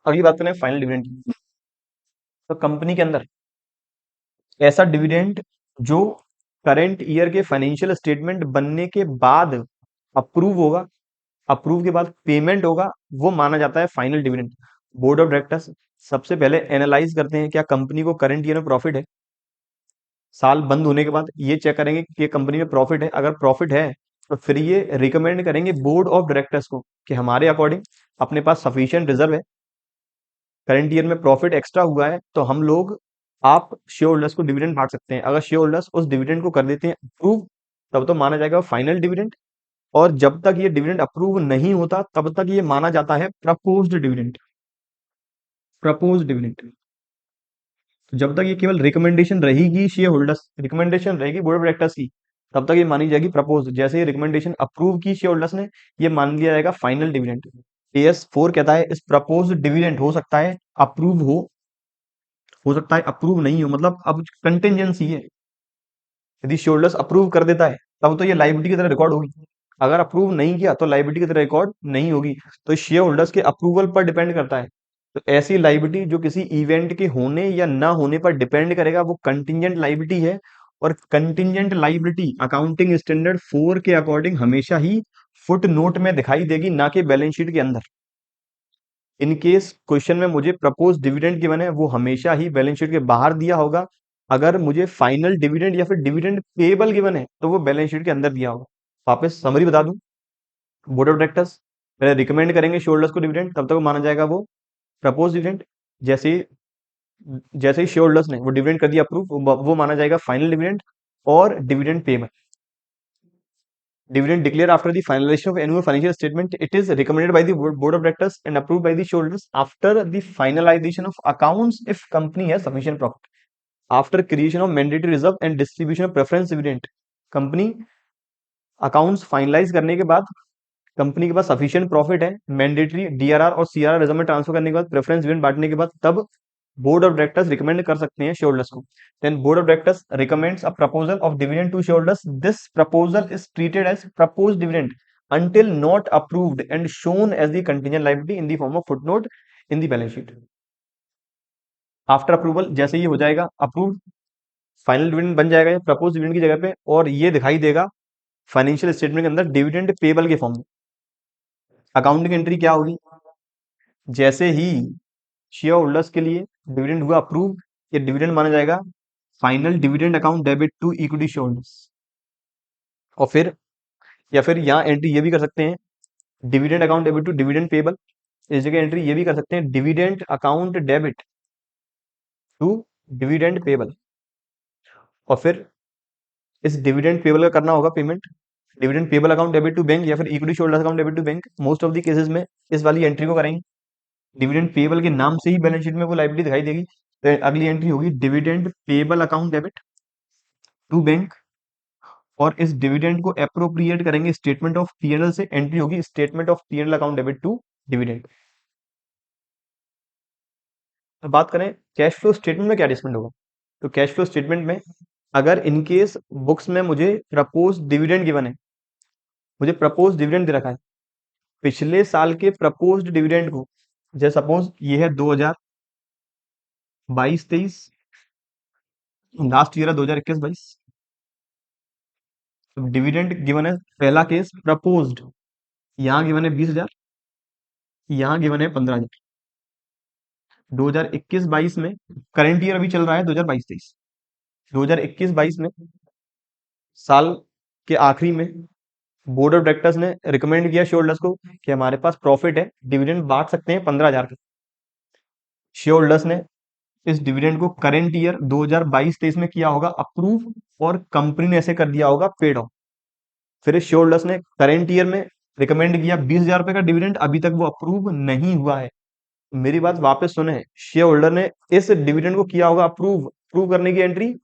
अगली बात करें फाइनल डिविडेंड की। तो कंपनी के अंदर ऐसा डिविडेंड जो करंट ईयर के फाइनेंशियल स्टेटमेंट बनने के बाद अप्रूव होगा, अप्रूव के बाद पेमेंट होगा, वो माना जाता है final dividend. Board of directors सबसे पहले एनालाइज करते हैं क्या कंपनी को करंट ईयर में प्रॉफिट है। साल बंद होने के बाद ये चेक करेंगे कि कंपनी में प्रॉफिट है। अगर प्रॉफिट है तो फिर ये रिकमेंड करेंगे बोर्ड ऑफ डायरेक्टर्स को कि हमारे अकॉर्डिंग अपने पास सफिशिएंट रिजर्व है, करंट ईयर में प्रॉफिट एक्स्ट्रा हुआ है तो हम लोग, आप शेयर होल्डर्स को डिविडेंड बांट सकते हैं। अगर शेयर होल्डर्स उस डिविडेंड को कर देते हैं अप्रूव, तब तो माना जाएगा फाइनल डिविडेंड। और जब तक ये डिविडेंड अप्रूव नहीं होता तब तक ये माना जाता है प्रपोज्ड डिविडेंड। प्रपोज्ड डिविडेंड, तो जब तक ये केवल रिकमेंडेशन रहेगी शेयर होल्डर्स, रिकमेंडेशन रहेगी बोर्ड ऑफ डायरेक्टर्स की, तब तक ये मानी जाएगी प्रपोज। जैसे ही रिकमेंडेशन अप्रूव की शेयर होल्डर्स ने, ये मान लिया जाएगा फाइनल डिविडेंड। AS4 कहता है इस प्रपोज डिविडेंड हो सकता है अप्रूव हो सकता है अप्रूव नहीं हो, मतलब अब कंटिजेंसी है। यदि शेयर होल्डर्स अप्रूव कर देता है तब तो ये लाइबिलिटी की तरह रिकॉर्ड होगी, अगर अप्रूव नहीं किया तो लाइबिलिटी की तरह रिकॉर्ड नहीं होगी। तो शेयर होल्डर्स के अप्रूवल पर डिपेंड करता है। तो ऐसी लाइबिलिटी जो किसी इवेंट के होने या ना होने पर डिपेंड करेगा वो कंटिजेंट लाइबिलिटी है। और कंटिजेंट लाइबिलिटी अकाउंटिंग स्टैंडर्ड 4 के अकॉर्डिंग हमेशा ही फुट नोट में दिखाई देगी, ना कि बैलेंस शीट के अंदर। इन केस क्वेश्चन में मुझे प्रपोज डिविडेंड गिवन है, वो हमेशा ही बैलेंस शीट के बाहर दिया होगा। अगर मुझे फाइनल डिविडेंड या फिर डिविडेंड पेबल गिवन है तो वो बैलेंस शीट के अंदर दिया होगा। वापस समरी बता दूं, बोर्ड ऑफ डायरेक्टर्स पहले रिकमेंड करेंगे शेयर होल्डर्स को डिविडेंड, तब तक वो माना जाएगा वो प्रपोज डिविडेंड। जैसे जैसे ही शेयर होल्डर्स ने वो डिविडेंड कर दिया अप्रूव, वो माना जाएगा फाइनल डिविडेंड। और dividend payable, dividend declared after the finalization of annual financial statement, it is recommended by the board of directors and approved by the shareholders after the finalization of accounts if company has sufficient profit, after creation of mandatory reserve and distribution of preference dividend। Company accounts finalise करने के बाद, company के पास sufficient profit है, mandatory DRR और CRR reserve में transfer करने के बाद, प्रेफरेंस डिविडेंड बांटने के बाद, तब बोर्ड ऑफ डायरेक्टर्स रिकमेंड कर सकते हैं शेयरहोल्डर्स को। Then board of directors recommends a proposal of dividend to shareholders, this proposal is treated as proposed dividend until not approved and shown as the contingent liability in the form of footnote in the balance sheet। After approval जैसे ही हो जाएगा approve, final dividend बन जाएगा propose dividend की जगह पे, और ये दिखाई देगा फाइनेंशियल स्टेटमेंट के अंदर डिविडेंड पेबल के फॉर्म में। अकाउंटिंग एंट्री क्या होगी, जैसे ही शेयर होल्डर्स के लिए डिविडेंड हुआ अप्रूव, ये डिविडेंड माना जाएगा final dividend account debit to equity share holders. और फिर या फिर यहाँ एंट्री ये भी कर सकते हैं, dividend account debit to dividend payable. इस जगह एंट्री ये भी कर सकते हैं, dividend account debit to dividend payable. और फिर इस डिविडेंड पेबल का करना होगा payment, dividend payable account debit to bank या फिर equity share holders account debit to bank. Most of the cases में इस वाली एंट्री को करेंगे, डिविडेंड पेबल के नाम से ही बैलेंस शीट में वो लाइबिलिटी दिखाई देगी। तो अगली एंट्री होगी dividend payable account debit to bank, और इस डिविडेंड को अप्रोप्रिएट करेंगे स्टेटमेंट ऑफ P&L से। एंट्री होगी statement of P&L account debit to dividend. तो बात करें कैश फ्लो स्टेटमेंट में क्या एडजस्टमेंट होगा, तो कैश फ्लो स्टेटमेंट में अगर इनकेस बुक्स में मुझे प्रपोज डिविडेंड गिवन है, मुझे प्रपोज डिविडेंड दे रखा है, पिछले साल के प्रपोज्ड डिविडेंड को, जैसे सपोज ये है 2022-23, लास्ट ईयर है 2021-22। तो डिविडेंड गिवन है, पहला केस प्रपोज्ड, यहाँ गिवन है 20,000, यहाँ गिवन है 15,000। 2021-22 में, करंट ईयर अभी चल रहा है 2022-23, 2021-22 में साल के आखिरी में बोर्ड ऑफ डायरेक्टर्स ने रिकमेंड किया शेयर होल्डर्स को कि हमारे पास प्रॉफिट है, डिविडेंड बांट सकते हैं 15,000 का। शेयर होल्डर्स ने इस डिविडेंड को करंट ईयर 2022-23 में किया होगा अप्रूव, और कंपनी ने ऐसे कर दिया होगा पेड ऑफ। फिर शेयर होल्डर्स ने करंट ईयर में रिकमेंड किया 20,000 रुपए का डिविडेंड, अभी तक वो अप्रूव नहीं हुआ है। मेरी बात वापस सुने, शेयर होल्डर ने इस डिविडेंड को किया होगा अप्रूव, अप्रूव करने की entry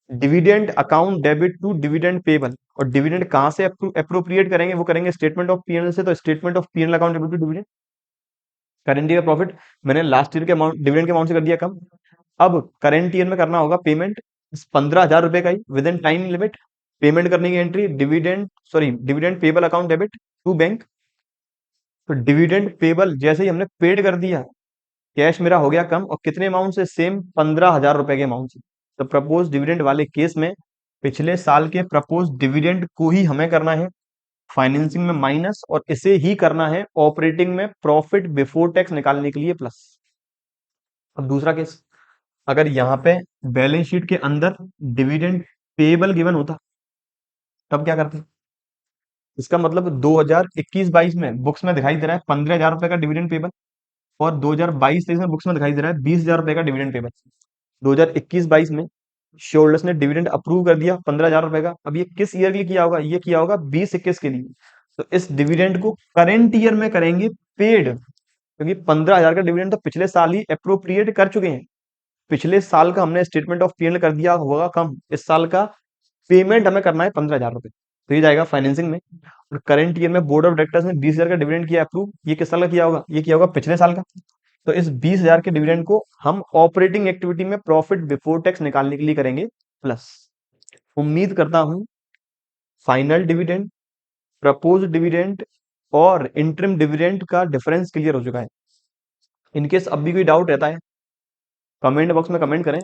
dividend account debit to dividend payable. और डिविडेंड कहां से अप्रोप्रिएट करेंगे, वो करेंगे स्टेटमेंट ऑफ P&L से। तो statement of P&L account debit to dividend, current year profit मैंने लास्ट ईयर के अमाउंट डिविडेंड के अमाउंट से कर दिया कम, अब करंट ईयर में करना होगा पेमेंट इस 15,000 रुपए का ही within time limit. Payment करने की entry dividend payable account debit to bank. तो डिविडेंड पेबल जैसे ही हमने पेड कर दिया, कैश मेरा हो गया कम, और कितने अमाउंट से, सेम 15,000 रुपए के अमाउंट से। तो प्रपोज डिविडेंड वाले केस में पिछले साल के प्रपोज डिविडेंड को ही हमें करना है फाइनेंसिंग में माइनस, और इसे ही करना है ऑपरेटिंग में प्रॉफिट बिफोर टैक्स निकालने के लिए प्लस। अब दूसरा केस, अगर यहाँ पे बैलेंस शीट के अंदर डिविडेंड पेबल गिवन होता, तब क्या करते, इसका मतलब 2021-22 में बुक्स में दिखाई दे रहा है 15,000 रुपए का डिविडेंड पेबल, और 2022-23 में बुक्स में दिखाई दे रहा है 20,000 रुपए का डिविडेंड पेमेंट। 2021-22 में शेयर होल्डर्स ने डिविडेंड अप्रूव कर दिया 15,000 रुपए का। अब ये किस ईयर के लिए किया होगा? ये किया होगा 20-21 के लिए। तो इस डिविडेंड को करंट ईयर में करेंगे पेड, क्योंकि 15,000 का डिविडेंड तो पिछले साल ही अप्रोप्रिएट कर चुके हैं। पिछले साल का हमने स्टेटमेंट ऑफ पीएनएल कर दिया होगा कम, इस साल का पेमेंट हमें करना है 15,000 रुपए। तो ये जाएगा फाइनेंसिंग में। और करंट ईयर में बोर्ड ऑफ डायरेक्टर्स ने 20,000 का डिविडेंड किया अप्रूव, ये किस साल का किया होगा? ये किया होगा पिछले साल का। तो इस 20,000 के डिविडेंड को हम ऑपरेटिंग एक्टिविटी में प्रॉफिट बिफोर टैक्स निकालने के लिए करेंगे प्लस। उम्मीद करता हूं फाइनल डिविडेंड, प्रपोज डिविडेंड और इंटरिम डिविडेंड का डिफरेंस क्लियर हो चुका है। इनकेस अब भी कोई डाउट रहता है कमेंट बॉक्स में कमेंट करें,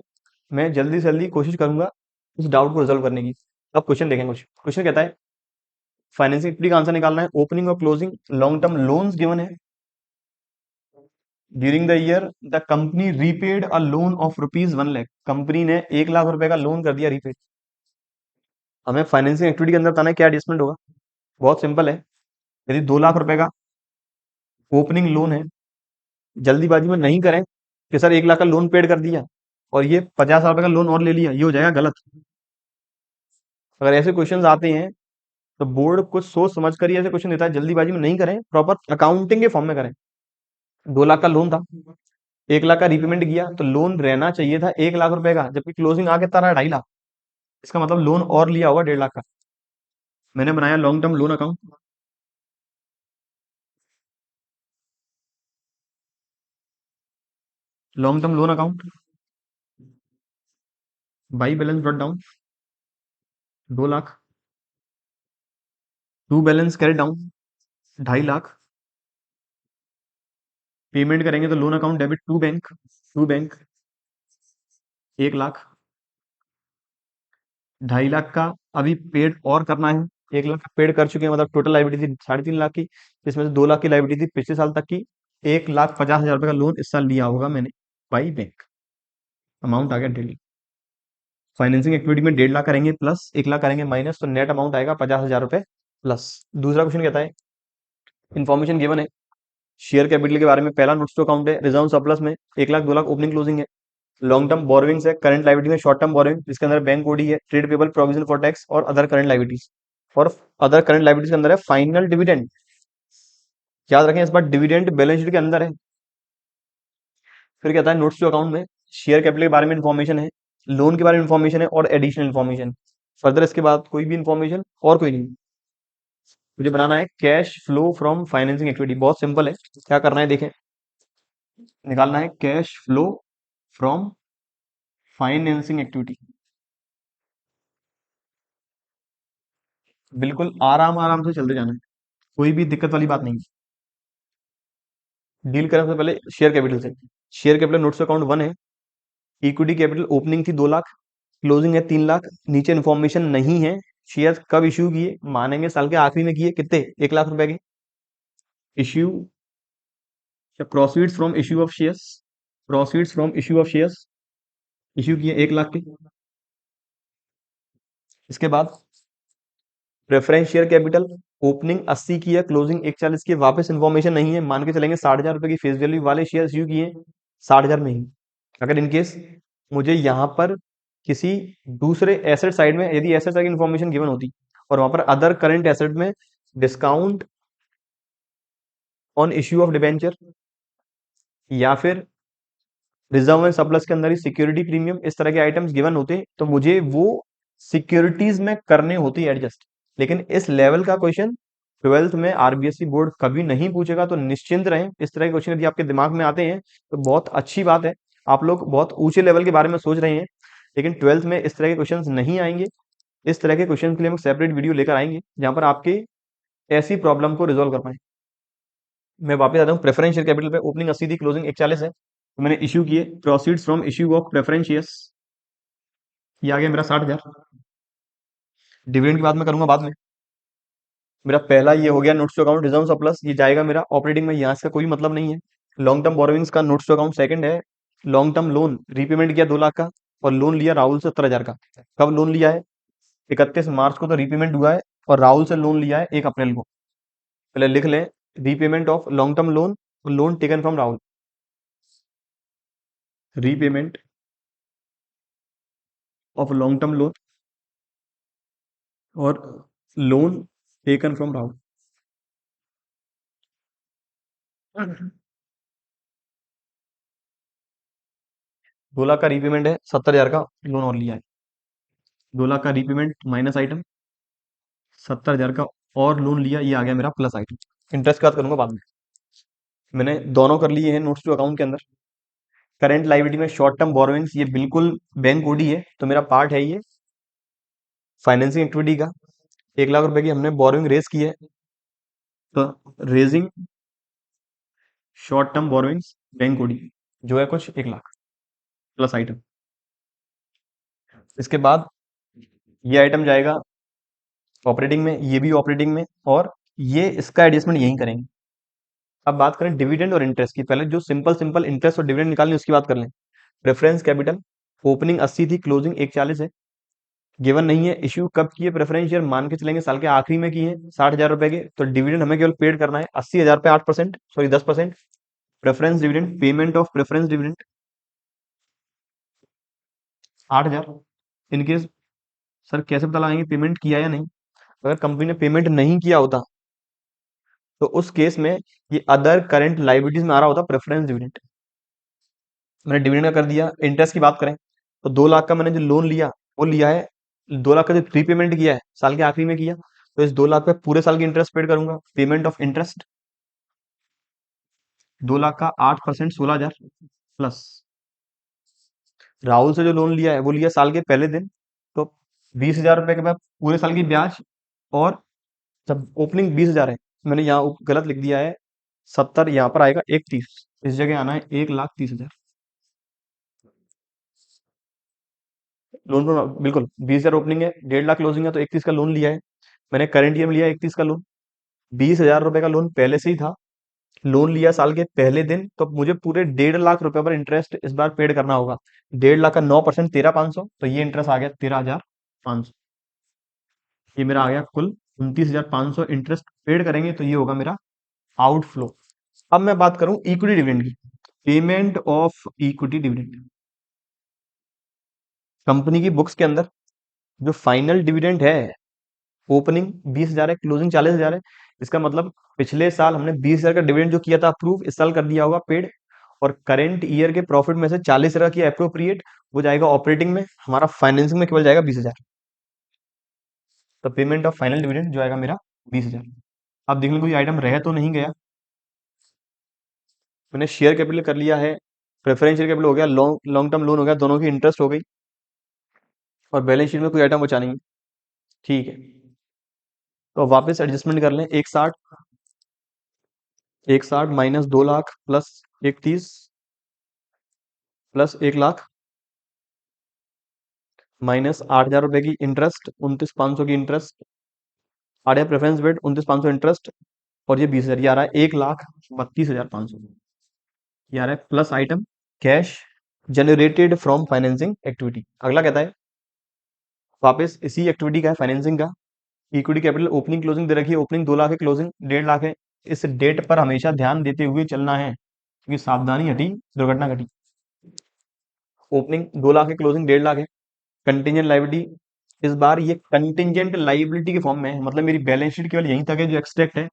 मैं जल्दी से जल्दी कोशिश करूंगा उस डाउट को रिजॉल्व करने की। अब क्वेश्चन देखें। कुछ क्वेश्चन कहता है फाइनेंसिंग एक्टिविटी का आंसर निकालना है। ओपनिंग और closing long term loans given है। During the year the company repaid a loan of ₹1,00,000। Company ने 1,00,000 रुपए का लोन कर दिया रीपेड। हमें फाइनेंसिंग एक्टिविटी के अंदर बताना है क्या एडजस्टमेंट होगा। बहुत सिंपल है। यदि 2,00,000 रुपए का ओपनिंग लोन है, जल्दीबाजी में नहीं करें कि सर 1,00,000 का लोन पेड कर दिया और ये 50,000 रुपए का लोन और ले लिया, ये हो जाएगा गलत। अगर ऐसे क्वेश्चंस आते हैं तो बोर्ड कुछ सोच समझ कर ही ऐसे क्वेश्चन देता है, जल्दीबाजी में नहीं करें, प्रॉपर अकाउंटिंग के फॉर्म में करें। 2,00,000 का लोन था, 1,00,000 का रीपेमेंट किया तो लोन रहना चाहिए था 1,00,000 रुपए का, जबकि क्लोजिंग आके तारा 2.5 लाख। इसका मतलब लोन और लिया होगा 1.5 लाख का। मैंने बनाया long term loan account. Long term loan account by balance brought down 2,00,000, to balance carry down 2.5 lakh. Payment करेंगे तो loan account debit to bank 1,00,000। 2.5 lakh का अभी पेड और करना है। 1,00,000 का पेड कर चुके हैं, मतलब टोटल लाइबिलिटी थी 3.5 लाख की, जिसमें से 2 लाख की लाइबिलिटी थी पिछले साल तक की। 1,50,000 रुपए का लोन इस साल लिया होगा मैंने बाई बैंक। अमाउंट आ गया 1.5 लाख। फाइनेंसिंग एक्टिविटी में 1.5 लाख करेंगे प्लस 1,00,000 करेंगे माइनस, तो नेट अमाउंट आएगा 50,000 रुपए प्लस। दूसरा क्वेश्चन कहता है इन्फॉर्मेशन गिवन है शेयर कैपिटल के बारे में। पहला नोट्स टू अकाउंट है रिजर्व सरप्लस में 1,00,000 2,00,000 ओपनिंग क्लोजिंग है। लॉन्ग टर्म बोरोइंग्स है, करंट लाइबिलिटी में शॉर्ट टर्म बोरोइंग जिसके अंदर बैंक ओडी है, trade payable, provision for tax और अदर करंट लाइबिलिटीज। और अदर करंट लाइबिलिटीज के अंदर है फाइनल डिविडेंड। याद रखें इस बार डिविडेंड बैलेंस शीट के अंदर है। फिर कहता है नोट्स टू अकाउंट में शेयर कैपिटल के बारे में इन्फॉर्मेशन है, लोन के बारे में इन्फॉर्मेशन है और एडिशनल इन्फॉर्मेशन। फर्दर इसके बाद कोई भी इन्फॉर्मेशन और कोई नहीं। मुझे बनाना है cash flow from financing activity. बहुत सिंपल है, क्या करना है देखें। निकालना है cash flow from financing activity. बिल्कुल आराम आराम से चलते जाना है, कोई भी दिक्कत वाली बात नहीं। डील करें सबसे पहले शेयर कैपिटल से। शेयर कैपिटल नोट्स अकाउंट 1 है। इक्विटी कैपिटल ओपनिंग थी 2,00,000, क्लोजिंग है 3,00,000। नीचे इन्फॉर्मेशन नहीं है शेयर कब इश्यू किए, मानेंगे साल के आखिरी में किए, कितने 1,00,000 रुपए के। Issue proceeds from issue of shares, proceeds from issue of shares issue किए 1,00,000 के। इसके बाद प्रेफरेंस शेयर कैपिटल ओपनिंग 80 की है, क्लोजिंग 140 की है। वापस इन्फॉर्मेशन नहीं है, मान के चलेंगे 60,000 रुपए की फेस वैल्यू वाले शेयर इश्यू किए 60,000 में ही। अगर इनकेस मुझे यहाँ पर किसी दूसरे एसेट साइड में यदि एसेट साइड की इन्फॉर्मेशन गिवन होती और वहां पर अदर करंट एसेट में discount on issue of debenture या फिर रिजर्व एंड सरप्लस के अंदर ही सिक्योरिटी प्रीमियम, इस तरह के आइटम्स गिवन होते तो मुझे वो सिक्योरिटीज में करने होती एडजस्ट। लेकिन इस लेवल का क्वेश्चन 12th में आरबीएससी बोर्ड कभी नहीं पूछेगा, तो निश्चिंत रहें। इस तरह के क्वेश्चन यदि आपके दिमाग में आते हैं तो बहुत अच्छी बात है, आप लोग बहुत ऊंचे लेवल के बारे में सोच रहे हैं। लेकिन 12th में इस तरह के क्वेश्चन नहीं आएंगे। इस तरह के क्वेश्चन के लिए हम सेपरेट वीडियो लेकर आएंगे जहां पर आपके ऐसी प्रॉब्लम को रिजोल्व कर पाए। मैं वापस आता हूँ प्रेफरेंस शेयर कैपिटल पे। ओपनिंग 80 थी, क्लोजिंग 140 है, तो मैंने इश्यू किए proceeds from issue of preference shares, ये आ गया मेरा 60,000। डिविडेंड की बात मैं करूंगा बाद में। मेरा पहला ये हो गया notes to account reserve surplus, ये जाएगा मेरा ऑपरेटिंग में, यहाँ से कोई मतलब नहीं है। लॉन्ग टर्म बोरोविंग्स का नोट्स टू अकाउंट सेकंड है। लॉन्ग टर्म लोन रीपेमेंट किया 2,00,000 का और लोन लिया राहुल से 70,000 का। कब लोन लिया है? 31 मार्च को तो रीपेमेंट हुआ है और राहुल से लोन लिया है 1 अप्रैल को। पहले लिख लें repayment of long term loan, loan taken from Rahul. Repayment of long term loan और loan taken from Rahul. 2 lakh का रीपेमेंट है, 70,000 का लोन और लिया है। 2 लाख का रीपेमेंट माइनस आइटम, 70,000 का और लोन लिया, ये आ गया मेरा प्लस आइटम। इंटरेस्ट की बात करूंगा बाद में। मैंने दोनों कर लिए हैं नोट्स टू अकाउंट के अंदर। करंट लाइबिलिटी में शॉर्ट टर्म बोरोइंग्स, ये बिल्कुल बैंक ओडी है, तो मेरा पार्ट है ये फाइनेंसिंग एक्टिविटी का। 1 लाख रुपए की हमने बोरोइंग रेज की है, तो raising short term borrowings bank OD जो है कुछ 1 लाख प्लस आइटम। इसके बाद ये आइटम जाएगा ऑपरेटिंग में, ये भी ऑपरेटिंग में, और ये इसका एडजस्टमेंट यहीं करेंगे। अब बात करें डिविडेंड और इंटरेस्ट की। पहले जो सिंपल सिंपल इंटरेस्ट और डिविडेंड निकालनी उसकी बात कर लें। प्रेफरेंस कैपिटल, ओपनिंग 80 थी, क्लोजिंग 140 है। गिवन नहीं है, इश्यू कब की है प्रेफरेंस शेयर, मान के चलेंगे साल के आखिरी में की है 60,000 रुपए के, तो डिविडेंड हमें केवल पेड करना है 80,000 पे 8%, sorry 10%। Preference dividend, payment of preference dividend 8,000। In case sir कैसे पता लगाएंगे पेमेंट किया या नहीं, अगर कंपनी ने पेमेंट नहीं किया होता तो उस केस में ये अदर करंट लाइबिलिटीज में आ रहा होता प्रेफरेंस डिविडेंड। मैंने डिविडेंड का कर दिया। इंटरेस्ट की बात करें तो 2 लाख का मैंने जो लोन लिया वो लिया है, 2 लाख का जो प्री पेमेंट किया है साल के आखिरी में किया, तो इस 2 लाख पे पूरे साल की इंटरेस्ट पेड करूंगा। पेमेंट ऑफ इंटरेस्ट 2 लाख का 8%, 16,000 प्लस राहुल से जो लोन लिया है वो लिया साल के पहले दिन, तो 20,000 रुपए के बाद पूरे साल की ब्याज, और जब ओपनिंग 20,000 है, मैंने यहाँ गलत लिख दिया है 70, यहाँ पर आएगा 31, इस जगह आना है 1,30,000। लोन पर बिल्कुल 20,000 ओपनिंग है, 1.5 लाख क्लोजिंग है, तो 31 का लोन लिया है। मैंने करंट ईयर में लिया 31 का लोन, 20,000 रुपए का लोन पहले से ही था, लोन लिया साल के पहले दिन, तो मुझे पूरे 1.5 लाख रुपए पर इंटरेस्ट इस बार पेड करना होगा। 1.5 लाख का 9%, 13,500, तो ये इंटरेस्ट आ गया 13,500। ये मेरा आ गया कुल 29,500 इंटरेस्ट पेड करेंगे, तो ये होगा मेरा आउटफ्लो। अब मैं बात करूं इक्विटी डिविडेंड की। Payment of equity dividend, company की बुक्स के अंदर जो फाइनल डिविडेंड है, ओपनिंग 20,000 है, क्लोजिंग 40,000 है। इसका मतलब पिछले साल हमने 20,000 का डिविडेंड जो किया था अप्रूव, इस साल कर दिया होगा पेड, और करेंट ईयर के प्रॉफिट में से 40,000 किया अप्रोप्रिएट, वो जाएगा ऑपरेटिंग में, हमारा फाइनेंसिंग में केवल जाएगा 20,000। तो पेमेंट ऑफ फाइनल डिविडेंड जो आएगा मेरा 20,000। अब देख लो कोई आइटम रह तो नहीं गया। मैंने शेयर कैपिटल कर लिया है, प्रेफरेंस शेयर कैपिटल हो गया, लॉन्ग लॉन्ग टर्म लोन हो गया, दोनों की इंटरेस्ट हो गई, और बैलेंस शीट में कोई आइटम बचा नहीं है। ठीक है, तो वापस एडजस्टमेंट कर लें। 160 minus 2 lakh plus 31 plus 1 lakh minus 8,000 रुपए की इंटरेस्ट, 29,500 की इंटरेस्ट, 8,000 प्रेफरेंस बेट, 29,500 इंटरेस्ट, और ये 20,000, ये आ रहा है 1,32,500। ये आ रहा है plus item cash generated from financing activity. अगला कहता है वापस इसी एक्टिविटी का है, फाइनेंसिंग का। इक्विटी कैपिटल ओपनिंग क्लोजिंग दे रखी है, ओपनिंग 2 लाख है, क्लोजिंग 1.5 लाख है। इस डेट पर हमेशा ध्यान देते हुए चलना है, क्योंकि सावधानी हटी दुर्घटना घटी। ओपनिंग 2 लाख है, क्लोजिंग 1.5 लाख है। कंटिजेंट लाइबिलिटी, इस बार ये कंटिजेंट लाइबिलिटी के फॉर्म में है, मतलब मेरी बैलेंस शीट केवल यहीं तक है जो एक्सट्रैक्ट है,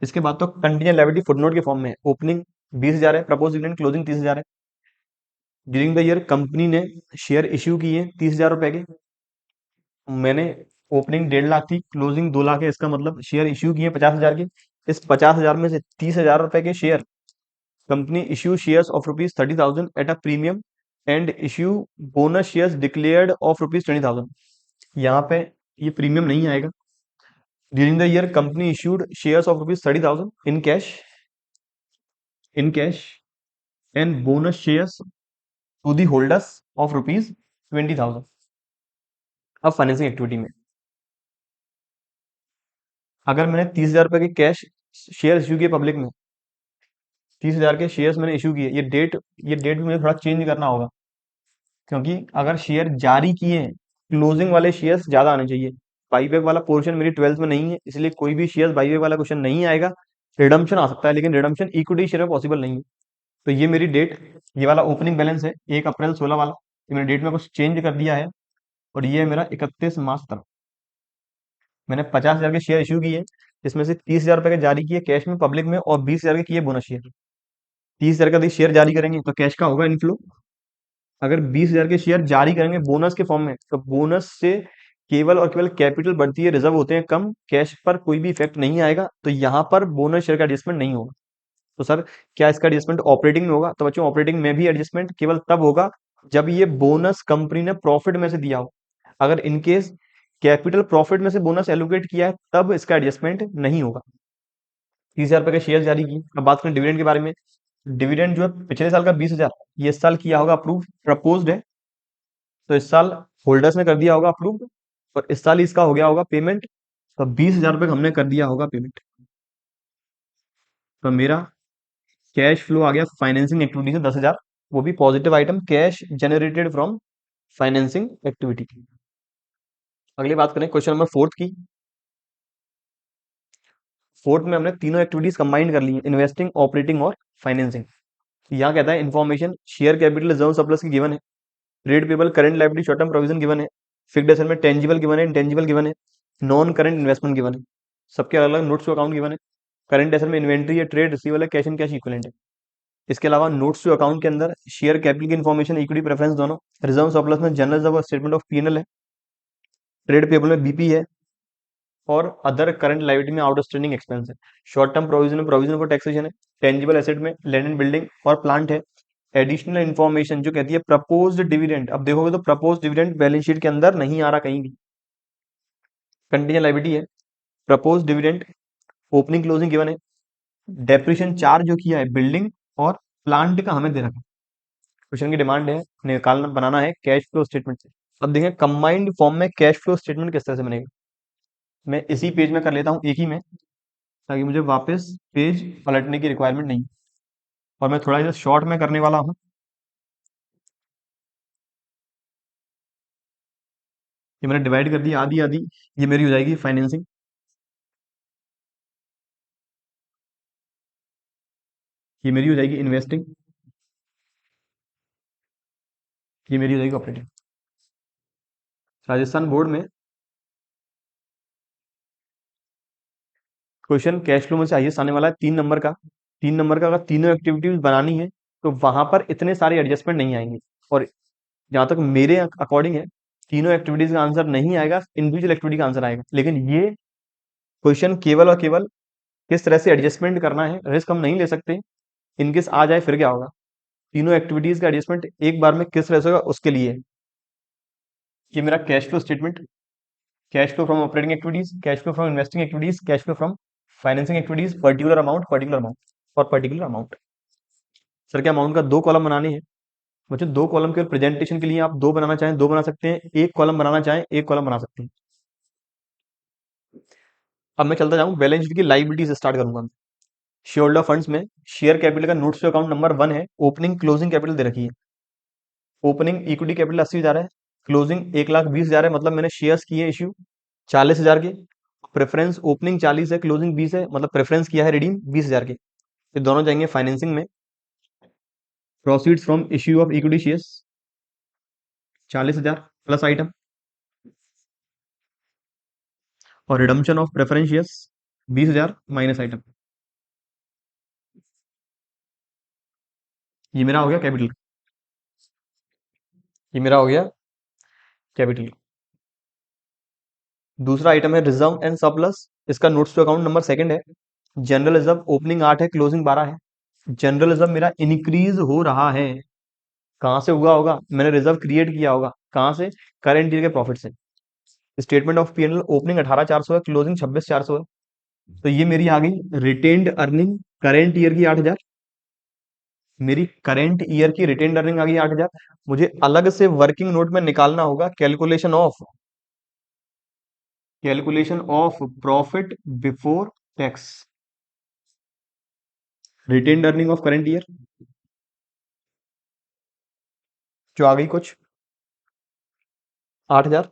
इसके बाद तो कंटिजेंट लाइबिलिटी फुटनोट के फॉर्म में है। ओपनिंग 20,000 है, प्रपोज डिविडेंड, क्लोजिंग 30,000 है। ड्यूरिंग द ईयर कंपनी ने शेयर इश्यू किए 30,000 रुपए के, मैंने ओपनिंग 1.5 लाख थी, क्लोजिंग 2 लाख है, इसका मतलब शेयर इश्यू किए 50,000 के। इस 50,000 में से 30,000 रुपए के share company issue shares of ₹30,000 at a premium and issue bonus shares declared of ₹20,000। यहाँ पे ये प्रीमियम नहीं आएगा। During the year company issued shares of ₹30,000 in cash and bonus shares to the holders of ₹20,000। अब financing activity में अगर मैंने 30,000 रुपए के कैश शेयर इश्यू किए पब्लिक में, 30,000 के शेयर्स मैंने इशू किए, ये डेट भी मुझे थोड़ा चेंज करना होगा, क्योंकि अगर शेयर जारी किए हैं, क्लोजिंग वाले शेयर्स ज्यादा आने चाहिए। बाईबैक वाला पोर्शन मेरी 12th में नहीं है, इसलिए कोई भी शेयर बाईबैक वाला क्वेश्चन नहीं आएगा। रिडम्पशन आ सकता है, लेकिन रिडम्पशन इक्विटी शेयर में पॉसिबल नहीं है। तो ये मेरी डेट, ये वाला ओपनिंग बैलेंस है 1 अप्रैल 16 वाला, ये मैंने डेट में कुछ चेंज कर दिया है। और ये है मेरा 31 मार्च तक, मैंने 50,000 के शेयर इशू किए, जिसमें से 30,000 रुपए के जारी किए कैश में पब्लिक में, और 20,000 के किए बोनस शेयर। 30,000 का शेयर जारी करेंगे तो कैश का होगा इनफ्लो। अगर 20,000 के शेयर जारी करेंगे बोनस के फॉर्म में, तो बोनस से केवल और केवल कैपिटल बढ़ती है, रिजर्व होते हैं कम, कैश पर कोई भी इफेक्ट नहीं आएगा, तो यहाँ पर बोनस शेयर का एडजस्टमेंट नहीं होगा। तो सर, क्या इसका एडजस्टमेंट ऑपरेटिंग में होगा? तो बच्चों, ऑपरेटिंग में भी एडजस्टमेंट केवल तब होगा जब ये बोनस कंपनी ने प्रॉफिट में से दिया हो। अगर इनकेस कैपिटल प्रॉफिट में से बोनस एलोकेट किया है, तब इसका एडजस्टमेंट नहीं होगा। 30,000 रुपए के शेयर जारी किए। अब बात करें डिविडेंड के बारे में। डिविडेंड जो है पिछले साल का 20,000, ये इस साल किया होगा अप्रूव, प्रपोज्ड है, तो इस साल होल्डर्स ने कर दिया होगा अप्रूव, और इस साल ही इसका हो गया होगा पेमेंट। तो 20,000 रुपए का हमने कर दिया होगा पेमेंट। तो मेरा कैश फ्लो आ गया फाइनेंसिंग एक्टिविटी से 10,000, वो भी positive item, cash generated from financing activity. अगली बात करें क्वेश्चन नंबर फोर्थ की। फोर्थ में हमने तीनों एक्टिविटीज कंबाइन कर ली है, इन्वेस्टिंग, ऑपरेटिंग और फाइनेंसिंग। यहाँ कहता है information share capital reserve surplus की गिवन है, trade payable current liability short term provision given है, फिक्स्ड एसेट में टेंजिबल गिवन है, इंटेंजिबल गिवन है, नॉन करंट इन्वेस्टमेंट गिवन है, सबके अलग अलग नोट्स टू अकाउंट गिवन है। करंट एसेट में इन्वेंट्री है, ट्रेड रिसीवेबल है, कैश एंड कैश इक्विवेलेंट है। इसके अलावा नोट्स टू अकाउंट के अंदर शेयर कैपिटल की इन्फॉर्मेशन, इक्विटी प्रेफरेंस दोनों, रिजर्व सरप्लस में जनरल रिजर्व और स्टेटमेंट ऑफ पीएनएल है, ट्रेड पेबल में बीपी है, और अदर करंट लायबिलिटी में आउटस्टैंडिंग एक्सपेंस है। शॉर्ट टर्म प्रोविजन में प्रोविजन फॉर टैक्सेशन है, टेंजिबल एसेट में लैंड एंड बिल्डिंग और प्लांट है। एडिशनल इन्फॉर्मेशन जो कहती है प्रपोज्ड डिविडेंड, अब देखोगे तो प्रपोज्ड डिविडेंड बैलेंस शीट के अंदर नहीं आ रहा कहीं भी। कंटीजेंट लायबिलिटी है, proposed dividend, opening closing given है, डेप्रिसिएशन चार्ज जो किया है बिल्डिंग और प्लांट का हमें दे रखा है। क्वेश्चन की डिमांड है, निकालना बनाना है कैश फ्लो स्टेटमेंट से। अब देखें कंबाइंड फॉर्म में कैश फ्लो स्टेटमेंट किस तरह से बनेगा। मैं इसी पेज में कर लेता हूँ एक ही में, ताकि मुझे वापस पेज पलटने की रिक्वायरमेंट नहीं, और मैं थोड़ा सा शॉर्ट में करने वाला हूँ। ये मैंने डिवाइड कर दी आधी आधी, ये मेरी हो जाएगी फाइनेंसिंग, ये मेरी हो जाएगी इन्वेस्टिंग, ये मेरी हो जाएगी ऑपरेटिंग। राजस्थान बोर्ड में क्वेश्चन कैश फ्लो में से हाईएस्ट आने वाला है 3 नंबर का। 3 नंबर का अगर तीनों एक्टिविटीज बनानी है, तो वहां पर इतने सारे एडजस्टमेंट नहीं आएंगे। और जहां तक मेरे अकॉर्डिंग है, तीनों एक्टिविटीज का आंसर नहीं आएगा, इंडिविजुअल एक्टिविटी का आंसर आएगा। लेकिन ये क्वेश्चन केवल और केवल किस तरह से एडजस्टमेंट करना है, रिस्क हम नहीं ले सकते। इनकेस आ जाए फिर क्या होगा। तीनों एक्टिविटीज का एडजस्टमेंट एक बार में किस तरह से होगा उसके लिए। ये मेरा cash flow statement, cash flow from operating activities, cash flow from investing activities, cash flow from financing activities, particular amount, particular amount और पर्टिकुलर अमाउंट। सर, क्या अमाउंट का 2 कॉलम बनाने हैं? मुझे 2 कॉलम के प्रेजेंटेशन के लिए आप दो बनाना चाहें दो बना सकते हैं, एक कॉलम बनाना चाहें एक कॉलम बना सकते हैं। अब मैं चलता जाऊं बैलेंस शीट की लाइबिलिटी से स्टार्ट करूंगा। शेयर होल्डर फंड्स में शेयर कैपिटल का नोट्स टू अकाउंट नंबर 1 है, ओपनिंग क्लोजिंग कैपिटल दे रखी है। ओपनिंग इक्विटी कैपिटल 80,000 है, क्लोजिंग 1,20,000 है, मतलब मैंने शेयर्स किए इश्यू 40,000 के। प्रेफरेंस ओपनिंग 40 है, क्लोजिंग 20 है, मतलब प्रेफरेंस किया है रिडीम 20,000 के। ये दोनों जाएंगे फाइनेंसिंग में। Proceeds from issue of equity shares 40,000 plus item, और redemption of preference shares 20,000 minus item. ये मेरा हो गया कैपिटल, ये मेरा हो गया कैपिटल। दूसरा आइटम है रिजर्व एंड सरप्लस, इसका नोट्स टू अकाउंट नंबर 2 है। जनरल रिजर्व ओपनिंग 8 है, क्लोजिंग 12 है। जनरल रिजर्व मेरा इंक्रीज हो रहा है, कहां से हुआ होगा? मैंने रिजर्व क्रिएट किया होगा, कहां से? करंट ईयर के प्रॉफिट से। स्टेटमेंट ऑफ पीएनएल ओपनिंग 18,400 है, क्लोजिंग 26,400 है, तो ये मेरी आ गई रिटेन्ड अर्निंग करेंट ईयर की 8,000। मेरी करेंट ईयर की रिटेन्ड अर्निंग आ गई 8,000। मुझे अलग से वर्किंग नोट में निकालना होगा calculation of profit before tax, retained earning of current year जो आ गई कुछ 8,000,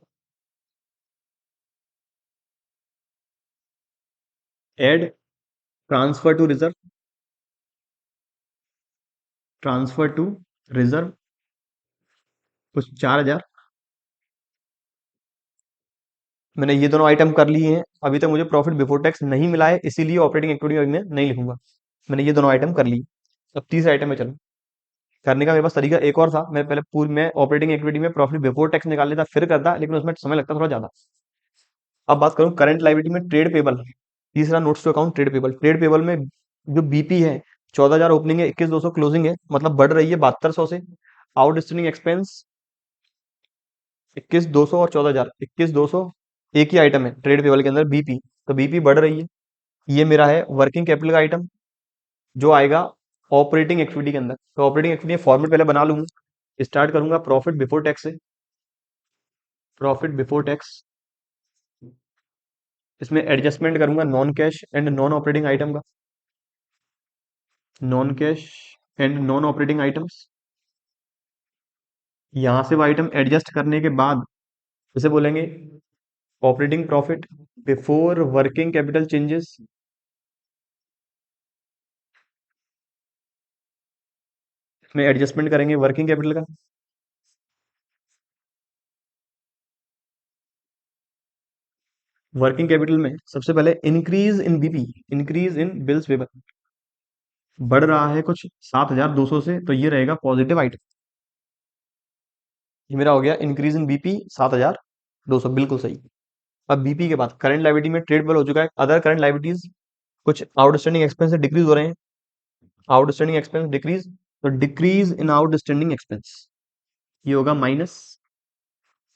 add transfer to reserve transfer to reserve कुछ 4,000। मैंने ये दोनों आइटम कर लिए हैं, अभी तक मुझे प्रॉफिट बिफोर टैक्स नहीं मिला है, इसीलिए ऑपरेटिंग एक्टिविटी में नहीं लिखूंगा। मैंने ये दोनों आइटम कर ली। अब तीसरे आइटम में चलो। करने का मेरे पास तरीका एक और था, मैं पहले पूरी मैं ऑपरेटिंग एक्टिविटी में प्रॉफिट बिफोर टैक्स निकाल लेता फिर करता, लेकिन उसमें समय लगता थोड़ा ज्यादा। अब बात करूं करंट लायबिलिटी में ट्रेड पेबल, तीसरा notes to account trade payable. Trade payable में जो बीपी है 14,000 ओपनिंग है, 21,200 क्लोजिंग है, मतलब बढ़ रही है 7200 से। आउटस्टैंडिंग एक्सपेंस 21,200 और 14,000, 21,200 एक ही आइटम है ट्रेड पेबल के अंदर बीपी, तो बीपी बढ़ रही है। ये मेरा है वर्किंग कैपिटल का आइटम जो आएगा ऑपरेटिंग एक्टिविटी के अंदर। तो ऑपरेटिंग एक्टिविटी फॉर्मेट पहले बना लूंगा, स्टार्ट करूंगा प्रॉफिट बिफोर टैक्स से। प्रॉफिट बिफोर टैक्स, इसमें एडजस्टमेंट करूंगा non cash and non operating item का, non cash and non operating items. यहां से वो आइटम एडजस्ट करने के बाद इसे बोलेंगे operating profit before working capital changes. में एडजस्टमेंट करेंगे वर्किंग कैपिटल का। वर्किंग कैपिटल में सबसे पहले increase in BP, increase in bills payable, बढ़ रहा है कुछ 7,200 से, तो ये रहेगा पॉजिटिव आइटम। ये मेरा हो गया इंक्रीज इन बीपी 7,200, बिल्कुल सही। अब बीपी के बाद करंट लायबिलिटी में ट्रेड बिल हो चुका है, अदर करंट लायबिलिटीज कुछ आउटस्टैंडिंग एक्सपेंस डिक्रीज हो रहे हैं, आउटस्टैंडिंग एक्सपेंस डिक्रीज, तो डिक्रीज इन आउटस्टैंडिंग एक्सपेंस ये होगा माइनस।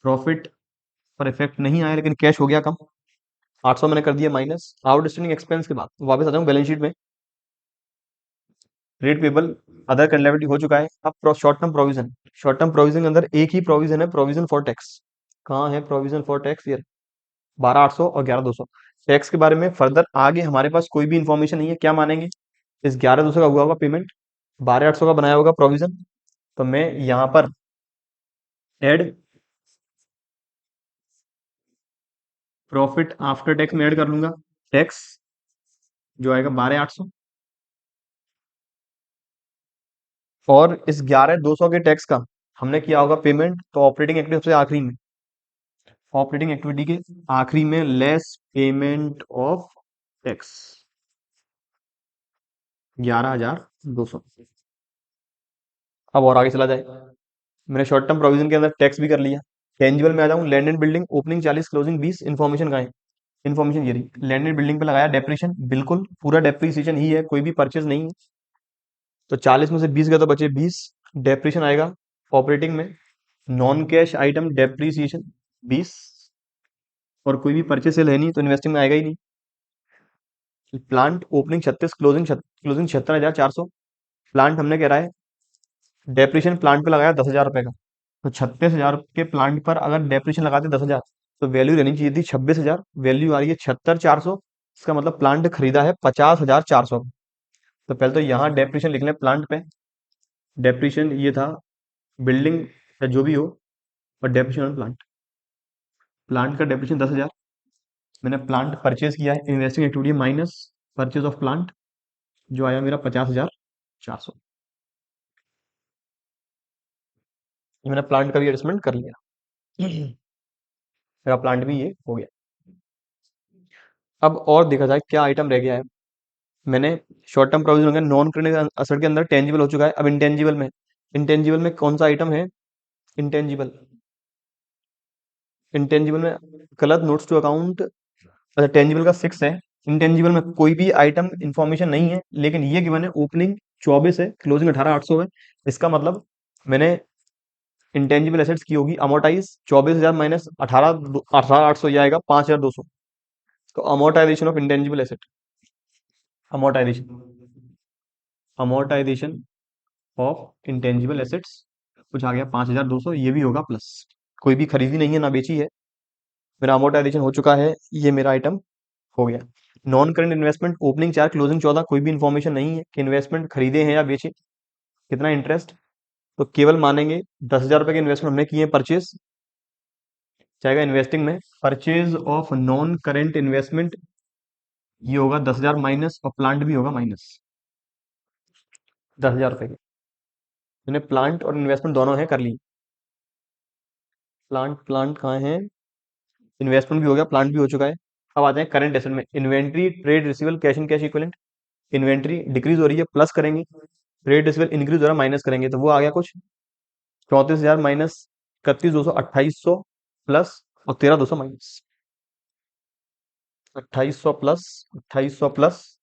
प्रॉफिट पर इफेक्ट नहीं आया लेकिन कैश हो गया कम, 800 मैंने कर दिया माइनस। आउटस्टैंडिंग एक्सपेंस के बाद वापस आ जाऊँ बैलेंस शीट में, trade payable other current liability हो चुका है। अब short term provision, short term provision के अंदर एक ही प्रोविजन है, प्रोविजन फॉर टैक्स। कहाँ है प्रोविजन फॉर टैक्स? ये 12,800 और 11,200। टैक्स के बारे में फर्दर आगे हमारे पास कोई भी इंफॉर्मेशन नहीं है, क्या मानेंगे? इस 11,200 का हुआ होगा पेमेंट, 12,800 का बनाया होगा प्रोविजन, तो मैं यहाँ पर एड प्रॉफिट आफ्टर टैक्स में ऐड कर लूंगा टैक्स जो आएगा 12,800, और इस 11,200 के टैक्स का हमने किया होगा पेमेंट तो ऑपरेटिंग एक्टिविटी से आखिरी में, ऑपरेटिंग एक्टिविटी के आखिरी में लेस पेमेंट ऑफ टैक्स 11,200। अब और आगे चला जाए, मैंने शॉर्ट टर्म प्रोविजन के अंदर टैक्स भी कर लिया। टेंजिबल में आ जाऊं, land and building opening 40 closing 20, information का है, इन्फॉर्मेशन ये रही। लैंड एंड बिल्डिंग पे लगाया डेप्रिशिएशन, बिल्कुल पूरा डेप्रिसिएशन ही है, कोई भी परचेज नहीं है, तो 40 में से 20 गया तो बचे 20, डेप्रिशिएशन आएगा ऑपरेटिंग में। नॉन कैश आइटम डेप्रिसिएशन 20, और कोई भी परचेज सेल है नहीं तो इन्वेस्टिंग में आएगा ही नहीं। Plant opening 36 closing closing 76,400। Plant हमने कह रहा है डेप्रिशिएशन प्लांट पे लगाया 10,000 रुपए का, तो 36,000 के प्लांट पर अगर डेप्रिशिएशन लगाते 10,000 तो वैल्यू रहनी चाहिए थी 26,000, वैल्यू आ रही है 76,400। इसका मतलब प्लांट खरीदा है 50,400। तो पहले तो यहाँ डेप्रिशिएशन लिख लें प्लांट पे, डेप्रिशिएशन ये था बिल्डिंग या जो भी हो, और डेप्रिशिएशन ऑन प्लांट, प्लांट का डेप्रिशिएशन 10,000। मैंने प्लांट परचेज किया है, investing activity minus purchase of plant जो आया मेरा 50,400। मैंने प्लांट का भी एडजस्टमेंट कर लिया। मेरा प्लांट भी ये हो गया। अब और देखा जाए क्या आइटम रह गया है। मैंने शॉर्ट टर्म प्रोविजन हो गया, नॉन करेंट असेट के अंदर टेंजिबल हो चुका है। अब इंटेंजिबल में, इंटेंजिबल में कौन सा आइटम है? इंटेंजिबल, इंटेंजिबल में गलत नोट्स टू अकाउंट। अच्छा टेंजिबल का 6 है, इंटेंजिबल में कोई भी आइटम इंफॉर्मेशन नहीं है, लेकिन ये गिवन है ओपनिंग 24 है क्लोजिंग 18,800 है। इसका मतलब मैंने इंटेंजिबल एसेट्स की होगी अमोटाइज, 24,000 माइनस 18,800 ये आएगा 5,200। तो amortisation of intangible asset, amortisation, amortisation of intangible assets कुछ आ गया 5,200, ये भी होगा प्लस। कोई भी खरीदी नहीं है ना बेची है, मेरा अमोटाइजेशन हो चुका है, ये मेरा आइटम हो गया। Non current investment opening 4 closing 14, कोई भी इन्फॉर्मेशन नहीं है कि इन्वेस्टमेंट खरीदे हैं या बेचे, कितना इंटरेस्ट, तो केवल मानेंगे 10,000 रुपए के इन्वेस्टमेंट हमने किए परचेज, चाहेगा इन्वेस्टिंग में purchase of non current investment ये होगा 10,000 माइनस, और प्लांट भी होगा माइनस 10,000 रुपए के। मैंने प्लांट और इन्वेस्टमेंट दोनों है कर ली। प्लांट प्लांट कहाँ है? इन्वेस्टमेंट भी हो गया, प्लांट भी हो चुका है। अब आते हैं करंट एसेट में, inventory, trade receivable, cash and cash equivalent. Inventory decrease हो रही है, प्लस करेंगे। ट्रेड रिसीवेबल इंक्रीज हो रहा है, माइनस करेंगे, तो वो आ गया कुछ 34,000 माइनस 31,200, 2800 प्लस और 13,200 माइनस। 2800 प्लस, 2800 प्लस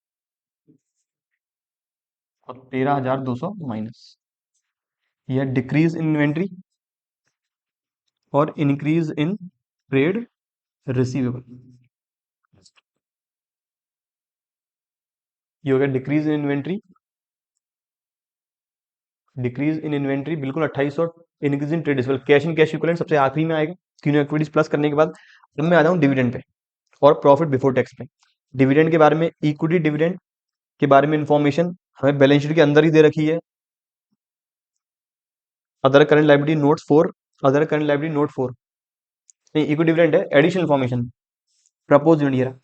और 13,200 माइनस। यह डिक्रीज इन इन्वेंट्री और इंक्रीज इन ट्रेड रिसीवेबल। ये हो गया decrease in inventory, decrease in inventory बिल्कुल 2800, increase in trade receivable. Cash in cash equivalent सबसे आखिरी में आएगा, तीनों एक्टिविटीज प्लस करने के बाद। अब मैं आ जाऊँ डिविडेंड पे और प्रॉफिट बिफोर टैक्स पे। डिविडेंड के बारे में, इक्विटी डिविडेंड के बारे में इंफॉर्मेशन हमें बैलेंस शीट के अंदर ही दे रखी है। Other current liability note 4, other current liability note 4 नहीं, इक्विटी डिविडेंड है, additional information. Propose dividend,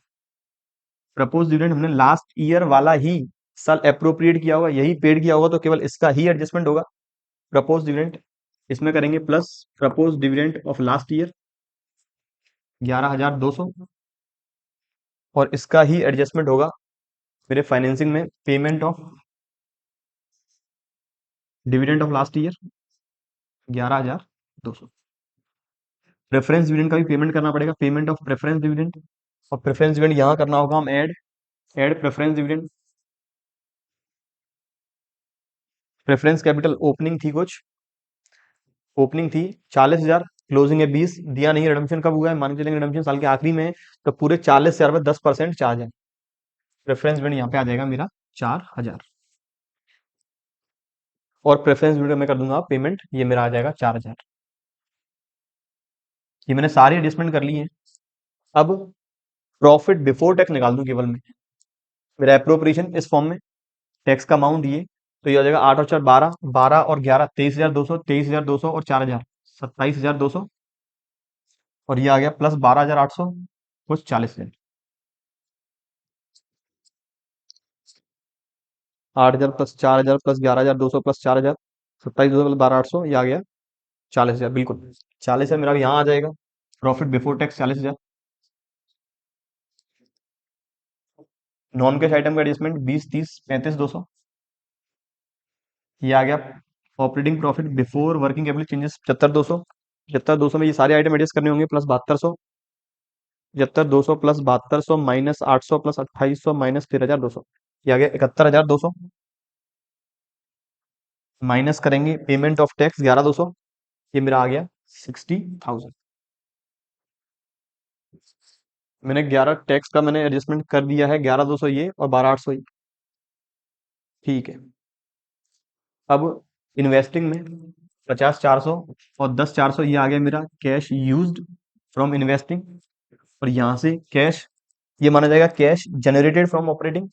propose dividend हमने लास्ट ईयर वाला ही साल अप्रोप्रिएट किया होगा, यही पेड किया होगा, तो केवल इसका ही एडजस्टमेंट होगा। प्रपोज डिविडेंड इसमें करेंगे plus propose dividend of last year 11,200 और इसका ही एडजस्टमेंट होगा मेरे फाइनेंसिंग में, payment of dividend of last year 11,200। Preference dividend का भी पेमेंट करना पड़ेगा, पेमेंट ऑफ प्रेफरेंस डिविडेंड। और प्रेफरेंस डिविडेंड यहाँ करना होगा हम add preference dividend. Preference capital opening थी कुछ, ओपनिंग थी 40,000, क्लोजिंग है 20, दिया नहीं। रिडम्पशन कब हुआ है? मान के चलेंगे रिडम्पशन साल के आखिरी में है, तो पूरे 40,000 में 10% चार्ज है। प्रेफरेंस डिविडेंड यहाँ पे आ जाएगा मेरा 4,000 और प्रेफरेंस डिविडेंड मैं कर दूंगा पेमेंट, ये मेरा आ जाएगा 4,000। ये मैंने सारी एडजस्टमेंट कर ली है। अब प्रॉफिट बिफोर टैक्स निकाल दूं केवल मैं, मेरा अप्रोप्रिएशन इस फॉर्म में, टैक्स का अमाउंट ये, तो ये आ जाएगा 8 और 4 12, 12 और 11 23,200, 23,200 और 4,000 27,200 और ये आ गया प्लस 12,800 कुछ 40,000। 8,000 प्लस 4,000 प्लस 11,200 प्लस 4,000 27,200 प्लस 12,800, ये आ गया 40,000। बिल्कुल 40,000 मेरा यहाँ आ जाएगा, profit before tax 40,000। Non cash item का एडजस्टमेंट 20 30 35,200, ये आ गया operating profit before working capital changes 75,200। 75,200 में ये सारे आइटम एडजस्ट करने होंगे, plus 7200, 75,200 plus 7200 minus 800 plus 2800 minus 13,200, ये आ गया 71,200। माइनस करेंगे पेमेंट ऑफ टैक्स 11,200, ये मेरा आ गया 60,000। मैंने 11 टैक्स का मैंने एडजस्टमेंट कर दिया है, 11,200 ये और 12,800 ये, ठीक है। अब इन्वेस्टिंग में 50,400 और 10,400, ये आ गया मेरा कैश यूज्ड फ्रॉम इन्वेस्टिंग। और यहाँ से कैश, ये माना जाएगा cash generated from operating,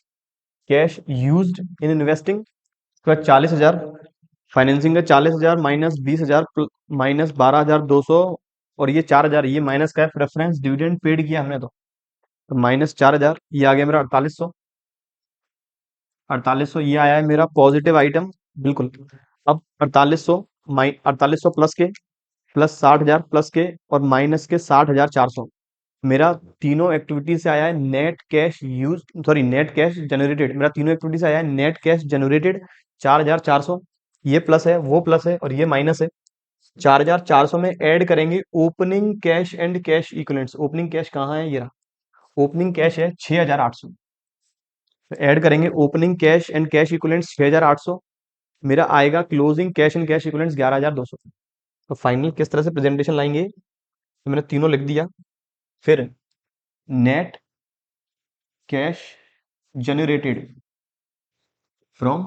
cash used in investing. उसके बाद 40,000 फाइनेंसिंग का, 40,000 माइनस 20,000 माइनस 12,200 और ये 4,000, ये माइनस का है, प्रेफरेंस डिविडेंड पेड किया हमने, तो माइनस 4,000, ये आ गया मेरा 4800। 4800 ये आया है मेरा पॉजिटिव आइटम, बिल्कुल। अब 4800 4800 प्लस के, प्लस 60,000 प्लस के और माइनस के 60,400, मेरा तीनों एक्टिविटी से आया है net cash use, sorry net cash generated, मेरा तीनों एक्टिविटी से आया है नेट कैश जनरेटेड 4,400। ये प्लस है, वो प्लस है और ये माइनस है। 4,400 में ऐड करेंगे opening cash and cash equivalents. Opening cash कहाँ है? ये रहा, ओपनिंग कैश है 6,800, ऐड करेंगे opening cash and cash equivalents 6,800, मेरा आएगा closing cash and cash equivalents 11,200। तो फाइनल किस तरह से प्रेजेंटेशन लाएंगे, तो मैंने तीनों लिख दिया। फिर net cash generated from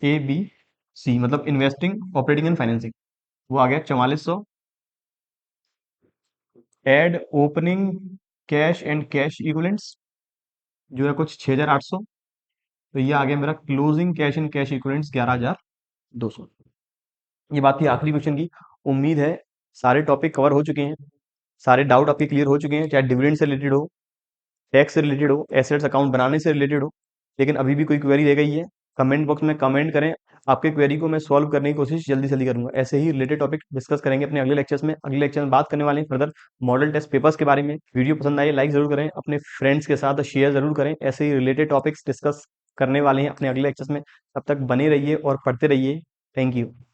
A B C, मतलब इन्वेस्टिंग ऑपरेटिंग एंड फाइनेंसिंग, वो आ गया 4400। Add opening cash and cash equivalents जो है कुछ 6,800, तो ये आ गया मेरा closing cash and cash equivalents 11,200। ये बात थी आखिरी क्वेश्चन की। उम्मीद है सारे टॉपिक कवर हो चुके हैं, सारे डाउट आपके क्लियर हो चुके हैं, चाहे डिविडेंड से रिलेटेड हो, टैक्स से रिलेटेड हो, एसेट्स अकाउंट बनाने से रिलेटेड हो। लेकिन अभी भी कोई क्वेरी रह गई है, कमेंट बॉक्स में कमेंट करें। आपके क्वेरी को मैं सॉल्व करने की कोशिश जल्दी से जल्दी करूंगा। ऐसे ही रिलेटेड टॉपिक डिस्कस करेंगे अपने अगले लेक्चर्स में। अगले लेक्चर में बात करने वाले हैं फर्दर मॉडल टेस्ट पेपर्स के बारे में। वीडियो पसंद आए लाइक जरूर करें, अपने फ्रेंड्स के साथ शेयर जरूर करें। ऐसे ही रिलेटेड टॉपिक्स डिस्कस करने वाले हैं अपने अगले लेक्चर्स में। तब तक बने रहिए और पढ़ते रहिए। Thank you.